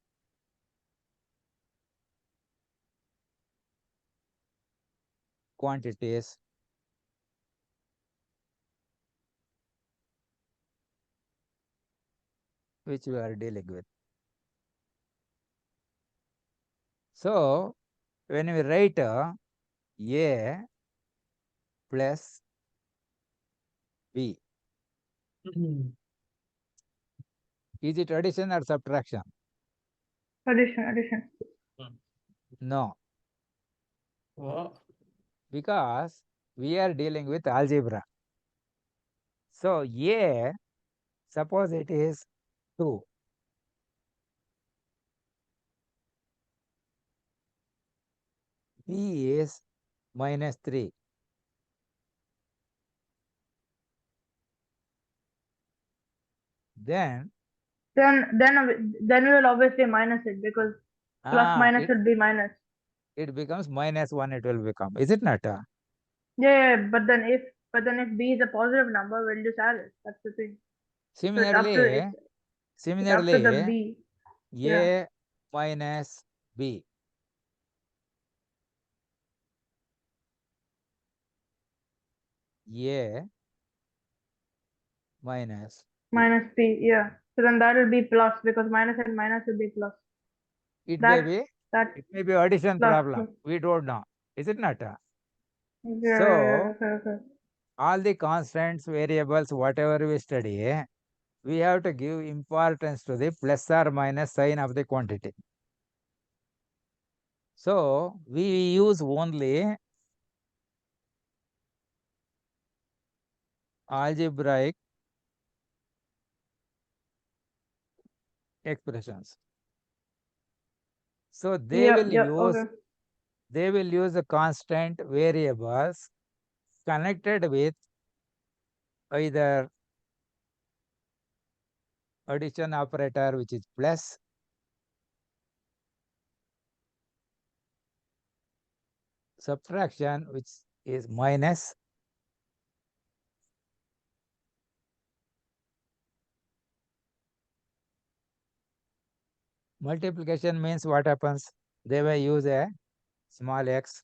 quantities which we are dealing with. So when we write A plus B, is it addition or subtraction? Addition. No, What? because we are dealing with algebra. So A, suppose it is 2. B is -3. Then Then we will obviously minus it because plus minus it will be minus. becomes -1. It will become. Is it not? Yeah, but then if b is a positive number, we'll just add it. That's the thing. So it's up to Similarly, it's up to the b. Yeah. A minus B. A minus B. Minus p. Yeah. So then that will be plus because minus and minus will be plus. It may That be that addition plus problem. plus. We don't know. Is it not? Yeah. So Okay. all the constants, variables, whatever we study, we have to give importance to the plus or minus sign of the quantity. So we use only algebraic expressions. So they Yeah. will Yeah. use Okay. the constant variables connected with either addition operator, which is plus, subtraction, which is minus, multiplication means what happens? They may use a small x,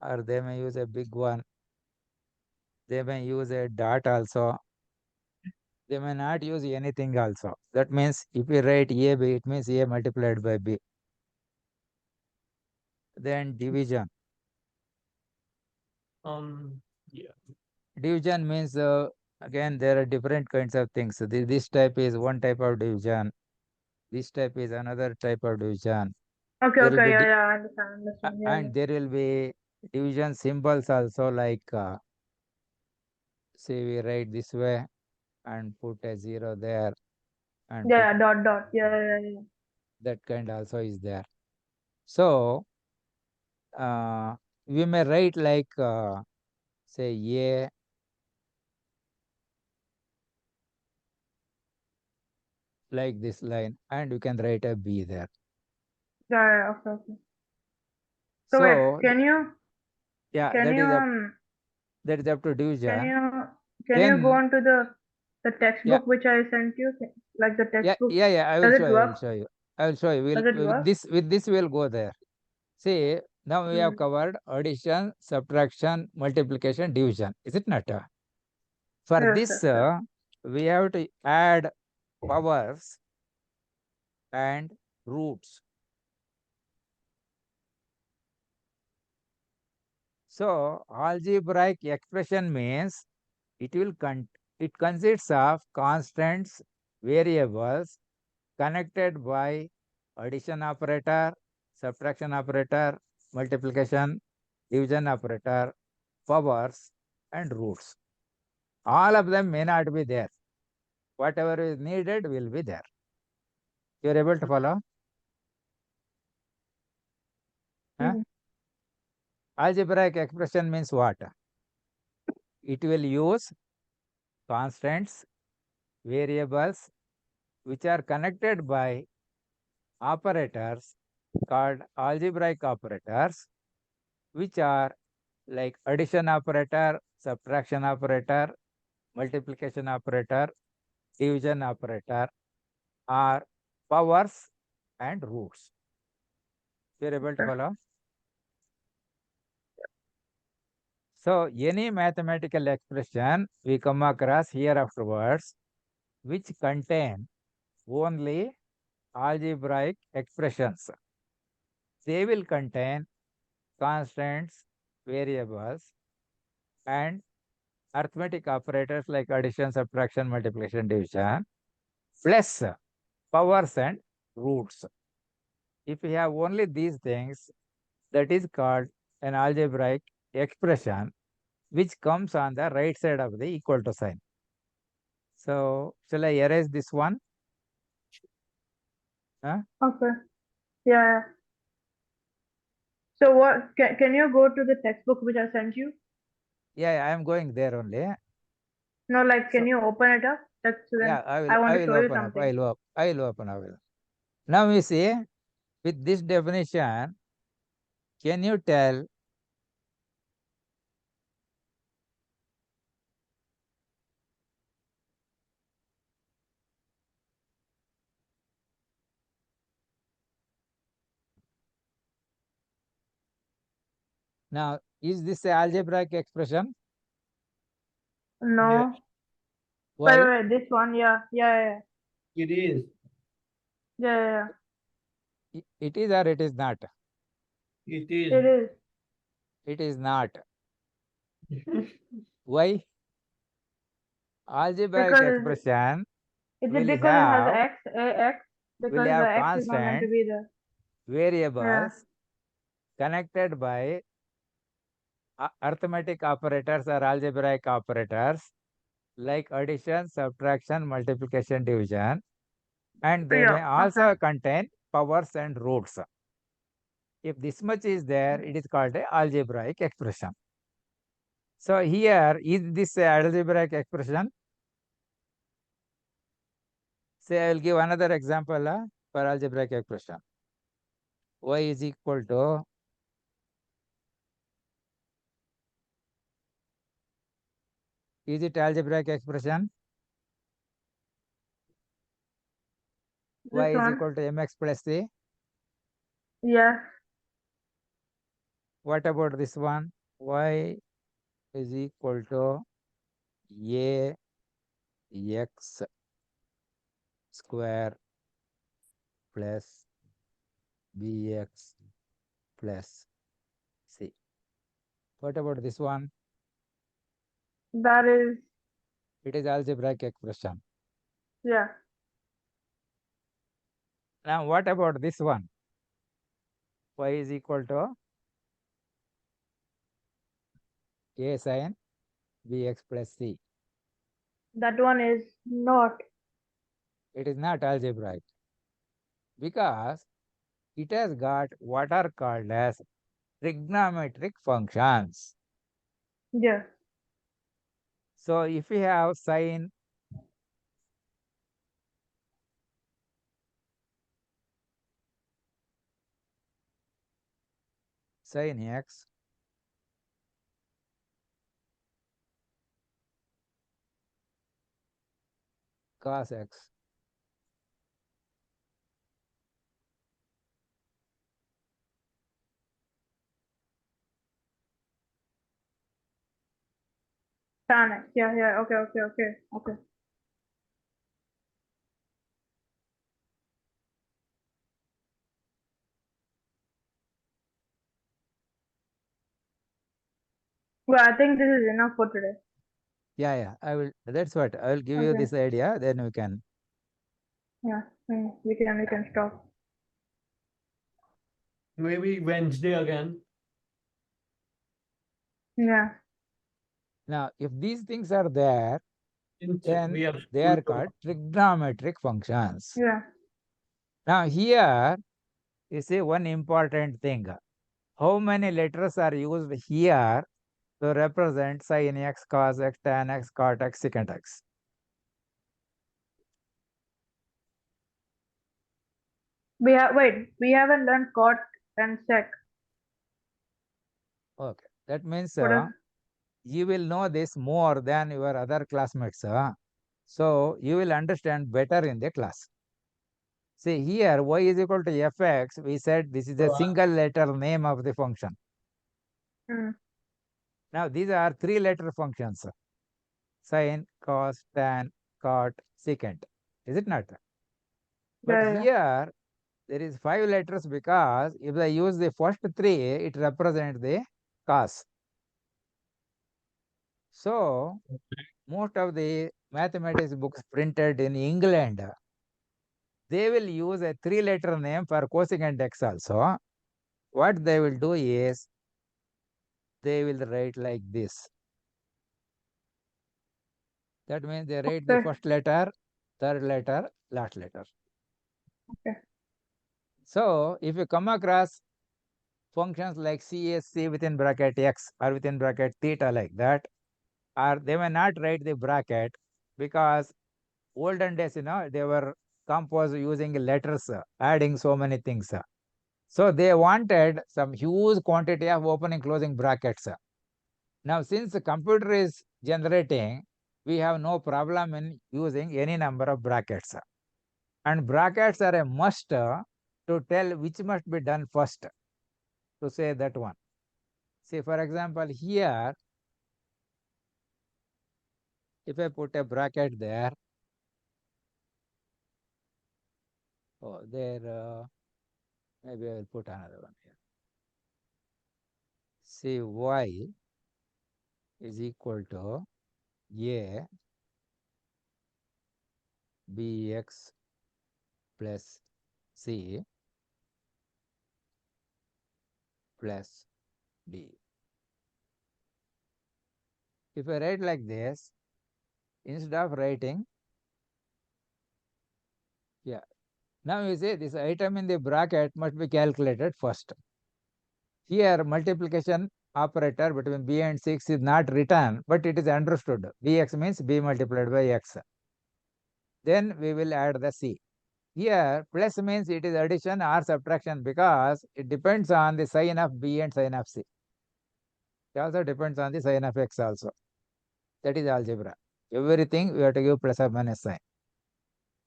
or they may use a big one. They may use a dot also. They may not use anything also. That means if we write AB, it means A multiplied by B. Then division. Yeah. Division means, again, there are different kinds of things. This type is one type of division. This type is another type of division. Okay, There will okay, be yeah, yeah, I understand. Yeah, and there will be division symbols also, like say we write this way and put a 0 there and put yeah, dot, yeah. that kind also is there. So uh, we may write like say A like this line, and you can write a B there. Yeah, okay. So wait, So yeah, can you that is up to can division. you can you go Then on to the yeah, textbook which I sent you? Like the textbook, yeah, I will does show it you. I will work? show you. I will show you. Does it work? With this we'll go there. See, now we have Mm. covered addition, subtraction, multiplication, division. Is it not? For Yes, this, yes, yes. we have to add powers and roots. So algebraic expression means it will it consists of constants, variables connected by addition operator, subtraction operator, multiplication, division operator, powers, and roots. All of them may not be there. Whatever is needed will be there. You are able to follow? Huh? Mm. Algebraic expression means what? It will use constants, variables, which are connected by operators called algebraic operators, which are like addition operator, subtraction operator, multiplication operator, division operator, or powers and roots. You are able to Okay. follow? So any mathematical expression we come across here afterwards, which contain only algebraic expressions, they will contain constants, variables, and arithmetic operators like addition, subtraction, multiplication, division, plus powers and roots. If we have only these things, that is called an algebraic expression, which comes on the right side of the equal to sign. So shall I erase this one? Huh? Okay. Yeah. So what? Can you go to the textbook which I sent you? Yeah, I am going there only. No, like, can So you open it up? That's then yeah, I will I want I to will show you open up. something. I will open. I will. Now we see, with this definition, can you tell now, is this a algebraic expression? Yes, No. Why? Wait, this one. it is. Yeah. It is or it is not? It It is. is It is not. Why? Algebraic because expression is it will because it has have x will because the have x is not meant to constant, be there. Yeah. variables connected by arithmetic operators or algebraic operators like addition, subtraction, multiplication, division, and they Yeah. may Okay. also contain powers and roots. If this much is there, it is called a algebraic expression. So here, is this a algebraic expression? Say I will give another example for algebraic expression. Y is equal to Is it algebraic expression? Y This is one. equal to mx plus c. Yes. What about this one? Y is equal to ax square plus bx plus c. What about this one? That is, It is algebraic expression. yeah. Now what about this one? Y is equal to a sin bx plus c. That one is not. It is not algebraic because it has got what are called as trigonometric functions. Yes. So if we have sin x cos x Tan X. Yeah, yeah. Okay, okay, okay, okay. Well, I think this is enough for today. yeah, I will, that's what I will give you Okay. this idea, then we can. Yeah. We can stop. Maybe Wednesday again. Yeah. Now if these things are there, Since then we have they school are called trigonometric functions. Yeah. Now here you see one important thing. How many letters are used here to represent sin x, cos x, tan x, cot x, secant x? We haven't learned cot and sec. Okay, that means What is you will know this more than your other classmates. So you will understand better in the class. See here, y is equal to fx. We said this is a single letter name of the function. mm, Now these are three-letter functions: sin, cos, tan, cot, secant. Is it not? But yeah, yeah. here there is five letters because if I use the first three, it represents the cos. So most of the mathematics books printed in England, they will use a three-letter name for cosecant x also. What they will do is they will write like this. That means they write the Okay. first letter, third letter, last letter. Okay. So if you come across functions like CSC within bracket x or within bracket theta like that, or they may not write the bracket because olden days, they were composed using letters, adding so many things. So they wanted some huge quantity of opening closing brackets. Now since the computer is generating, we have no problem in using any number of brackets. And brackets are a must to tell which must be done first, to say that one. See, for example, here, if I put a bracket there, maybe I will put another one here. See, y is equal to a bx plus c plus d. If I write like this, instead of writing, yeah, now you see this item in the bracket must be calculated first. Here, multiplication operator between b and 6 is not written, but it is understood. bx means b multiplied by x. Then we will add the c. Here, plus means it is addition or subtraction because it depends on the sign of b and sign of c. It also depends on the sign of x also. That is algebra. Everything we have to give plus or minus sign.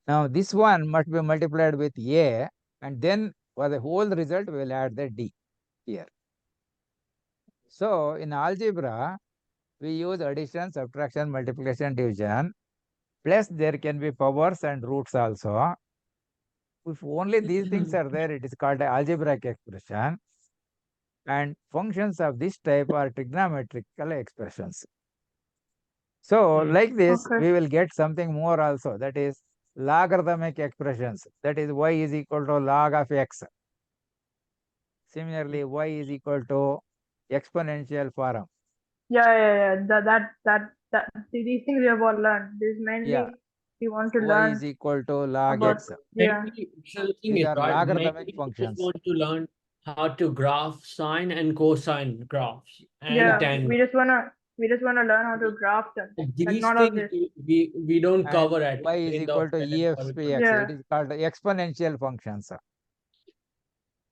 Now this one must be multiplied with A, and then for the whole result we will add the D here. So in algebra, we use addition, subtraction, multiplication, division. Plus there can be powers and roots also. If only these things are there, it is called a algebraic expression. And functions of this type are trigonometrical expressions. So like this, Okay. we will get something more also, that is logarithmic expressions. That is y is equal to log of x. Similarly, y is equal to exponential form. Yeah. These things we have all learned. This Yeah, mainly we want to y learn is equal to log about. x. Yeah. Mainly, so the thing These is, are right, logarithmic mainly we just functions. want to learn how to graph sine and cosine graphs and Yeah, Yeah. tangent. We just wanna learn how to graph them. Like These not all things this. we don't and cover at y is in the equal to 10th EXPX. curriculum. Yeah. It is called exponential functions.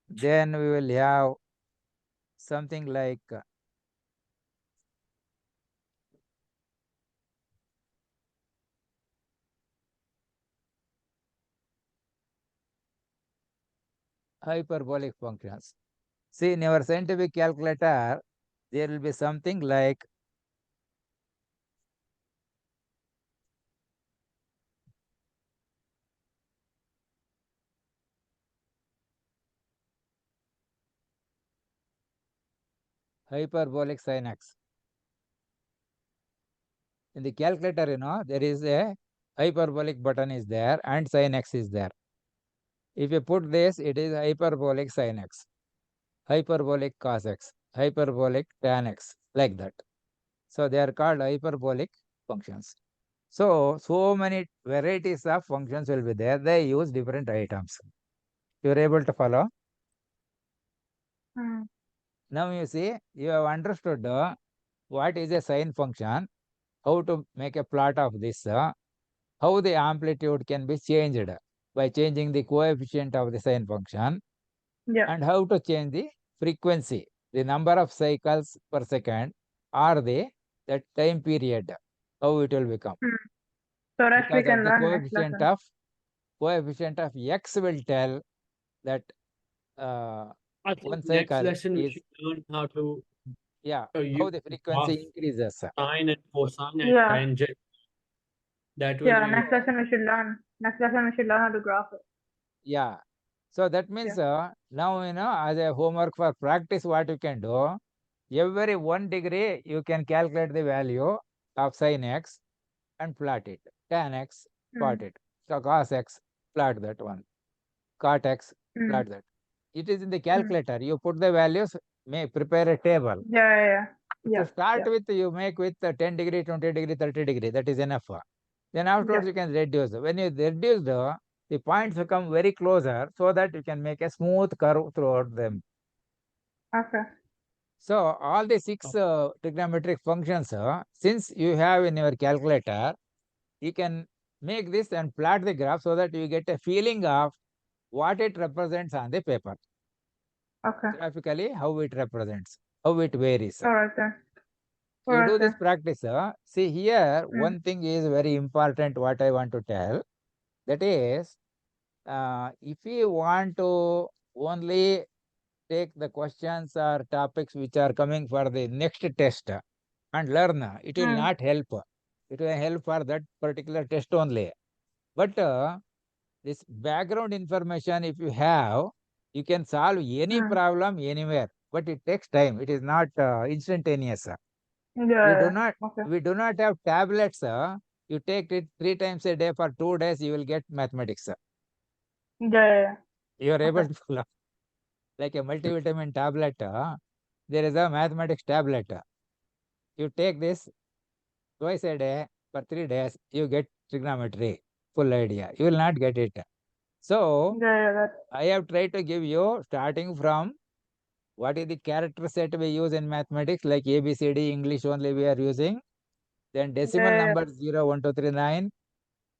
Then we will have something like hyperbolic functions. See, in your scientific calculator, there will be something like hyperbolic sin x. In the calculator, there is a hyperbolic button is there and sin x is there. If you put this, it is hyperbolic sin x, hyperbolic cos x, hyperbolic tan x, like that. So they are called hyperbolic functions. So many varieties of functions will be there. They use different items. You are able to follow? Hmm. Now you see, you have understood what is a sine function, how to make a plot of this, how the amplitude can be changed by changing the coefficient of the sine function, Yeah. and how to change the frequency, the number of cycles per second, or that time period, how it will become. Hmm. So rest we Because of can the learn next lesson. coefficient of x will tell that uh, I think one next cycle lesson we is, should learn how to yeah, how use the graph frequency increases. sine and cosine and Yeah. tangent. That will Yeah. be Next lesson we should learn. Next lesson we should learn how to graph it. Yeah. So that means Yeah. now, as a homework for practice, what you can do, every 1 degree, you can calculate the value of sin x and plot it. Tan x, plot Hmm. it. So cos x, plot that one. Cot x, Hmm. plot that. It is in the Hmm. calculator. You put the values, may prepare a table. Yeah. To Yeah. start Yeah. with, you make with 10 degree, 20 degree, 30 degree. That is enough. Then afterwards, Yeah. you can reduce. When you reduce, the points become very closer so that you can make a smooth curve throughout them. Okay. So all the six trigonometric functions, since you have in your calculator, you can make this and plot the graph so that you get a feeling of what it represents on the paper. Okay. Graphically, how it represents, how it varies. All right then. All You right do this then. practice. See here, Hmm. one thing is very important what I want to tell. That is, if you want to only take the questions or topics which are coming for the next test and learn, it will Hmm. not help. It will help for that particular test only. But this background information, if you have, you can solve any Hmm. problem anywhere. But it takes time. It is not instantaneous. We do Yeah. not Okay. we do not have tablets. You take it 3 times a day for 2 days, you will get mathematics. Yeah. You are Okay. able to follow. Like a multivitamin tablet, there is a mathematics tablet. You take this twice a day for 3 days, you get trigonometry, full idea. You will not get it. So That. I have tried to give you starting from what is the character set we use in mathematics, like ABCD, English only we are using. Then decimal Yeah. numbers 0, 1, 2, 3, 9,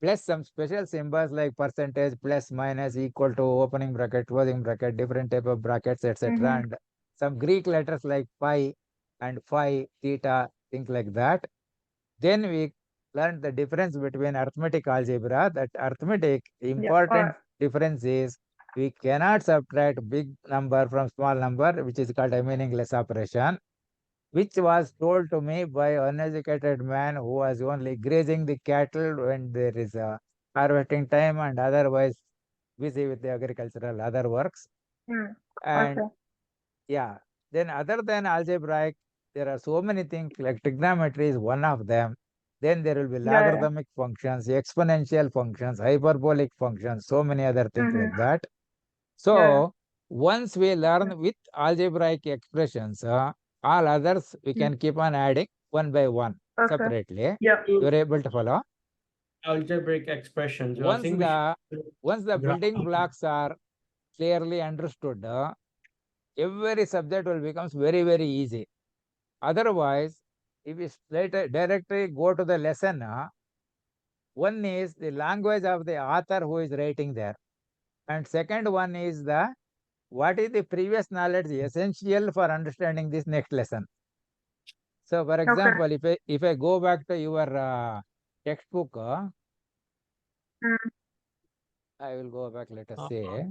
plus some special symbols like percentage, plus, minus, equal to, opening bracket, closing bracket, different type of brackets, etc. Mm-hmm. And some Greek letters like pi and phi, theta, things like that. Then we learned the difference between arithmetic algebra. That arithmetic Yeah. important difference is we cannot subtract big number from small number, which is called a meaningless operation, which was told to me by an uneducated man who was only grazing the cattle when there is a harvesting time and otherwise busy with the agricultural other works. Mm. And Okay. yeah, then other than algebraic, there are so many things like trigonometry is one of them. Then there will be Yeah. Yeah. logarithmic functions, exponential functions, hyperbolic functions, so many other things Mm-hmm. like that. Yeah. Yeah. So once we learn with algebraic expressions, all others we Mm. can keep on adding one by one Okay. separately. Yeah. You are able to follow. Algebraic expressions. I Once think we should the once the graph. building blocks are clearly understood, every subject will becomes very easy. Otherwise, if we directly go to the lesson, one is the language of the author who is writing there, and second one is the what is the previous knowledge essential for understanding this next lesson. So, for Okay. example, if I go back to your textbook, Mm. I will go back. Let us Uh, say,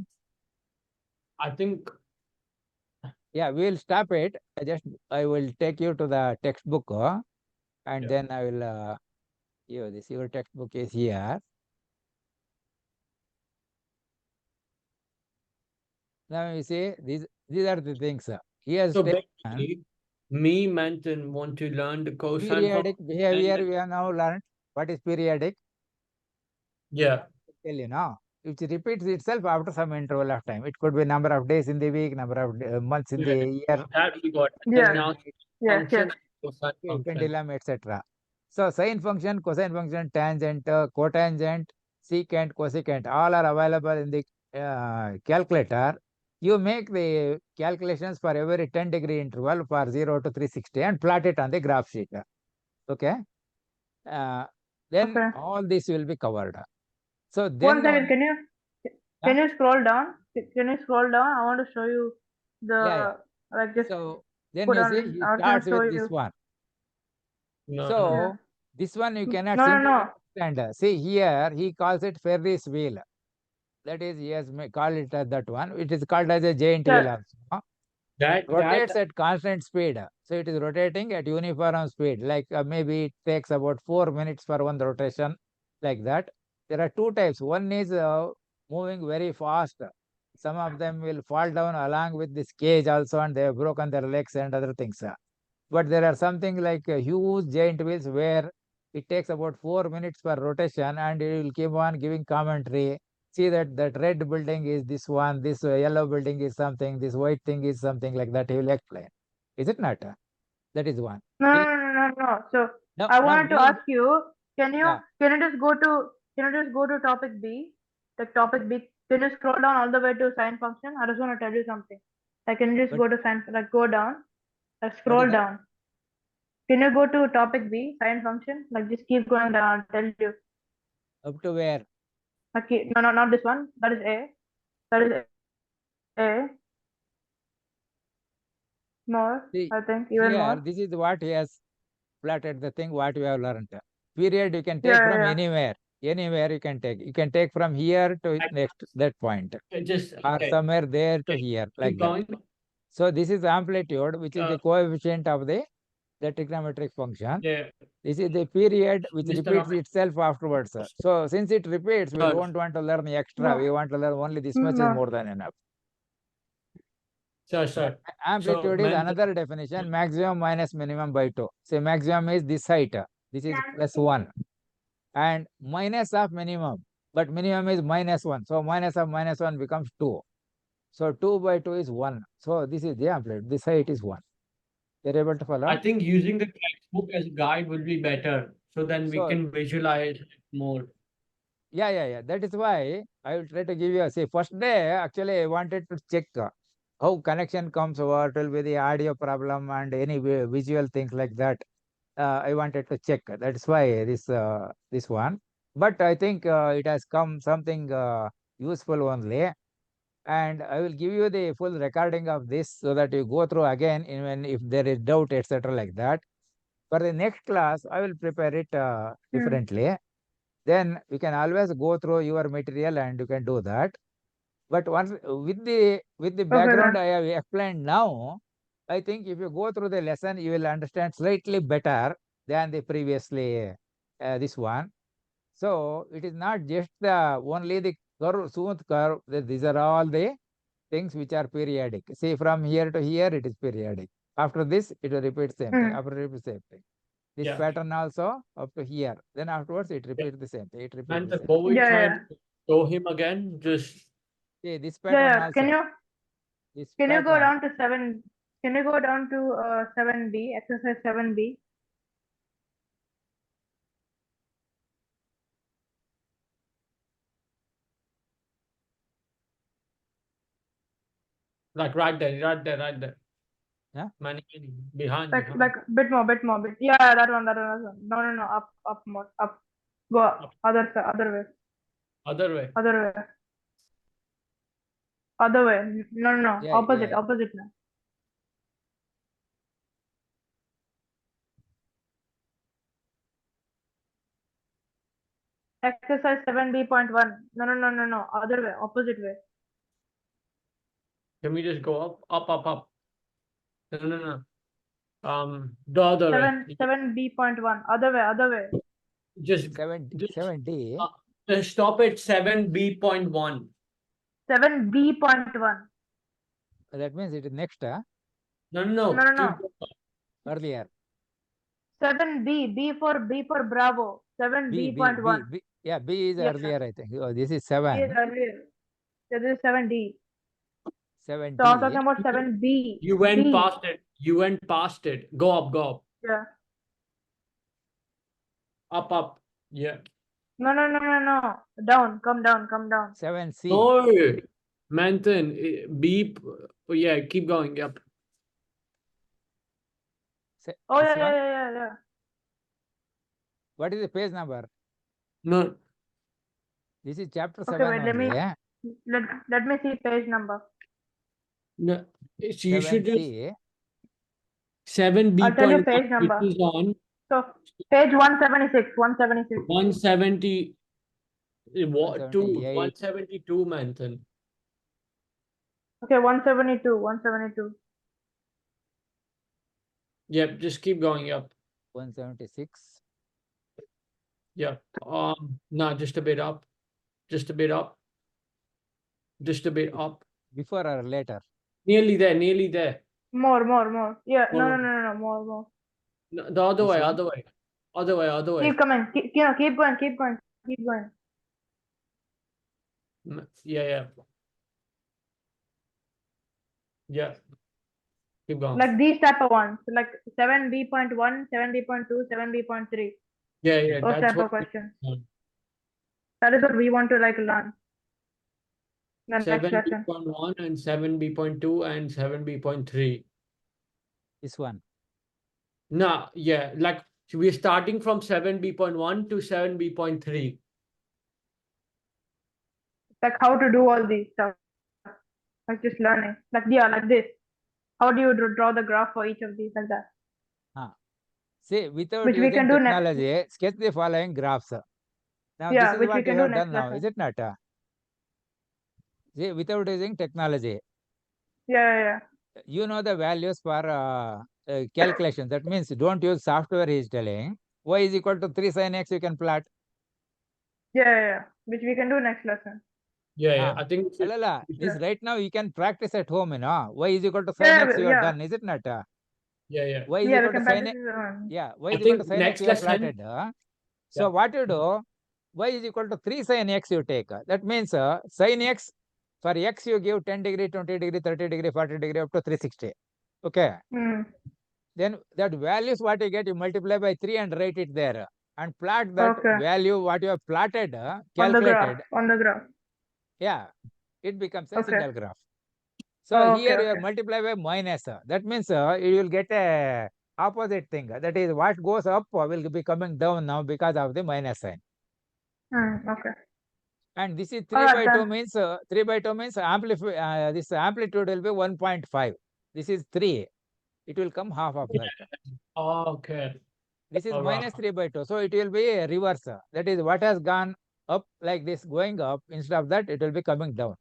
I think yeah, we will stop it. I will take you to the textbook, and yeah. then I will this your textbook is here. Now you see these are the things. He has So taken basically, me Manton want to learn the cosine periodic function and behavior. then We have now learned what is periodic. yeah, Tell you now, which repeats itself after some interval of time. It could be number of days in the week, number of months in yeah, the year, that we got. And Yeah. now Yes. function Yes. and cosine function. pendulum, etc. So sine function, cosine function, tangent, cotangent, secant, cosecant, all are available in the calculator. You make the calculations for every 10-degree interval for 0 to 360 and plot it on the graph sheet. Okay. Uh, then Okay. all this will be covered. So One then second. only, Can yeah, you scroll down? Can you scroll down? I want to show you yeah. the like just So then put you see on. he I was gonna starts show with this you. one. No, no. Yeah. So this one you cannot No. No. simply No. understand. See here, he calls it Ferris wheel. That is, he has called it as that one. It is called as a giant wheel Yeah. also. That Rotates at constant speed. So it is rotating at uniform speed. Like maybe it takes about 4 minutes for one rotation, like that. There are two types. One is moving very fast. Some of them will fall down along with this cage also, and they have broken their legs and other things. But there are something like huge giant wheels where it takes about 4 minutes per rotation, and it will keep on giving commentary. See that red building is this one, this yellow building is something, this white thing is something, like that. He will explain. Is it not? That is one. No. He, No. No. No. No. No. So now, I now wanted to we, ask you. Can you yeah. can you just go to can you just go to topic B? Like topic B. Can you scroll down all the way to sine function? I just want to tell you something. Like can you just But go to sine like go down, like what is scroll that? down. Can you go to topic B, sine function? Like just keep going down. I'll tell you. Up to where? Okay, no, no, not this one. That is A. That is A. More, See, I think, even here, more. this is what he has plotted the thing what we have learned. Period you can Yeah, take yeah, from yeah. anywhere. Anywhere you can take. You can take from here to I next that point, just or okay. somewhere there to Okay. here, Keep like that. going. So this is amplitude, which is Uh, the coefficient of the trigonometric function. yeah, This is the period which Mr. repeats Ramesh. itself afterwards. So since it repeats, we Sure, don't want to learn extra. No, We want to learn only this much is no. more than enough. sure, Yeah. sure. So, Amplitude is mental. another definition, maximum minus minimum by 2. So maximum is this height. This is plus 1. And minus of minimum. But minimum is minus 1. So minus of minus 1 becomes 2. So 2 by 2 is 1. So this is the amplitude. This height is 1. You're able to I follow? think using the textbook as a guide would be better. So then we So can visualize it more. yeah. That is why I will try to give you. See, first day actually I wanted to check how connection comes. What will be the audio problem and any visual things like that. I wanted to check. That's why this one. But I think it has come something useful only. And I will give you the full recording of this so that you go through again, even if there is doubt, etc., like that. For the next class, I will prepare it differently. Then we can always go through your material and you can do that. But once with the Okay, background sir. I have explained now, I think if you go through the lesson, you will understand slightly better than the previously this one. So it is not just the only the curve, smooth curve. These are all the things which are periodic. See, from here to here, it is periodic. After this, it will repeat same thing. After repeat same thing. This Yeah. pattern also up to here. Then afterwards, it Yeah. repeats the same thing. It repeats And the same what thing. we Yeah, trying yeah. to show him again, just See, this Yeah, pattern yeah. Can also. you This can you go pattern. down to 7? Can you go down to 7B, exercise 7B? like right there, right there, right there. Yeah. Many, behind, Like behind. bit more, bit more, bit. Yeah, that one, that one. No, no, no. Up more, up. Go Up. other side, other way, Other way. other way, other way. No, no, no. Yeah, Opposite, yeah. opposite now. Exercise 7B.1. No, no, no, no, no. Other way, opposite way. Can we just go up, up, up, up? No, no, no. The other way. 7B.1. Other way, other way. Just, 7D. stop at 7B.1. 7B.1. That means it is next, No, no, No, no. no, no. Keep going. earlier. 7B. B for Bravo. B, B, B, 7B.1. B. Yeah, B is Yeah. earlier, I think. Oh, this is B is 7. earlier. So this is 7D. So I'm 7D. talking about 7B. You went B. past it. You went past it. Go up, go up. Yeah. Up, up. Yeah. No, no, no, no, no. Down. Come down. Come down. 7C. No, Manthan, beep. Oh, yeah, keep going. Yep. Oh, This yeah, yeah, one. yeah, yeah, yeah. What is the page number? No, This is chapter Okay, 7 wait. Let only. me let me see page number. no. So you should just 7C. 7B I'll tell you point one, page which number. is on So page 176. 176. 170. What? 178. 172, Manthan. Okay, 172. 172. Yep, just keep going. Yep. 176. Yep. No, just a bit up. Just a bit up. Just a bit up. Before or later? Nearly there, nearly there. More, more, more. Yeah. No, no, More. no, no, no. More, more. No, the other This way, one? other way. Other way, other way. Keep coming. Keep going. Keep going. Keep going. Yeah, yeah. Yeah. Keep going. Like these type of ones. Like 7B.1, 7B.2, 7B.3. Yeah, yeah. Those That's type what of questions. That is what we want to like learn. The next lesson. 7B.1 and 7B.2 and 7B.3. This one. No, yeah, like so we're starting from 7B.1 to 7B.3. Like how to do all these stuff. Like just learning. Like yeah, like this. How do you draw the graph for each of these like that? See, without Which we using can do next. technology, sketch the following graphs. Now, this Yeah, is which we what you can do have next done now, is lesson. it not? See, without using technology, Yeah, yeah, you know the values for calculation. That means don't use software, he is telling. Y is equal to 3 sin x, you can plot. yeah, yeah, yeah. Which we can do next lesson. Yeah, yeah. Ah, I think Alala, this right now you can practice at home, Y is equal to sin Yeah, x, you have yeah, done, is it not? yeah, yeah. Y is yeah. We equal to can sin practice x. this on. Yeah, y I is equal to think sin x, next you have lesson. plotted. Yeah. So what you do, y is equal to 3 sin x you take. That means sin x, for x you give 10 degree, 20 degree, 30 degree, 40 degree, up to 360. Okay. Then that values what you get, you multiply by 3 and write it there. And plot that Okay. value, what you have plotted, On the graph. calculated. On the graph. Yeah, it becomes a Okay. single graph. So Okay, here you okay. multiply by minus. That means you will get a opposite thing. That is what goes up will be coming down now because of the minus sign. Okay. And this is 3 Alright by 2 then. means this amplitude will be 1.5. This is 3. It will come half of that. Okay. This is All right. minus 3 by 2. So it will be a reverse. That is what has gone up like this, going up. Instead of that, it will be coming down.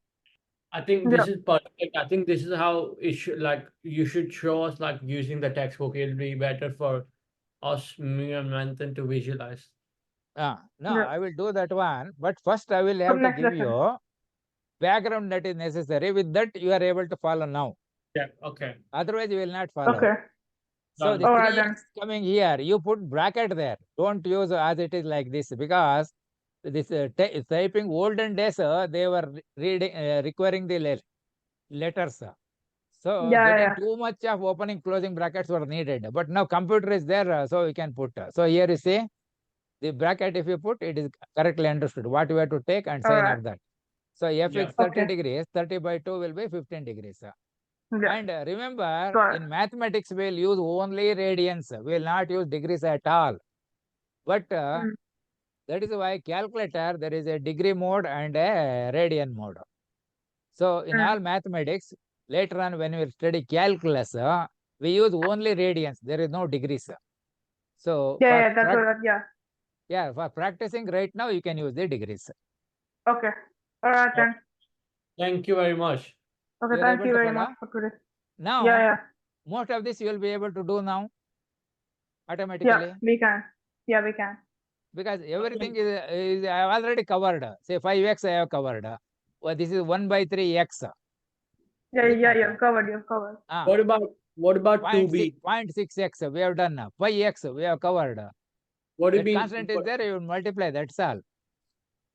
I think Yeah. this is perfect. I think this is how it should, like, you should show us like using the textbook. It'll be better for us, me and Manthan, to visualize. No, Yeah. I will do that one. But first, I will have From to next give lesson. you background that is necessary. With that, you are able to follow now. Yeah. Okay. Otherwise, you will not follow. Okay. So Done. this All right then. 3x coming here, you put bracket there. Don't use as it is like this, because this typing olden days, they were reading requiring the letters. So Yeah, getting yeah. too much of opening closing brackets were needed. But now computer is there, so we can put. So here you see the bracket, if you put, it is correctly understood what you have to take and All sign right. of that. So f Yeah. is 30 Okay. degrees, 30 by 2 will be 15 degrees. Yeah. And remember, Got it. in mathematics, we'll use only radians. We will not use degrees at all. But Mm. that is why calculator, there is a degree mode and a radian mode. So in Mm. all mathematics, later on when we study calculus, we use only radians. There is no degrees. So Yeah, for yeah. That's what. Yeah. for practicing right now, you can use the degrees. Okay. All right Oh, then. thank you very much. Okay. You are Thank able you to very follow. much for today. Yeah, Now, yeah. most of this you will be able to do now Yeah. automatically, We can. Yeah, we can. because everything Okay. is I have already covered. Say 5x I have covered. Well, this is 1 by 3x. Yeah, Isn't yeah. it? You're covered. You're covered. What about Point 6, 2b? 0.6x we have done. 5x we have covered. What do you That mean? constant is there, you will multiply, that's all.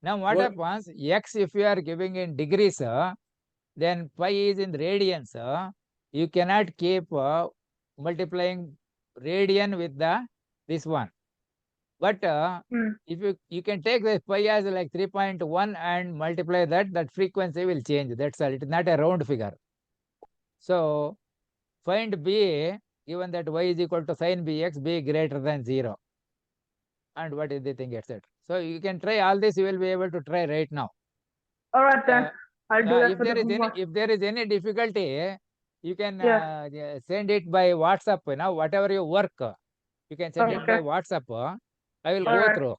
Now what What? happens, x if you are giving in degrees, then pi is in radians. You cannot keep multiplying radian with this one. But Mm. if you can take the pi as like 3.1 and multiply that frequency will change. That's all. It is not a round figure. So find B, given that y is equal to sin bx, b greater than 0. And what is the thing, etc. So you can try all this. You will be able to try right now. All right then. Uh, I'll do that if for the there is homework. any difficulty, you can Yeah. send it by WhatsApp. Whatever you work, you can send Yeah. it by Okay. WhatsApp. I will Yeah. All go right. through.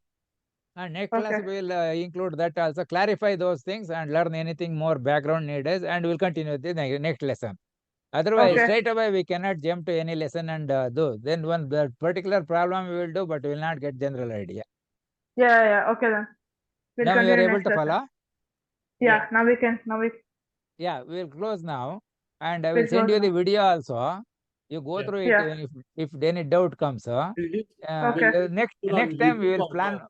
And next class Okay. we will include that also, clarify those things and learn anything more background needed, and we'll continue the next lesson. Otherwise, Okay. straight away we cannot jump to any lesson and do. Then one the particular problem we will do, but we will not get general idea. Yeah, yeah. Okay then. We'll Now you are continue able next to lesson. follow. Yeah. Yeah. Now we can. Now we Yeah, we will close now, and I will will send close you the now. video also. You go Yeah. through it. Yeah. If any doubt comes, Will this Okay. will this next put on time we YouTube will or plan no?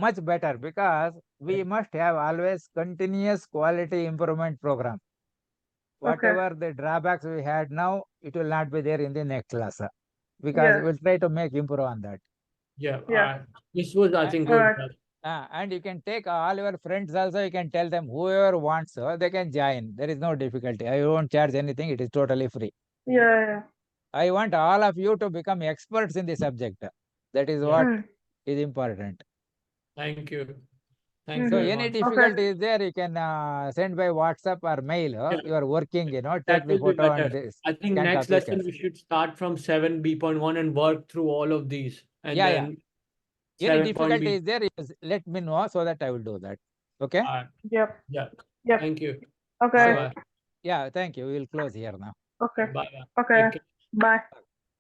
much better, because we must have always continuous quality improvement program. Okay. Whatever the drawbacks we had now, it will not be there in the next class, because Yeah. we'll try to make improve on that. Yeah. Yeah. This was, I And, think, All good. right. and you can take all your friends also. You can tell them, whoever wants, they can join. There is no difficulty. I won't charge anything. It is totally free. Yeah, yeah. I want all of you to become experts in the subject. That is Yeah. what Mm. is important. Thank you. Thank you So Mm-hmm. very any much. Okay. difficulty is there, you can send by WhatsApp or mail. Yeah. You are working, That take the will be photo and better. this I think scan next copy lesson test. we should start from 7B.1 and work through all of these, and Yeah, yeah. then Any 7 point difficulty B. is there, let me know so that I will do that. Okay? Yep. Yeah. Yep. Thank you. Bye Okay. So bye. yeah, thank you. We will close here now. Okay. Bye bye. Okay. Take care. Bye.